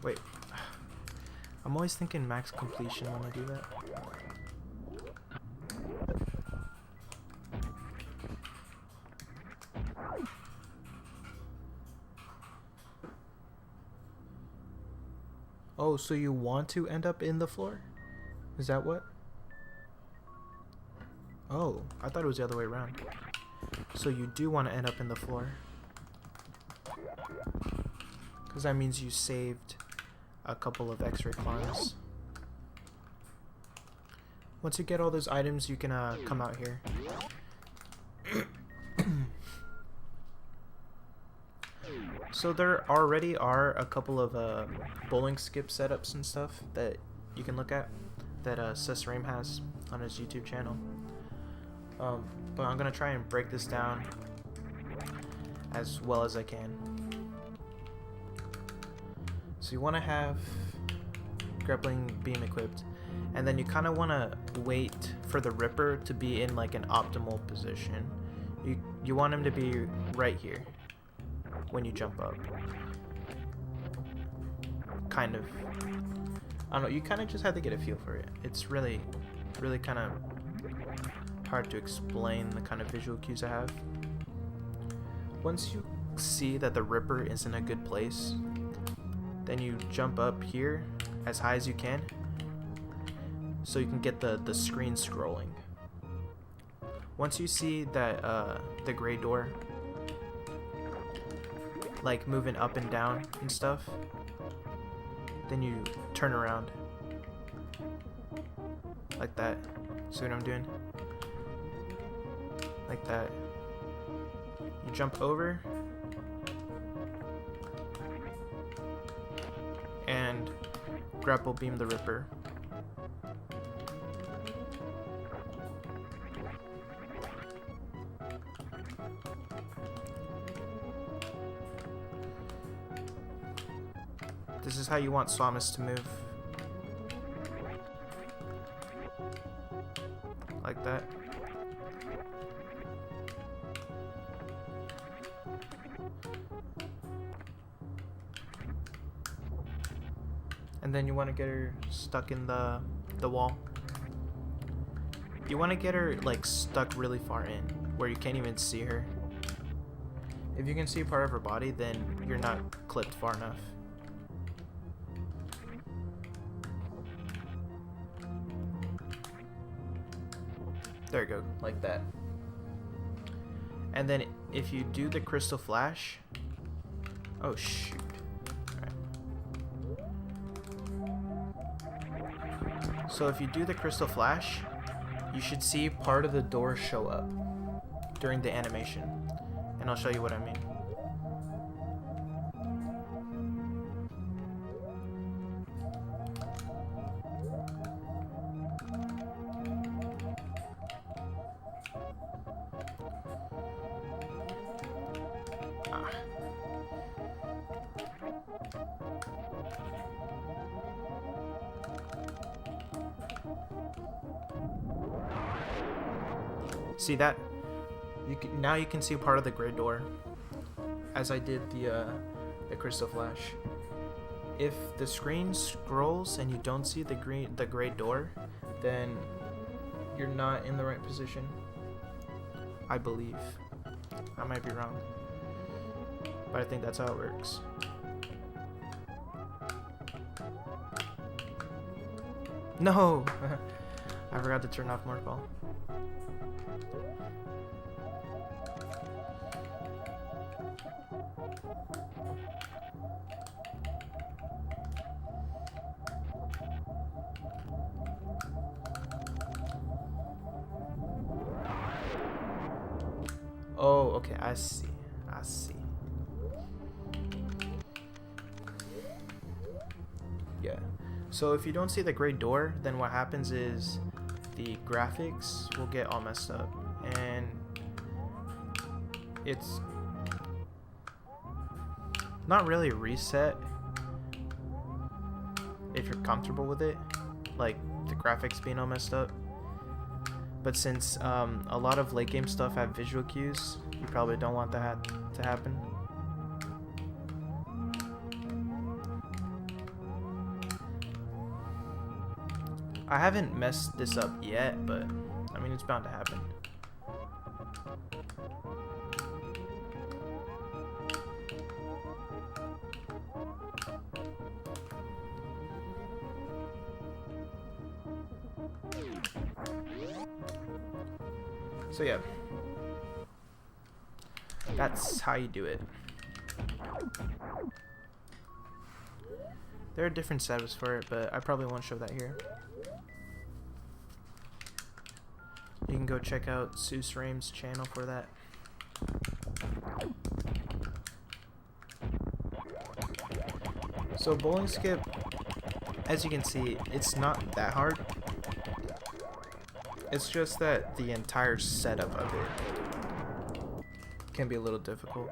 Wait, I'm always thinking max completion when I do that. Oh, so you want to end up in the floor? Is that what? Oh, I thought it was the other way around. So you do want to end up in the floor. Because that means you saved a couple of X-ray climbs. Once you get all those items, you can come out here. So there already are a couple of bowling skip setups and stuff that you can look at that Sesrame has on his YouTube channel. But I'm gonna try and break this down as well as I can. So you want to have grappling beam equipped, and then you kind of want to wait for the Ripper to be in like an optimal position. You want him to be right here when you jump up. Kind of. I don't know, you kind of just have to get a feel for it. It's really kind of hard to explain the kind of visual cues I have. Once you see that the Ripper is in a good place, then you jump up here as high as you can so you can get the screen scrolling. Once you see that the gray door like moving up and down and stuff, then you turn around like that. See what I'm doing? Like that. You jump over and grapple beam the Ripper. This is how you want Swamis to move. Like that. And then you want to get her stuck in the wall. You want to get her like stuck really far in, where you can't even see her. If you can see part of her body, then you're not clipped far enough. There you go, like that. And then if you do the crystal flash, oh shoot. Alright. So if you do the crystal flash, you should see part of the door show up during the animation. And I'll show you what I mean. See that? Now you can see part of the gray door, as I did the crystal flash. If the screen scrolls and you don't see the gray door, then you're not in the right position. I believe. I might be wrong, but I think that's how it works. No! I forgot to turn off Morphball. Oh, okay, I see. I see. Yeah. So if you don't see the gray door, then what happens is the graphics will get all messed up, and it's not really reset if you're comfortable with it, like the graphics being all messed up. But since a lot of late game stuff have visual cues, you probably don't want that to happen. I haven't messed this up yet, but I mean, it's bound to happen. So yeah, that's how you do it. There are different setups for it, but I probably won't show that here. You can go check out SeussRame's channel for that. So Bowling Skip, as you can see, it's not that hard. It's just that the entire setup of it can be a little difficult.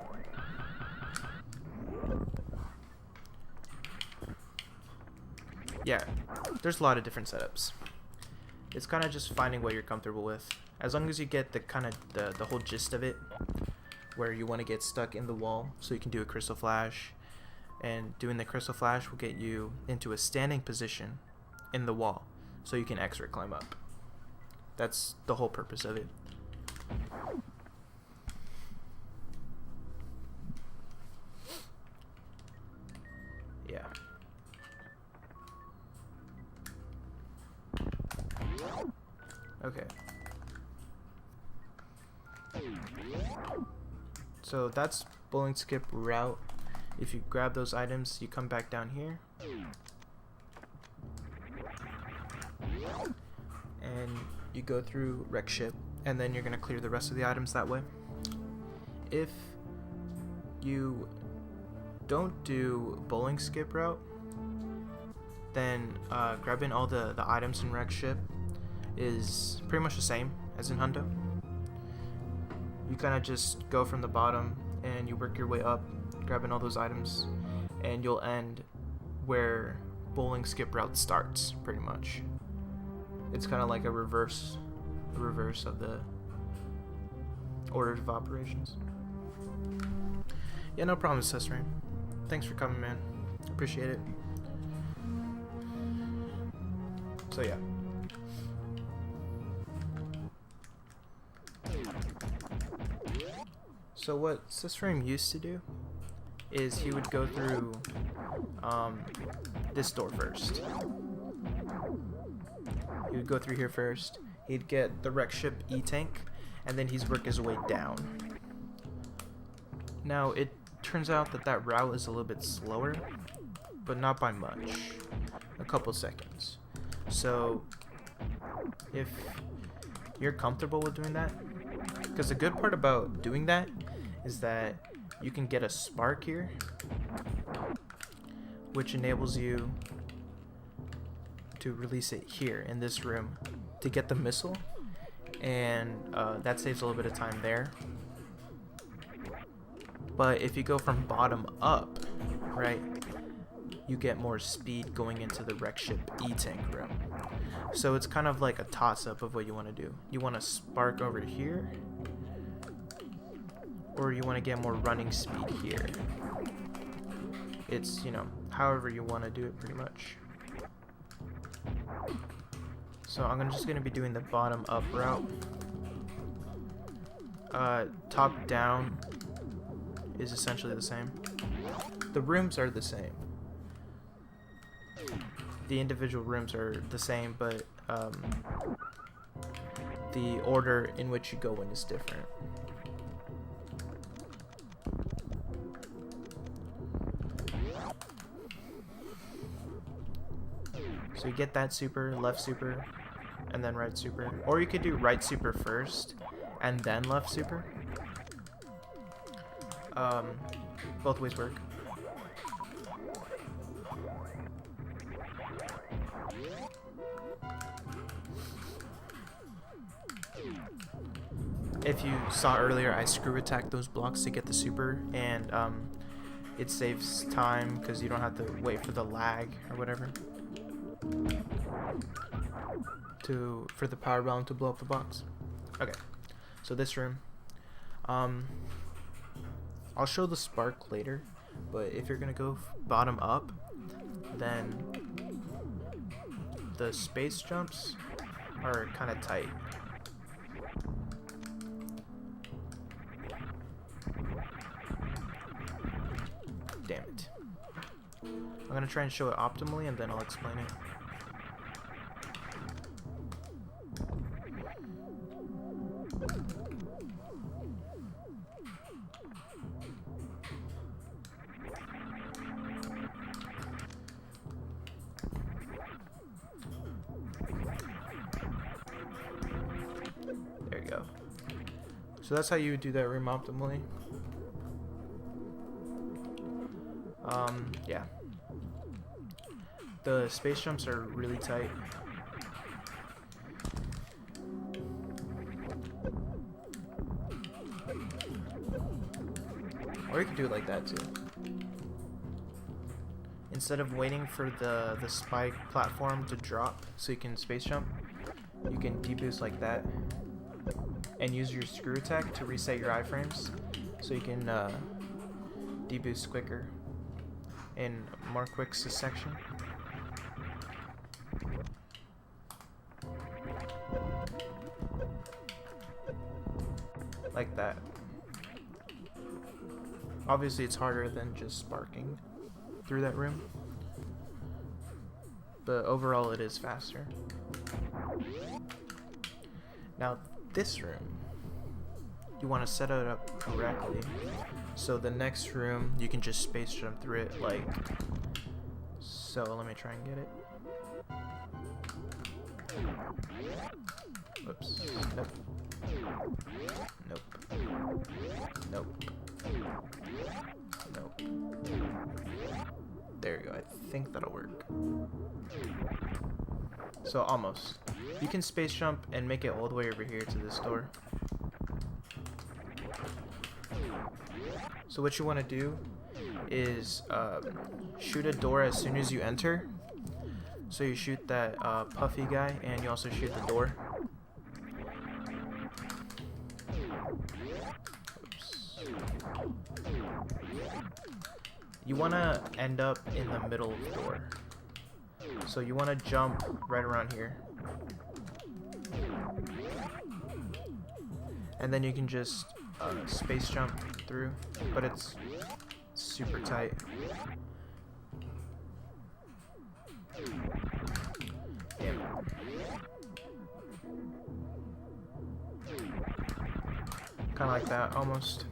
Yeah, there's a lot of different setups. It's kind of just finding what you're comfortable with. As long as you get the kind of the whole gist of it, where you want to get stuck in the wall, so you can do a crystal flash, and doing the crystal flash will get you into a standing position in the wall, so you can X-ray climb up. That's the whole purpose of it. Yeah. Okay. So that's Bowling Skip route. If you grab those items, you come back down here. And you go through Wreck Ship, and then you're going to clear the rest of the items that way. If you don't do Bowling Skip route, then grabbing all the items in Wreck Ship is pretty much the same as in Hundo. You kind of just go from the bottom and you work your way up, grabbing all those items, and you'll end where Bowling Skip route starts, pretty much. It's kind of like a reverse of the order of operations. Yeah, no problem, SeussRame. Thanks for coming, man. Appreciate it. So yeah. So what Sysframe used to do is he would go through this door first. He would go through here first. He'd get the wreck ship E-tank, and then he'd work his way down. Now it turns out that that route is a little bit slower, but not by much. A couple seconds. So if you're comfortable with doing that, because the good part about doing that is that you can get a spark here, which enables you to release it here in this room to get the missile, and that saves a little bit of time there. But if you go from bottom up, right, you get more speed going into the wreck ship E-tank room. So it's kind of like a toss-up of what you want to do. You want to spark over here, or you want to get more running speed here. It's, you know, however you want to do it pretty much. So I'm just going to be doing the bottom up route. Top down is essentially the same. The rooms are the same. The individual rooms are the same, but the order in which you go in is different. So you get that super, left super, and then right super. Or you could do right super first, and then left super. Both ways work. If you saw earlier, I screw attack those blocks to get the super, and it saves time because you don't have to wait for the lag or whatever for the power bomb to blow up the box. Okay, so this room, I'll show the spark later, but if you're gonna go bottom up, then the space jumps are kind of tight. Damn it. I'm gonna try and show it optimally, and then I'll explain it. There you go. So that's how you would do that room optimally. Yeah. The space jumps are really tight. Or you could do it like that too. Instead of waiting for the spike platform to drop so you can space jump, you can deboost like that and use your screw attack to reset your iframes so you can deboost quicker in more quick section. Like that. Obviously it's harder than just sparking through that room, but overall it is faster. Now this room, you want to set it up correctly, so the next room you can just space jump through it like so. Let me try and get it. Whoops. Nope. Nope. Nope. Nope. There you go. I think that'll work. So almost. You can space jump and make it all the way over here to this door. So what you want to do is shoot a door as soon as you enter. So you shoot that puffy guy, and you also shoot the door. Oops. You want to end up in the middle of the door. So you want to jump right around here. And then you can just space jump through, but it's super tight. Damn. Kind of like that, almost.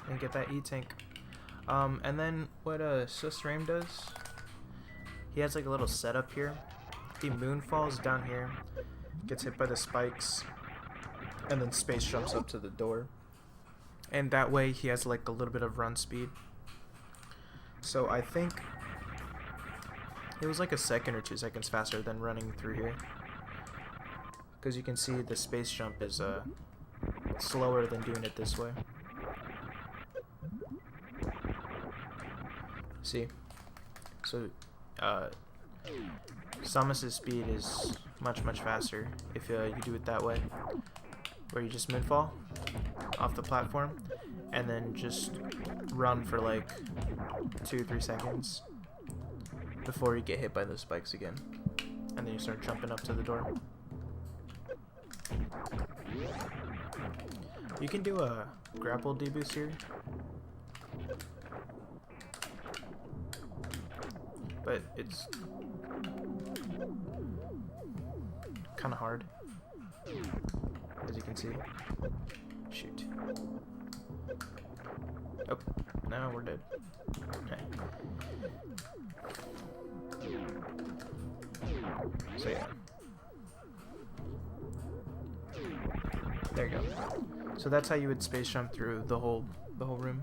And get that E-tank. And then what Susraim does, he has like a little setup here. He moonfalls down here, gets hit by the spikes, and then space jumps up to the door. And that way he has like a little bit of run speed. So I think it was like a second or 2 seconds faster than running through here. Because you can see the space jump is slower than doing it this way. See? So, Samus's speed is much faster if you do it that way. Where you just moonfall off the platform and then just run for like 2-3 seconds before you get hit by those spikes again. And then you start jumping up to the door. You can do a grapple deboost here. But it's kind of hard, as you can see. Shoot. Oh, now we're dead. Okay. So yeah. There you go. So that's how you would space jump through the whole room.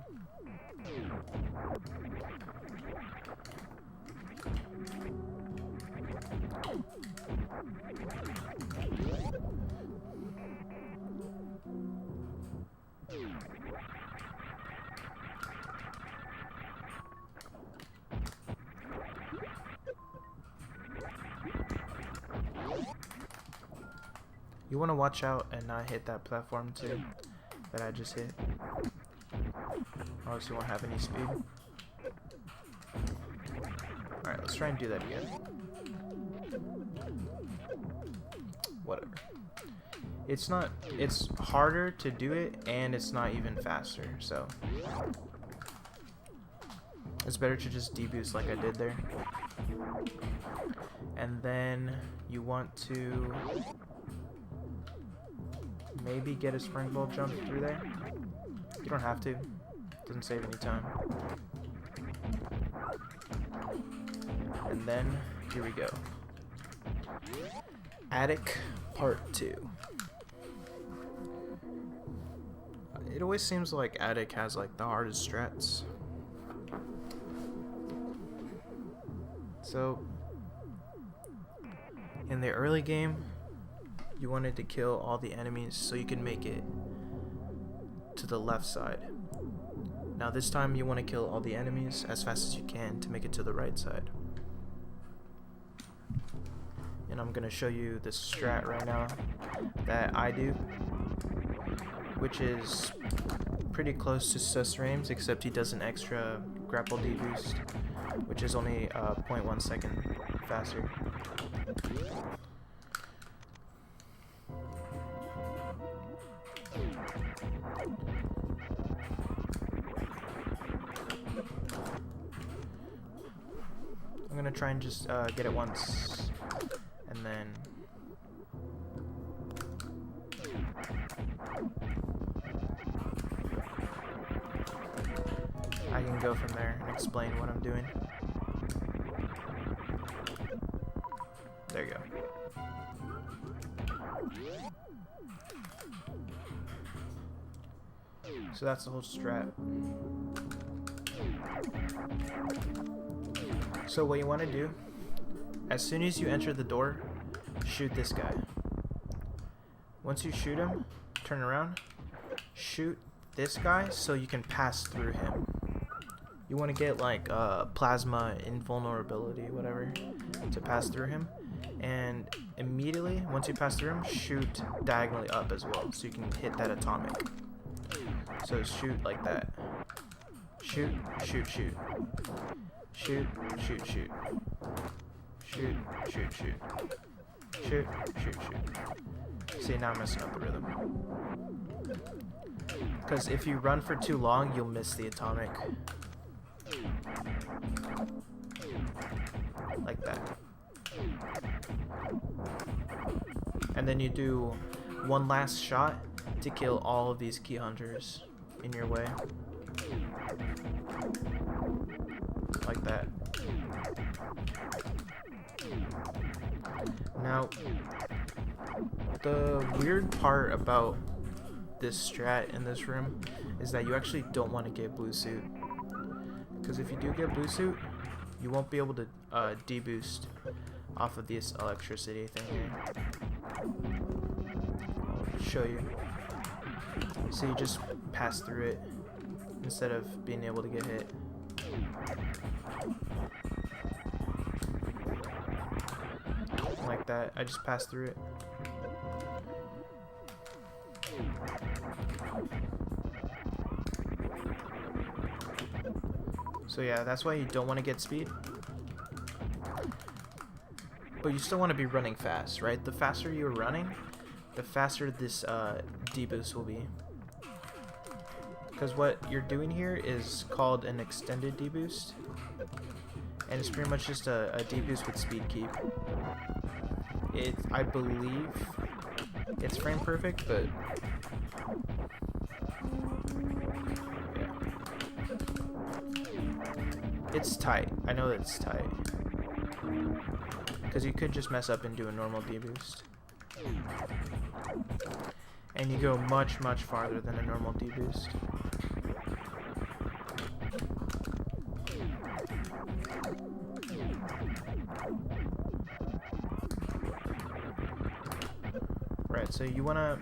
You want to watch out and not hit that platform too that I just hit, or else you won't have any speed. Alright, let's try and do that again. Whatever. It's harder to do it, and it's not even faster, so it's better to just deboost like I did there. And then you want to maybe get a springbolt jump through there. You don't have to. Doesn't save any time. And then here we go. Attic Part 2. It always seems like Attic has like the hardest strats. So in the early game, you wanted to kill all the enemies so you can make it to the left side. Now this time you want to kill all the enemies as fast as you can to make it to the right side. And I'm going to show you this strat right now that I do, which is pretty close to Susraim's, except he does an extra grapple deboost, which is only 0.1 second faster. I'm gonna try and just get it once, and then I can go from there and explain what I'm doing. There you go. So that's the whole strat. So what you want to do, as soon as you enter the door, shoot this guy. Once you shoot him, turn around, shoot this guy so you can pass through him. you want to get like plasma invulnerability, whatever, to pass through him. And immediately, once you pass through him, shoot diagonally up as well, so you can hit that atomic. So shoot like that. Shoot, shoot, shoot. Shoot, shoot, shoot. Shoot, shoot, shoot. Shoot, shoot, shoot. See, now I'm messing up the rhythm. Because if you run for too long, you'll miss the atomic. Like that. And then you do one last shot to kill all of these key hunters in your way. Like that. Now, the weird part about this strat in this room is that you actually don't want to get blue suit. Because if you do get blue suit, you won't be able to deboost off of this electricity thing here. I'll show you. So you just pass through it instead of being able to get hit. Like that. I just passed through it. So yeah, that's why you don't want to get speed. But you still want to be running fast, right? The faster you're running, the faster this deboost will be. Because what you're doing here is called an extended deboost. And it's pretty much just a deboost with speed keep. I believe it's frame perfect, but yeah. It's tight. I know that it's tight. Because you could just mess up and do a normal deboost. And you go much, much farther than a normal deboost. Right, so you want to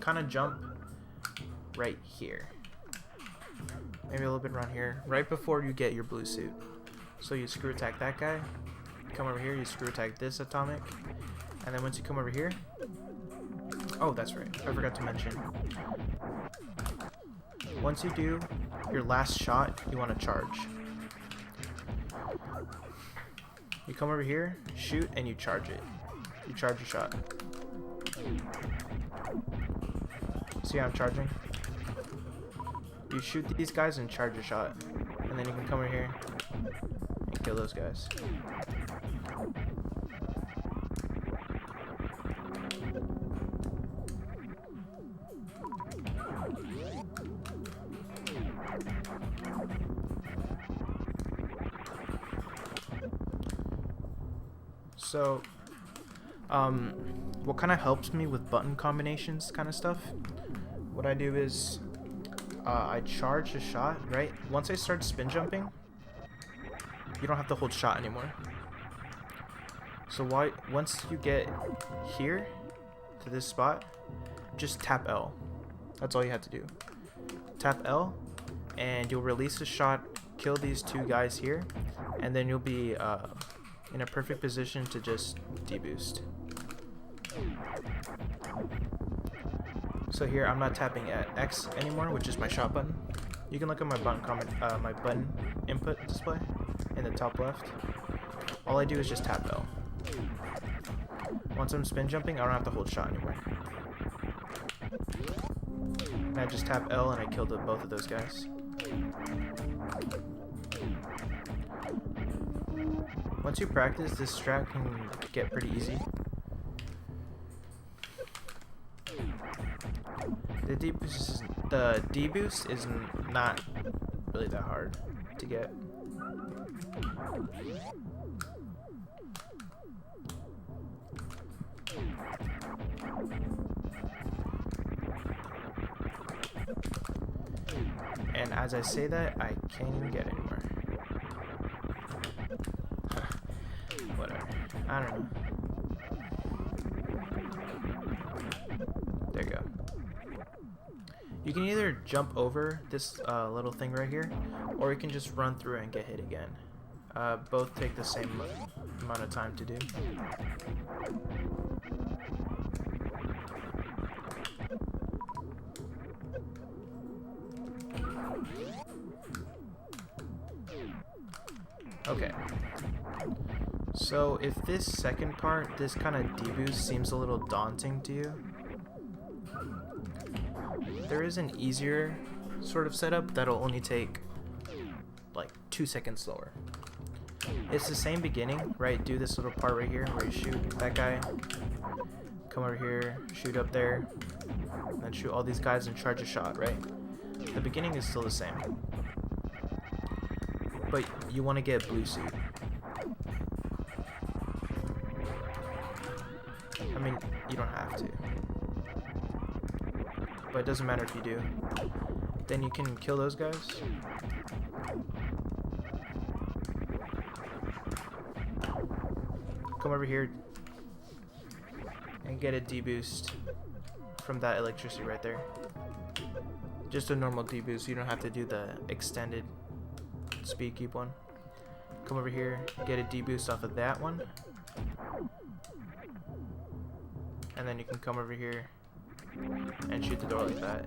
kind of jump right here. Maybe a little bit around here. Right before you get your blue suit. So you screw attack that guy. Come over here, you screw attack this atomic. And then once you come over here... Oh, that's right. I forgot to mention. Once you do your last shot, you want to charge. You come over here, shoot, and you charge it. You charge your shot. See how I'm charging? You shoot these guys and charge your shot. And then you can come over here and kill those guys. So, what kind of helps me with button combinations kind of stuff, what I do is, I charge a shot, right? Once I start spin jumping, you don't have to hold shot anymore. So once you get here, to this spot, just tap L. That's all you have to do. Tap L, and you'll release a shot, kill these two guys here, and then you'll be, in a perfect position to just deboost. So here I'm not tapping at X anymore, which is my shot button. You can look at my button input display in the top left. All I do is just tap L. Once I'm spin jumping, I don't have to hold shot anymore. And I just tap L and I killed both of those guys. Once you practice, this strat can get pretty easy. The deboost is not really that hard to get. And as I say that, I can't even get anymore. Whatever. I don't know. There you go. You can either jump over this little thing right here, or you can just run through and get hit again. Both take the same amount of time to do. Okay. So if this second part, this kind of deboost seems a little daunting to you, there is an easier sort of setup that'll only take like 2 seconds slower. It's the same beginning, right? Do this little part right here where you shoot that guy, come over here, shoot up there, and then shoot all these guys and charge a shot, right? The beginning is still the same. But you want to get blue suit. I mean, you don't have to. But it doesn't matter if you do. Then you can kill those guys. Come over here and get a deboost from that electricity right there. Just a normal deboost. You don't have to do the extended speed keep one. Come over here, get a deboost off of that one. And then you can come over here and shoot the door like that.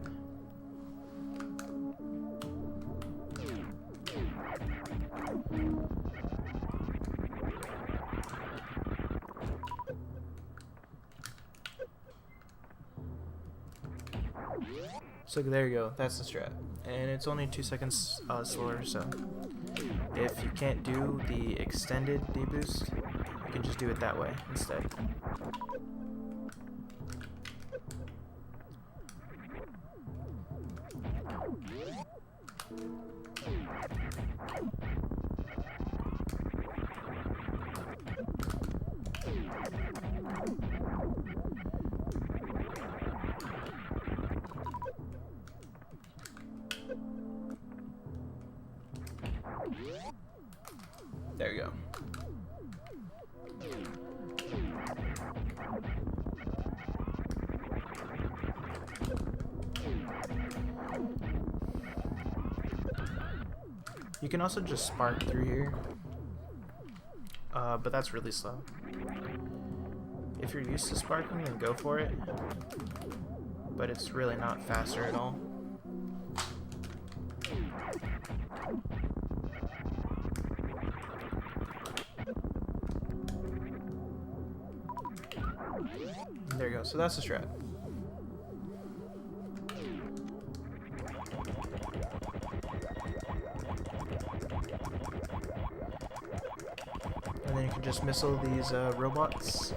So there you go, that's the strat. And it's only 2 seconds slower, so if you can't do the extended deboost, you can just do it that way instead. There you go. You can also just spark through here, but that's really slow. If you're used to sparking, then go for it, but it's really not faster at all. There you go, so that's the strat. And then you can just missile these robots.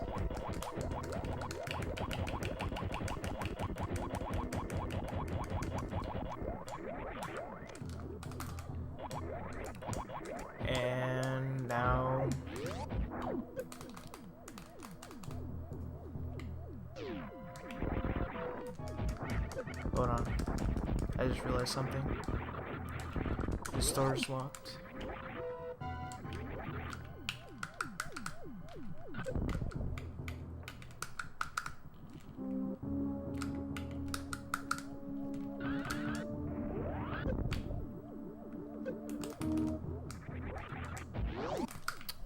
And now hold on, I just realized something. The store's locked.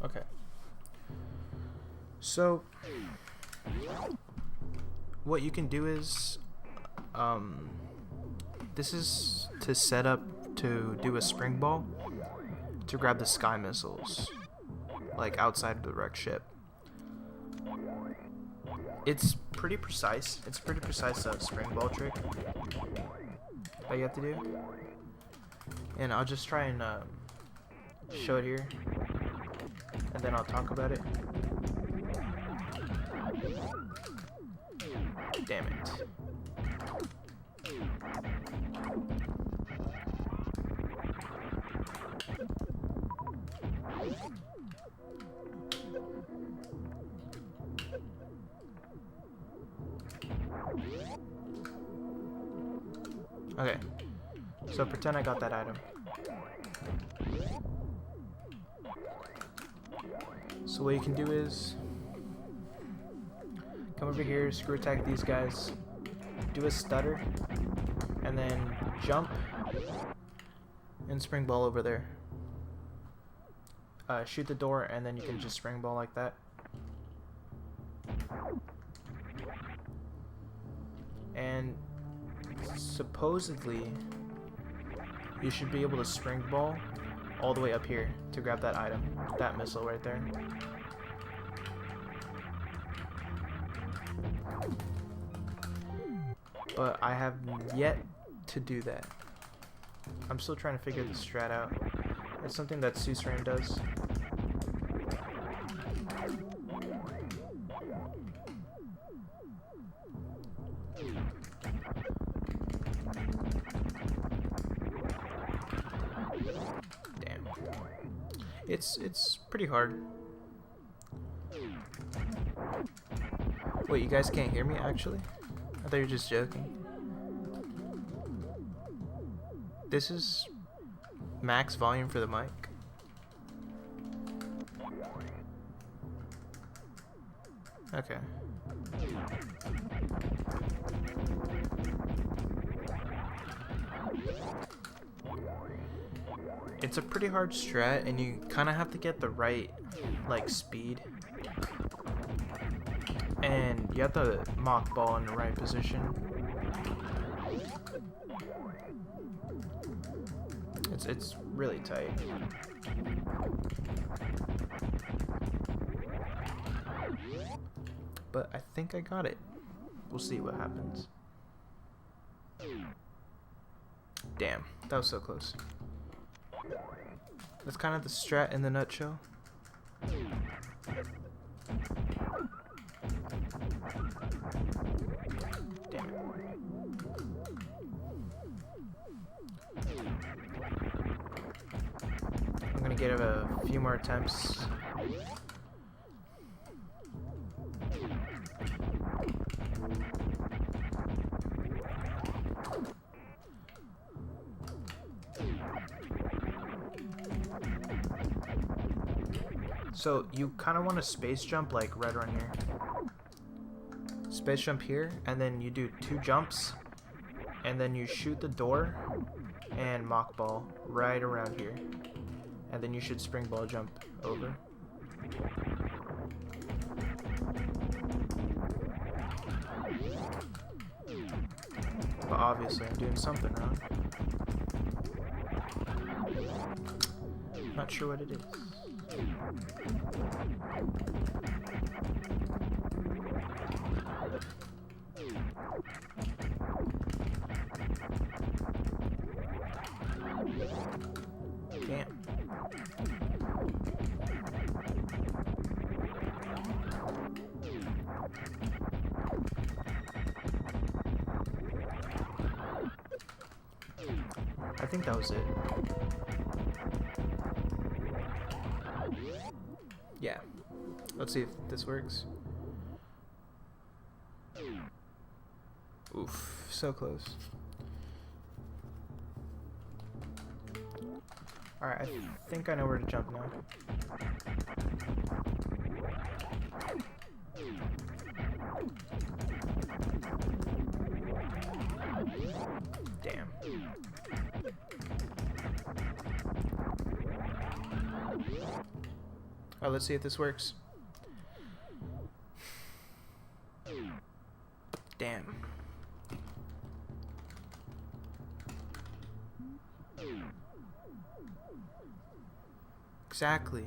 Okay. So what you can do is this is to set up to do a spring ball to grab the sky missiles, like outside of the wrecked ship. It's pretty precise. It's a pretty precise spring ball trick that you have to do. And I'll just try and show it here, and then I'll talk about it. Damn it. Okay, so pretend I got that item. So what you can do is come over here, screw attack these guys, do a stutter, and then jump and spring ball over there. Shoot the door, and then you can just spring ball like that. And supposedly you should be able to spring ball all the way up here to grab that item, that missile right there. But I have yet to do that. I'm still trying to figure the strat out. It's something that Suzerain does. Damn. It's pretty hard. Wait, you guys can't hear me actually? I thought you were just joking. This is max volume for the mic. Okay. It's a pretty hard strat, and you kind of have to get the right, like, speed. And you have to mock ball in the right position. It's really tight. But I think I got it. We'll see what happens. Damn, that was so close. That's kind of the strat in the nutshell. Damn it. I'm gonna get a few more attempts. So you kind of want to space jump like right around here. Space jump here, and then you do 2 jumps, and then you shoot the door and mock ball right around here, and then you should spring ball jump over. But obviously I'm doing something wrong. Not sure what it is. Damn. I think that was it. Yeah. Let's see if this works. Oof, so close. Alright, I think I know where to jump now. Damn. Alright, let's see if this works. Damn. Exactly.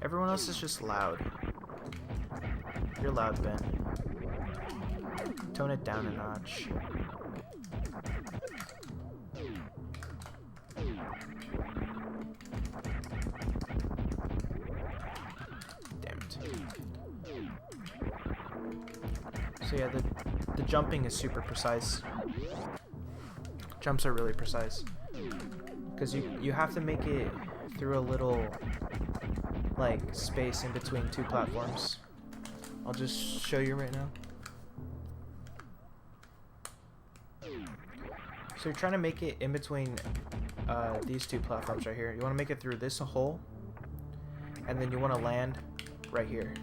Everyone else is just loud. You're loud, Ben. Tone it down a notch. Damn it. So yeah, the jumping is super precise. Jumps are really precise. Because you have to make it through a little like space in between 2 platforms. I'll just show you right now. So you're trying to make it in between these 2 platforms right here. You want to make it through this hole, and then you want to land right here.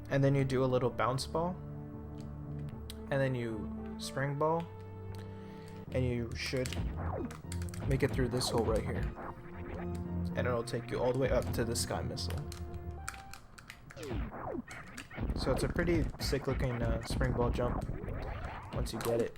And then you do a little bounce ball, and then you spring ball, and you should make it through this hole right here, and it'll take you all the way up to the sky missile. So it's a pretty sick looking spring ball jump once you get it.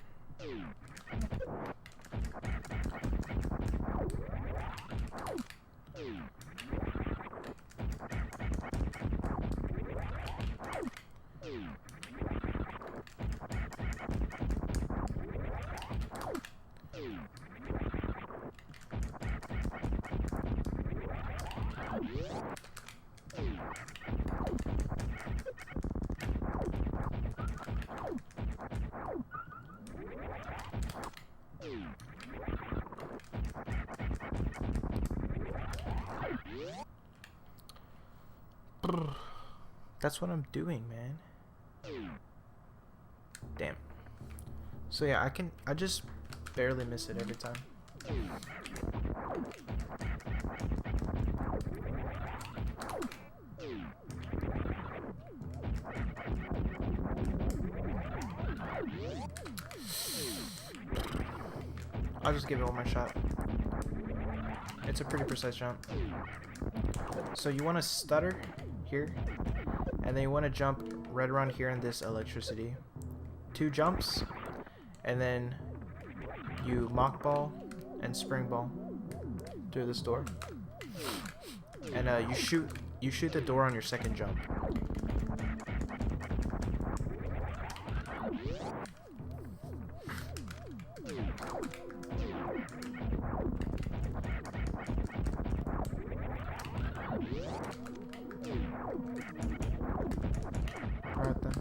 That's what I'm doing, man. Damn. So yeah, I just barely miss it every time. I'll just give it one more shot. It's a pretty precise jump. So you want to stutter here, and then you want to jump right around here in this electricity. 2 jumps, and then you mock ball and spring ball through this door, and you shoot the door on your second jump. Alright then.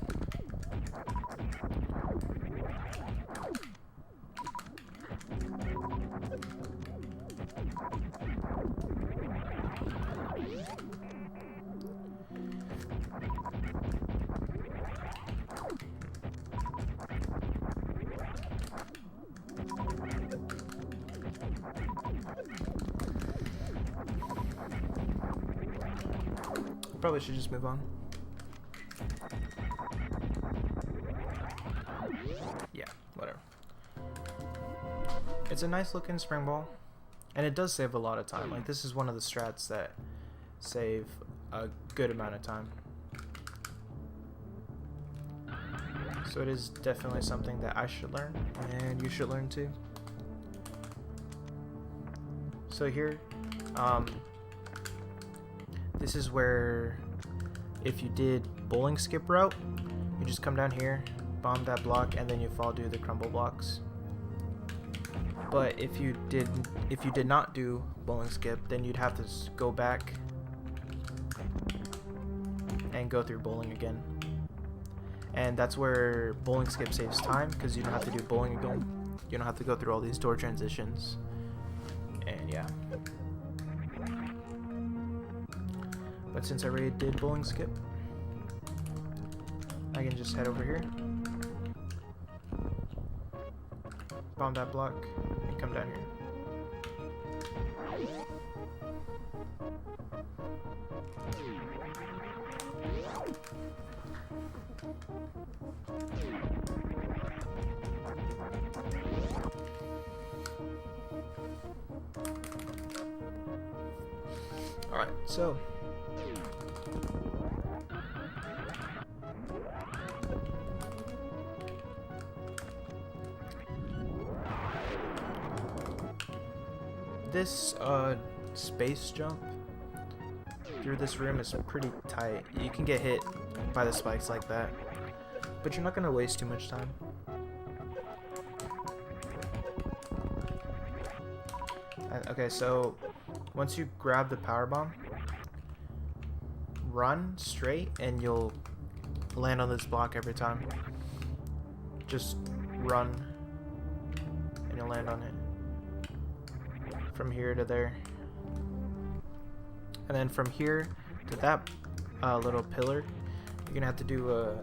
Probably should just move on. Yeah, whatever. It's a nice looking spring ball, and it does save a lot of time. Like, this is one of the strats that save a good amount of time. So it is definitely something that I should learn, and you should learn too. So here, this is where, if you did bowling skip route, you just come down here, bomb that block, and then you fall do the crumble blocks. But if you did not do bowling skip, then you'd have to go back and go through bowling again. And that's where bowling skip saves time, because you don't have to do bowling again. You don't have to go through all these door transitions. And yeah. But since I already did bowling skip, I can just head over here, bomb that block, and come down here. Alright, so this space jump through this room is pretty tight. You can get hit by the spikes like that, but you're not going to waste too much time. Okay, so once you grab the power bomb, run straight and you'll land on this block every time. Just run and you'll land on it. From here to there, and then from here to that little pillar, you're gonna have to do a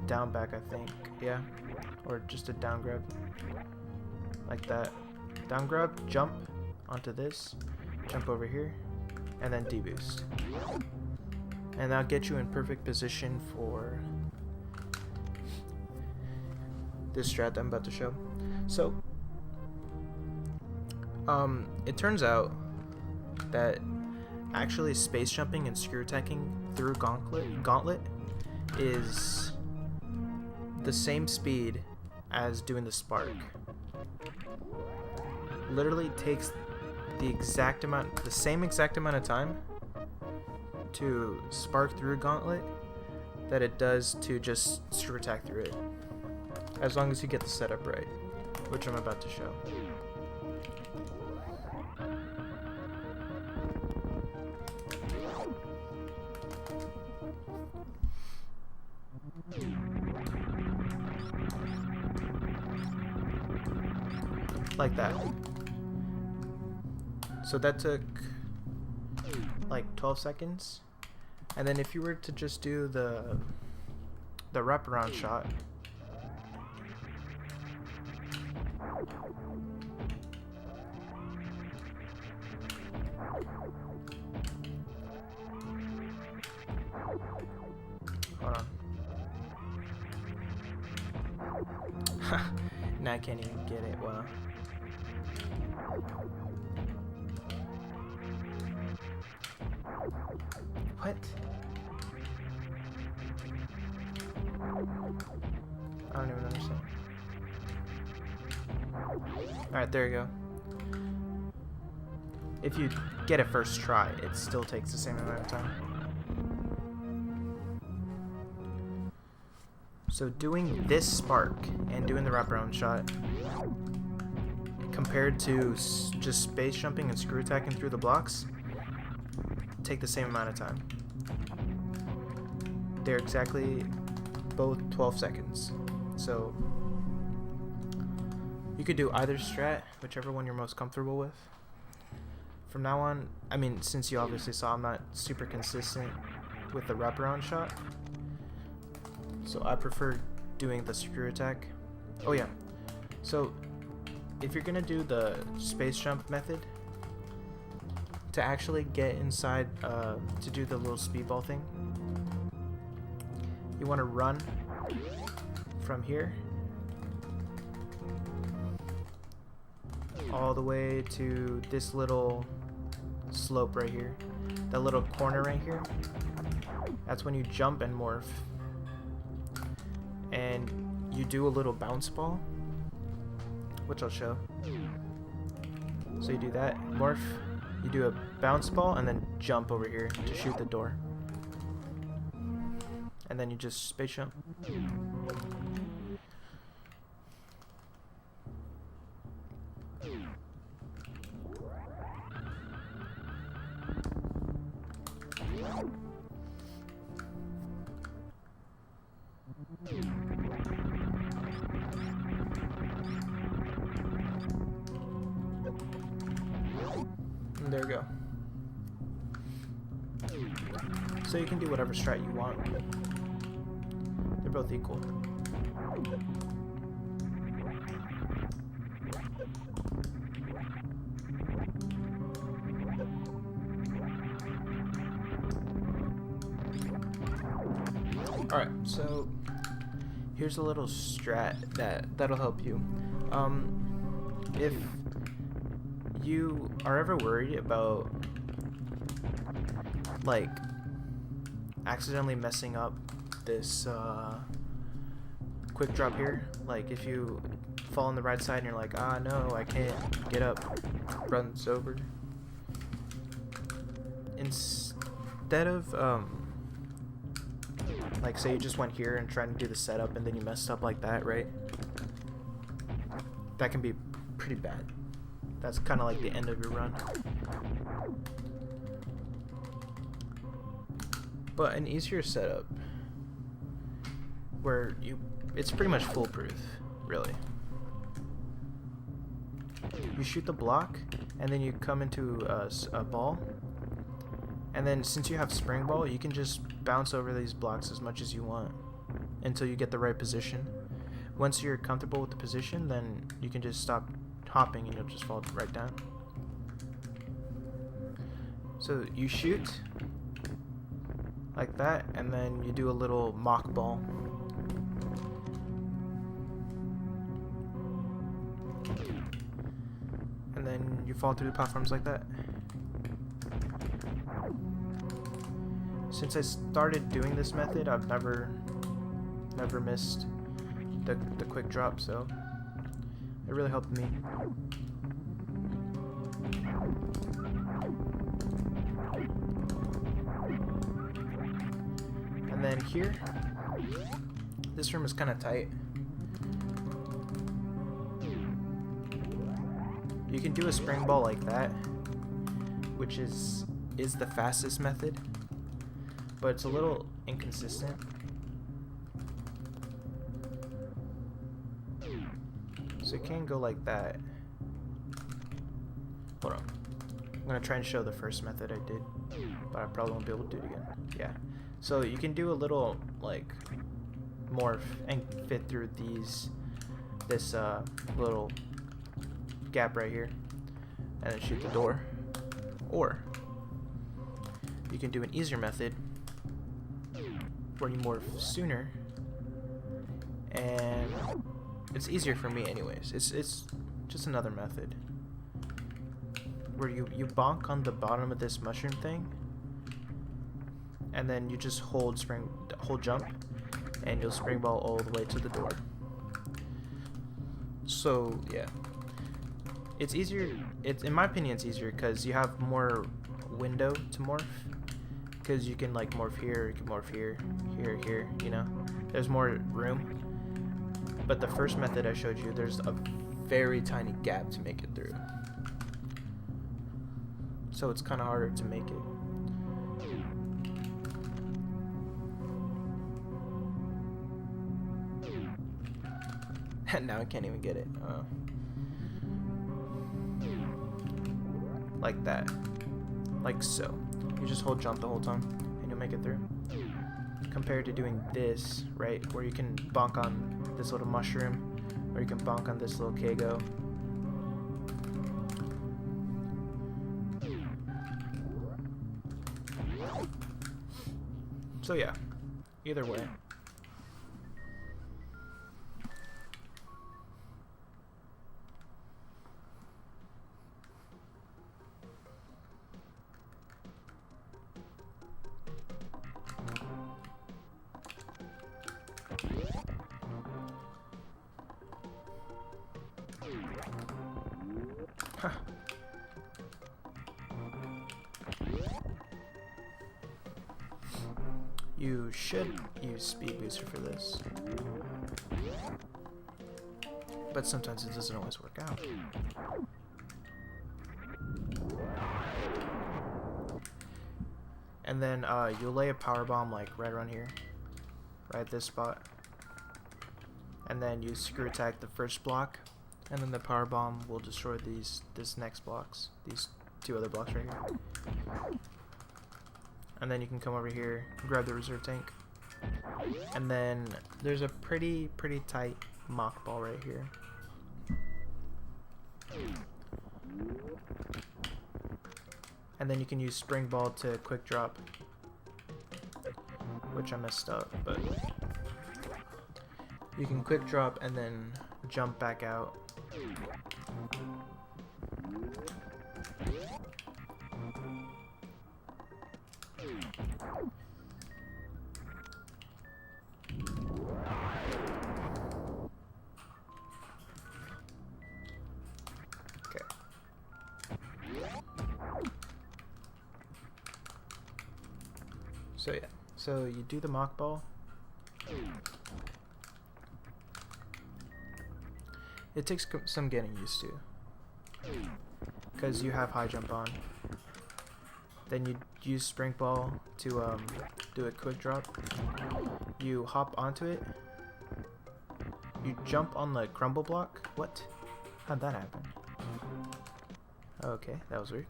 down back, I think, yeah, or just a down grab, like that. Down grab, jump onto this, jump over here, and then deboost, and that'll get you in perfect position this strat that I'm about to show. So, it turns out that actually space jumping and screw attacking through Gauntlet is the same speed as doing the spark. Literally takes the same exact amount of time to spark through Gauntlet that it does to just screw attack through it, as long as you get the setup right, which I'm about to show. Like that. So that took like 12 seconds. And then if you were to just do the wraparound shot, hold on. Now I can't even get it. Wow. What? I don't even understand. Alright, there you go. If you get it first try, it still takes the same amount of time. So doing this spark and doing the wraparound shot, compared to just space jumping and screw attacking through the blocks, take the same amount of time. They're exactly both 12 seconds. So you could do either strat, whichever one you're most comfortable with. From now on, I mean, since you obviously saw I'm not super consistent with the wraparound shot, so I prefer doing the screw attack. Oh yeah, so if you're gonna do the space jump method, to actually get inside to do the little speedball thing, you want to run from here all the way to this little slope right here, that little corner right here. That's when you jump and morph, and you do a little bounce ball, which I'll show. So you do that, morph, you do a bounce ball, and then jump over here to shoot the door. And then you just space jump. And there you go. So you can do whatever strat you want. They're both equal. Alright, so here's a little strat that'll help you. If you are ever worried about like accidentally messing up this quick drop here, like if you fall on the right side and you're like, ah no, I can't get up, runs over, instead of like say you just went here and trying to do the setup and then you messed up like that, right? That can be pretty bad. That's kind of like the end of your run. But an easier setup where it's pretty much foolproof, really. You shoot the block and then you come into a ball, and then since you have spring ball, you can just bounce over these blocks as much as you want until you get the right position. Once you're comfortable with the position, then you can just stop hopping and you'll just fall right down. So you shoot like that, and then you do a little mock ball. And then you fall through the platforms like that. Since I started doing this method, I've never missed the quick drop, so it really helped me. And then here, this room is kind of tight. You can do a spring ball like that, which is the fastest method, but it's a little inconsistent. So it can go like that. Hold on. I'm gonna try and show the first method I did, but I probably won't be able to do it again. Yeah. So you can do a little like morph and fit through this little gap right here, and then shoot the door. Or you can do an easier method where you morph sooner, and it's easier for me anyways. It's just another method where you bonk on the bottom of this mushroom thing, and then you just hold jump, and you'll spring ball all the way to the door. So yeah, it's easier. In my opinion, it's easier because you have more window to morph. Because you can like morph here, you can morph here, here. You know, there's more room. But the first method I showed you, there's a very tiny gap to make it through. So it's kind of harder to make it. And now I can't even get it. Like that. Like so. You just hold jump the whole time and you'll make it through. Compared to doing this, right, where you can bonk on this little mushroom, or you can bonk on this little Kago. So yeah, either way. Huh. You should use Speed Booster for this, but sometimes it doesn't always work out. And then you'll lay a power bomb like right around here, right at this spot, and then you screw attack the first block, and then the power bomb will destroy these next blocks, these two other blocks right here. And then you can come over here, grab the reserve tank, and then there's a pretty tight mock ball right here. And then you can use spring ball to quick drop, which I messed up, but you can quick drop and then jump back out. Okay. So yeah, so you do the mock ball. It takes some getting used to, because you have high jump on. Then you use spring ball to do a quick drop. You hop onto it. You jump on the crumble block. What? How'd that happen? Okay, that was weird.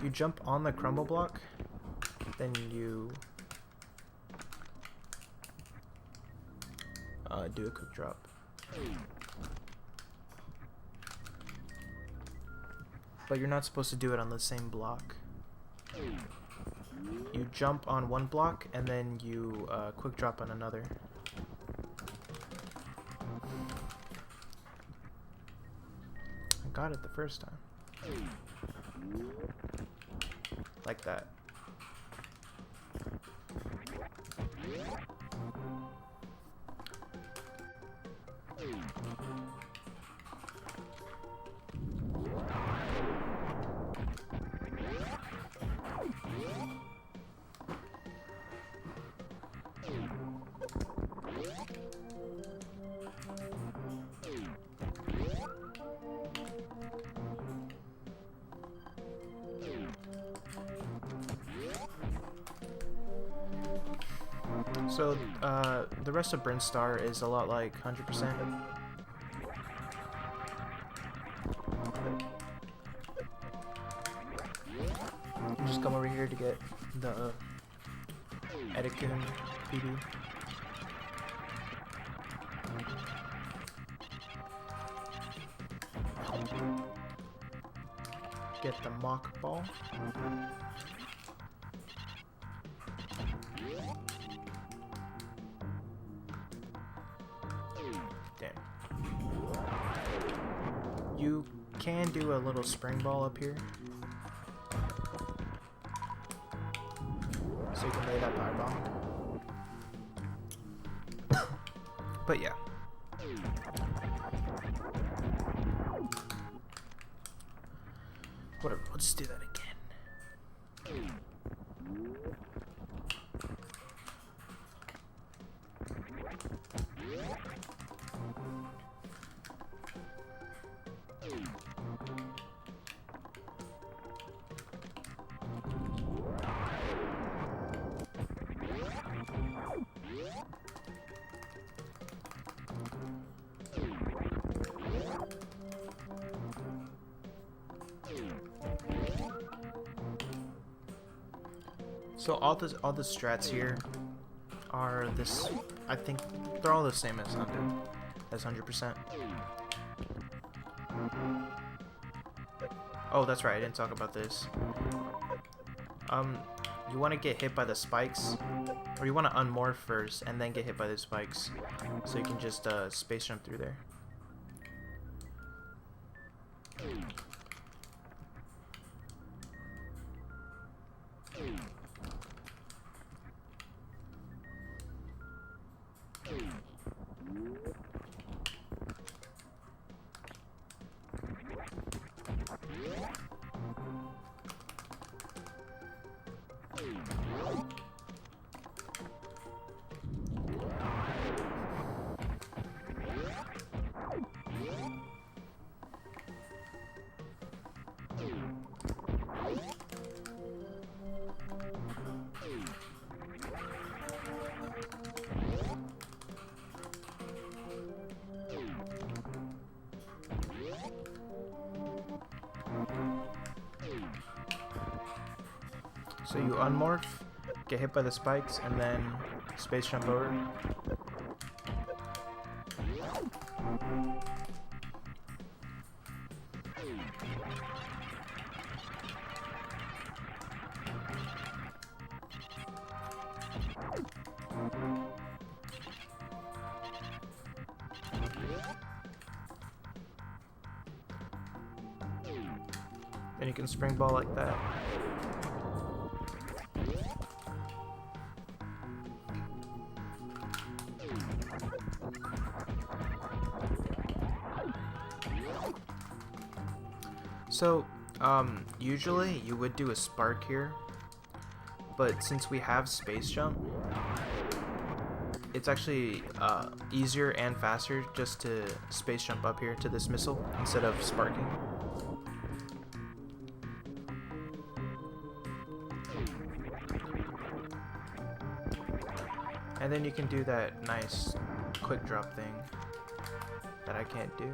You jump on the crumble block, then you do a quick drop. But you're not supposed to do it on the same block. You jump on one block and then you quick drop on another. got it the first time. Like that. So, the rest of Brinstar is a lot like 100%. Just come over here to get the Edikun PD. Get the Mach Ball. You can do a little spring ball up here. So you can lay that power bomb. But yeah. Whatever, we'll just do that again. So all the strats here are this. I think they're all the same as 100%. Oh, that's right. I didn't talk about this. You want to get hit by the spikes, or you want to unmorph first and then get hit by the spikes, so you can just space jump through there. So you unmorph, get hit by the spikes, and then space jump over. Then you can spring ball like that. So, usually you would do a spark here, but since we have space jump, it's actually easier and faster just to space jump up here to this missile instead of sparking. And then you can do that nice quick drop thing that I can't do.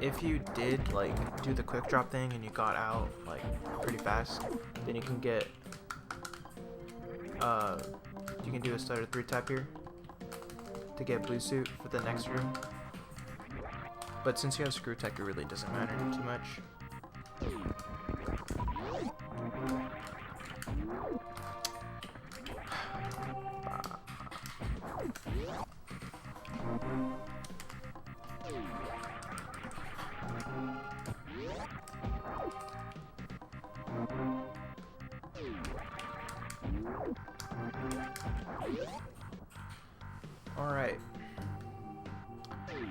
If you did like do the quick drop thing and you got out like pretty fast, then you can get you can do a stutter 3 tap here to get blue suit for the next room. But since you have Screw Tech, it really doesn't matter too much. Alright.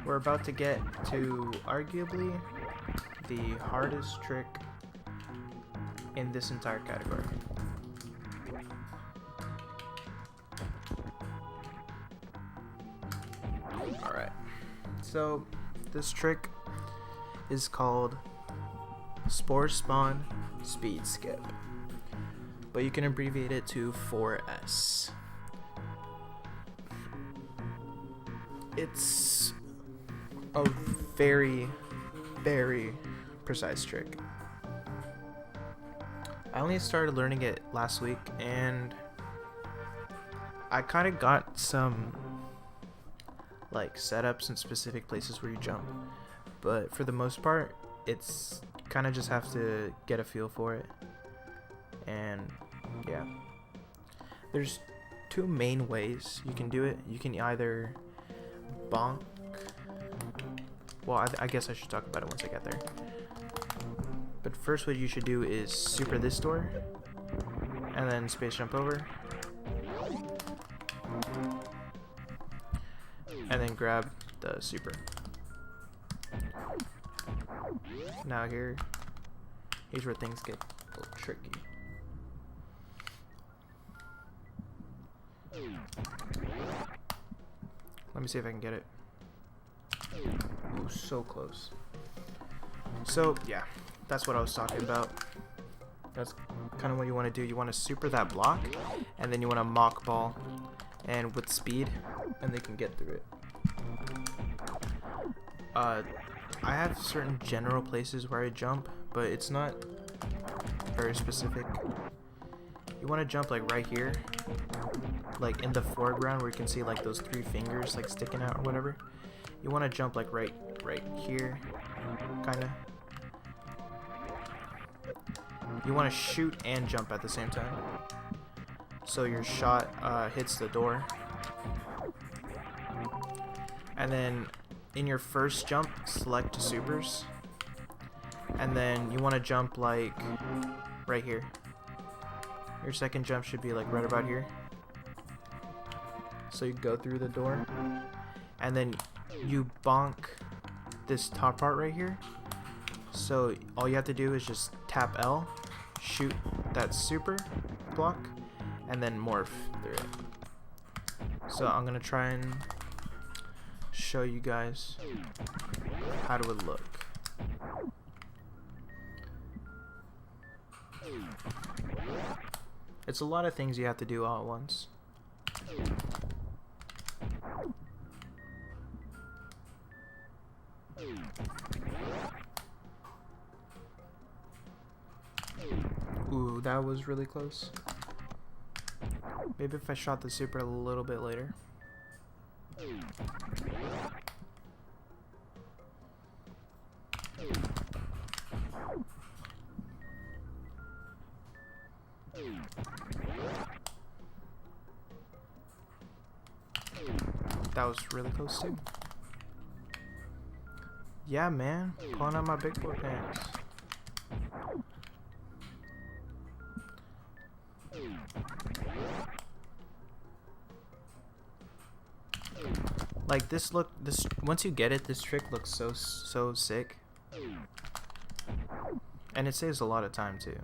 We're about to get to arguably the hardest trick in this entire category. Alright. So, this trick is called Spore Spawn Speed Skip, but you can abbreviate it to 4S. It's a very, very precise trick. I only started learning it last week, and I kind of got some like setups in specific places where you jump, but for the most part, it's kind of just have to get a feel for it. And yeah, there's two main ways you can do it. You can either bonk. Well, I guess I should talk about it once I get there. But first, what you should do is super this door, and then space jump over, and then grab the super. Now here's where things get a little tricky. Let me see if I can get it. Ooh, so close. So, yeah, that's what I was talking about. That's kind of what you want to do. You want to super that block, and then you want to mock ball, and with speed, and they can get through it. I have certain general places where I jump, but it's not very specific. You want to jump like right here, like in the foreground where you can see like those 3 fingers like sticking out or whatever. You want to jump like right here, kind of. You want to shoot and jump at the same time, so your shot hits the door. And then in your first jump, select supers, and then you want to jump like right here. Your second jump should be like right about here. So you go through the door, and then you bonk this top part right here. So all you have to do is just tap L, shoot that super block, and then morph through it. So I'm gonna try and show you guys how it would look. It's a lot of things you have to do all at once. Ooh, that was really close. Maybe if I shot the super a little bit later. That was really close too. Yeah, man, pulling out my big boy pants. Like this once you get it, this trick looks so sick. And it saves a lot of time too.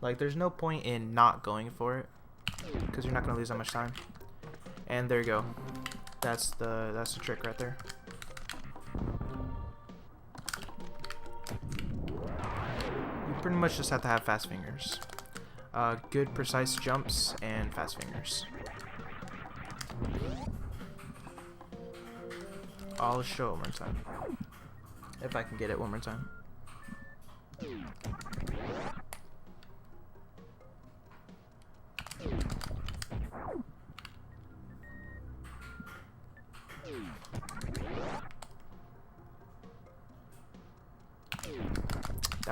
Like there's no point in not going for it, because you're not gonna lose that much time. And there you go. That's the trick right there. You pretty much just have to have fast fingers. Good precise jumps and fast fingers. I'll show it one more time. If I can get it one more time.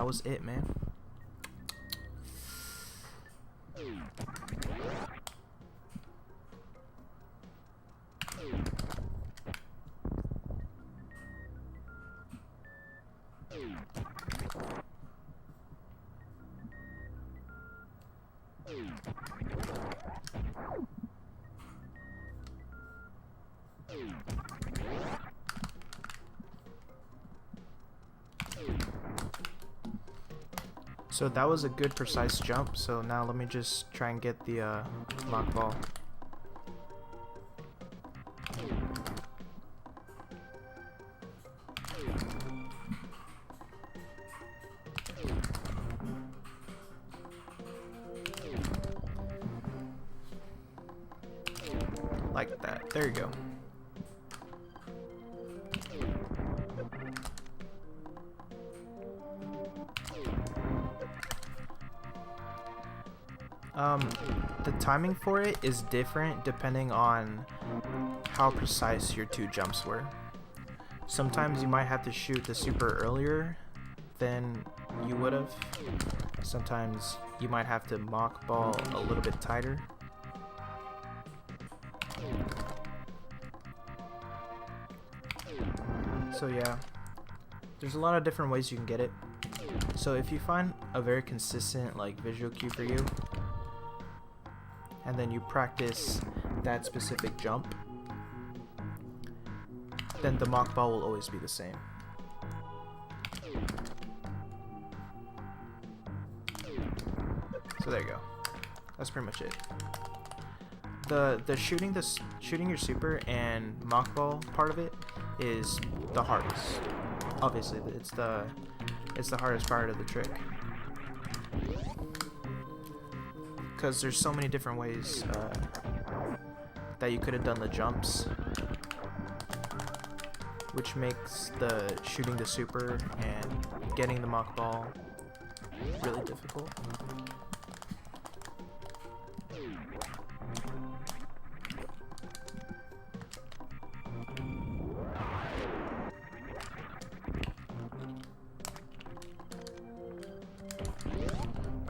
that was it, man. So that was a good precise jump, so now let me just try and get the mock ball. Like that. There you go. The timing for it is different depending on how precise your two jumps were. Sometimes you might have to shoot the super earlier than you would have. Sometimes you might have to mock ball a little bit tighter. So yeah, there's a lot of different ways you can get it. So if you find a very consistent like visual cue for you, and then you practice that specific jump, then the mock ball will always be the same. So there you go. That's pretty much it. The shooting your super and mock ball part of it is the hardest. Obviously, it's the hardest part of the trick. Because there's so many different ways that you could have done the jumps, which makes the shooting the super and getting the mock ball really difficult.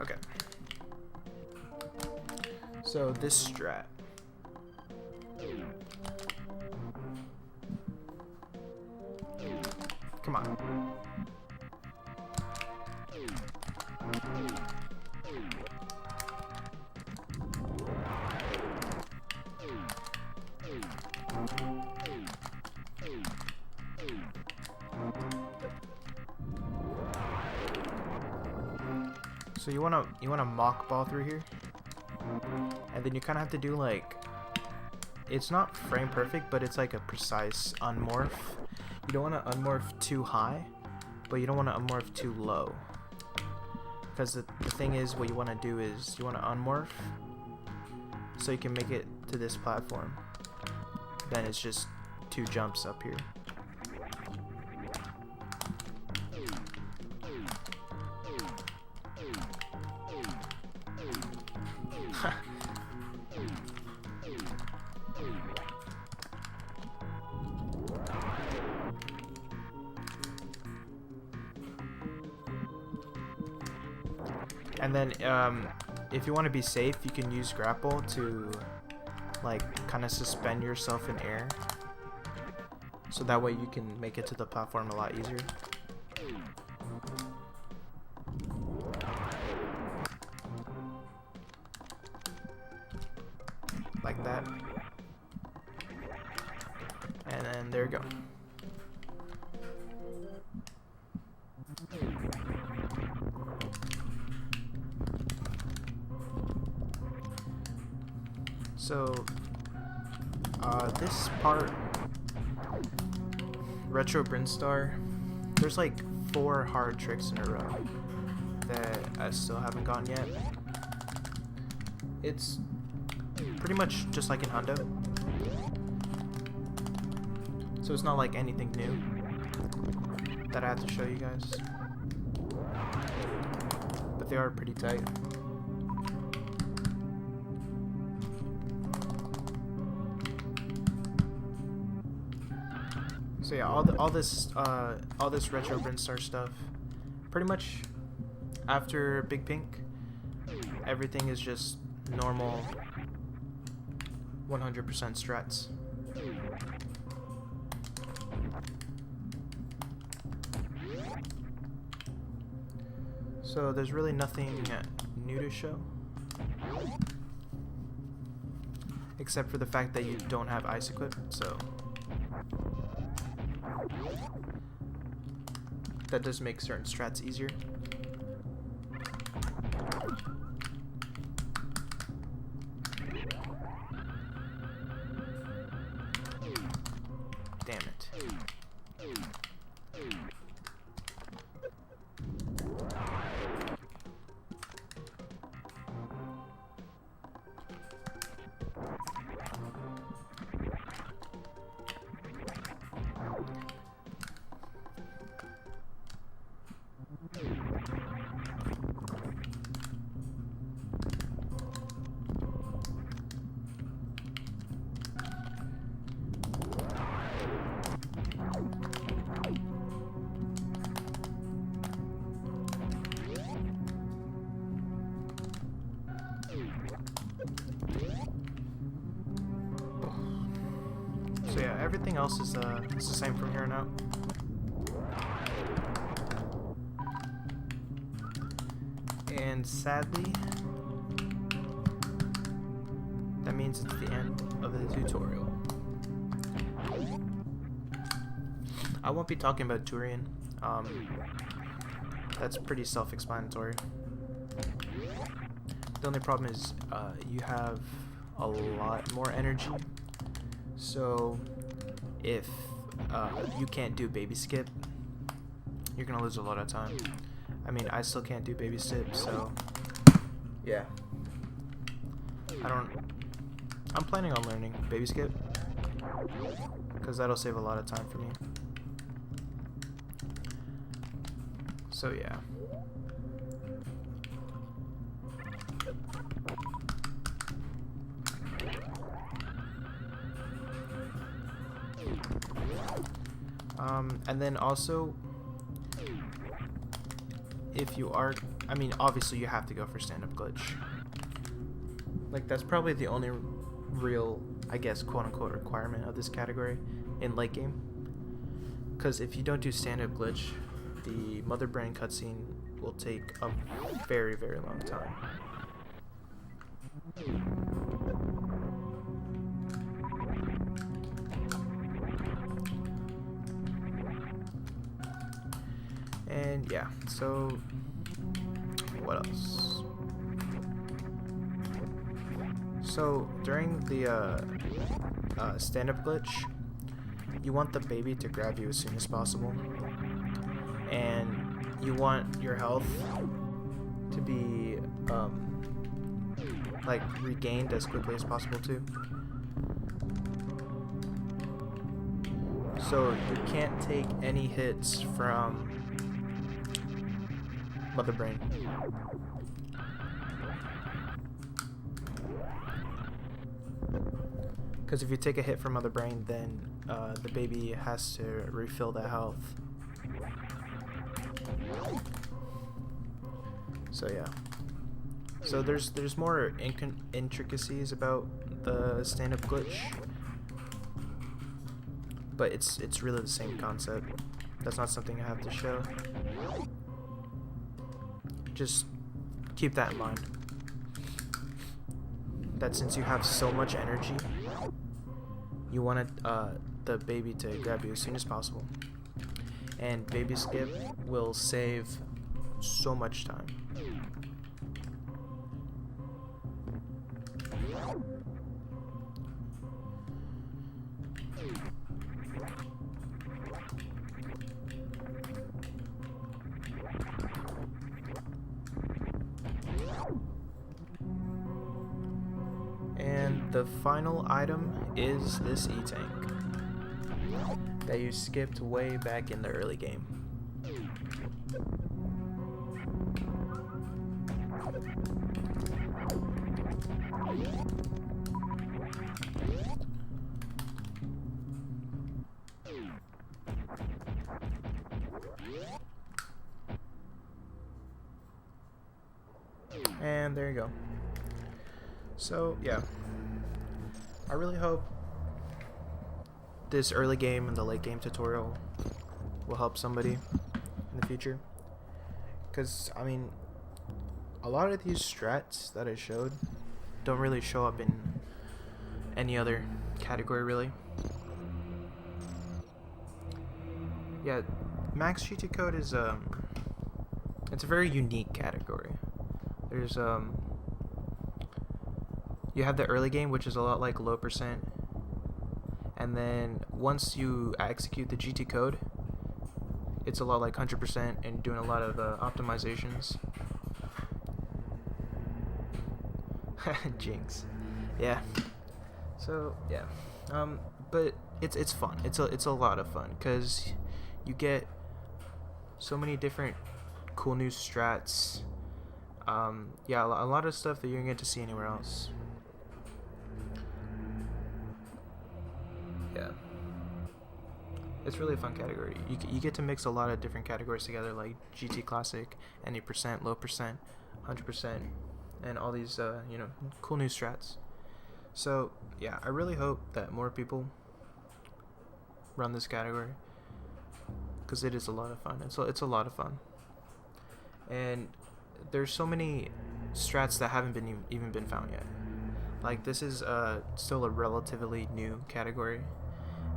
Okay. So this strat. Come on. So you wanna mock ball through here, and then you kind of have to do like, it's not frame perfect, but it's like a precise unmorph. You don't want to unmorph too high, but you don't want to unmorph too low, because the thing is, what you want to do is you want to unmorph so you can make it to this platform. Then it's just two jumps up here. And then if you want to be safe, you can use grapple to like kind of suspend yourself in air, so that way you can make it to the platform a lot easier. Like that. And then there you go. So, this part, Retro Brinstar, there's like 4 hard tricks in a row that I still haven't gotten yet. It's pretty much just like in Hundo, so it's not like anything new that I have to show you guys, but they are pretty tight. So yeah, all this Retro Brinstar stuff, pretty much After Big Pink, everything is just normal 100% strats. So there's really nothing new to show, except for the fact that you don't have ice equip, so that does make certain strats easier. Damn it. So yeah, everything else is the same from here on out. And sadly, that means it's the end of the tutorial. I won't be talking about Turian. That's pretty self-explanatory. The only problem is you have a lot more energy. So if you can't do baby skip, you're gonna lose a lot of time. I mean, I still can't do baby skip, so yeah. I'm planning on learning baby skip, because that'll save a lot of time for me. So yeah. And then also, if you are, I mean, obviously you have to go for stand-up glitch. Like, that's probably the only real, I guess, quote-unquote requirement of this category in late game. Because if you don't do stand-up glitch, the Mother Brain cutscene will take a very, very long time. And yeah, so what else? So during the stand-up glitch, you want the baby to grab you as soon as possible, and you want your health to be like regained as quickly as possible too. So you can't take any hits from Mother Brain. Because if you take a hit from Mother Brain, then the baby has to refill that health. So yeah. So there's more intricacies about the stand-up glitch, but it's really the same concept. That's not something I have to show. Just keep that in mind. That since you have so much energy, you want the baby to grab you as soon as possible. And baby skip will save so much time. And the final item is this E-Tank that you skipped way back in the early game. And there you go. So yeah, I really hope this early game and the late game tutorial will help somebody in the future. Because, I mean, a lot of these strats that I showed don't really show up in any other category, really. Yeah, Max GT Code is, it's a very unique category. There's, you have the early game, which is a lot like low percent. And then once you execute the GT code, it's a lot like 100% and doing a lot of optimizations. Jinx. Yeah. So yeah. But it's fun. It's a lot of fun because you get so many different cool new strats. Yeah, a lot of stuff that you don't get to see anywhere else. Yeah. It's really a fun category. You get to mix a lot of different categories together, like GT Classic, any percent, low percent, 100%, and all these, you know, cool new strats. So, yeah, I really hope that more people run this category, because it is a lot of fun. It's a lot of fun. And there's so many strats that haven't been even been found yet. Like, this is still a relatively new category.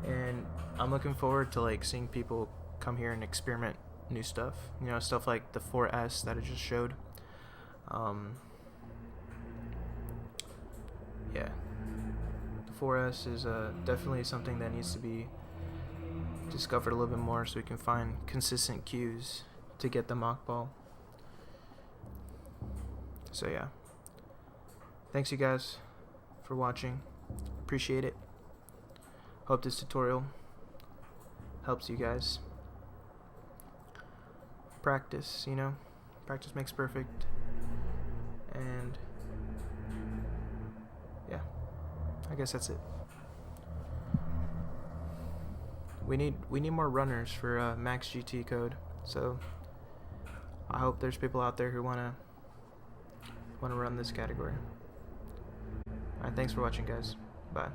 And I'm looking forward to like seeing people come here and experiment new stuff. You know, stuff like the 4S that I just showed. Yeah, the 4S is definitely something that needs to be discovered a little bit more, so we can find consistent cues to get the mock ball. So yeah, thanks you guys for watching. Appreciate it. Hope this tutorial helps you guys. Practice, you know, practice makes perfect. And yeah, I guess that's it. We need more runners for Max GT Code. So I hope there's people out there who wanna run this category. Alright, thanks for watching, guys. Bye.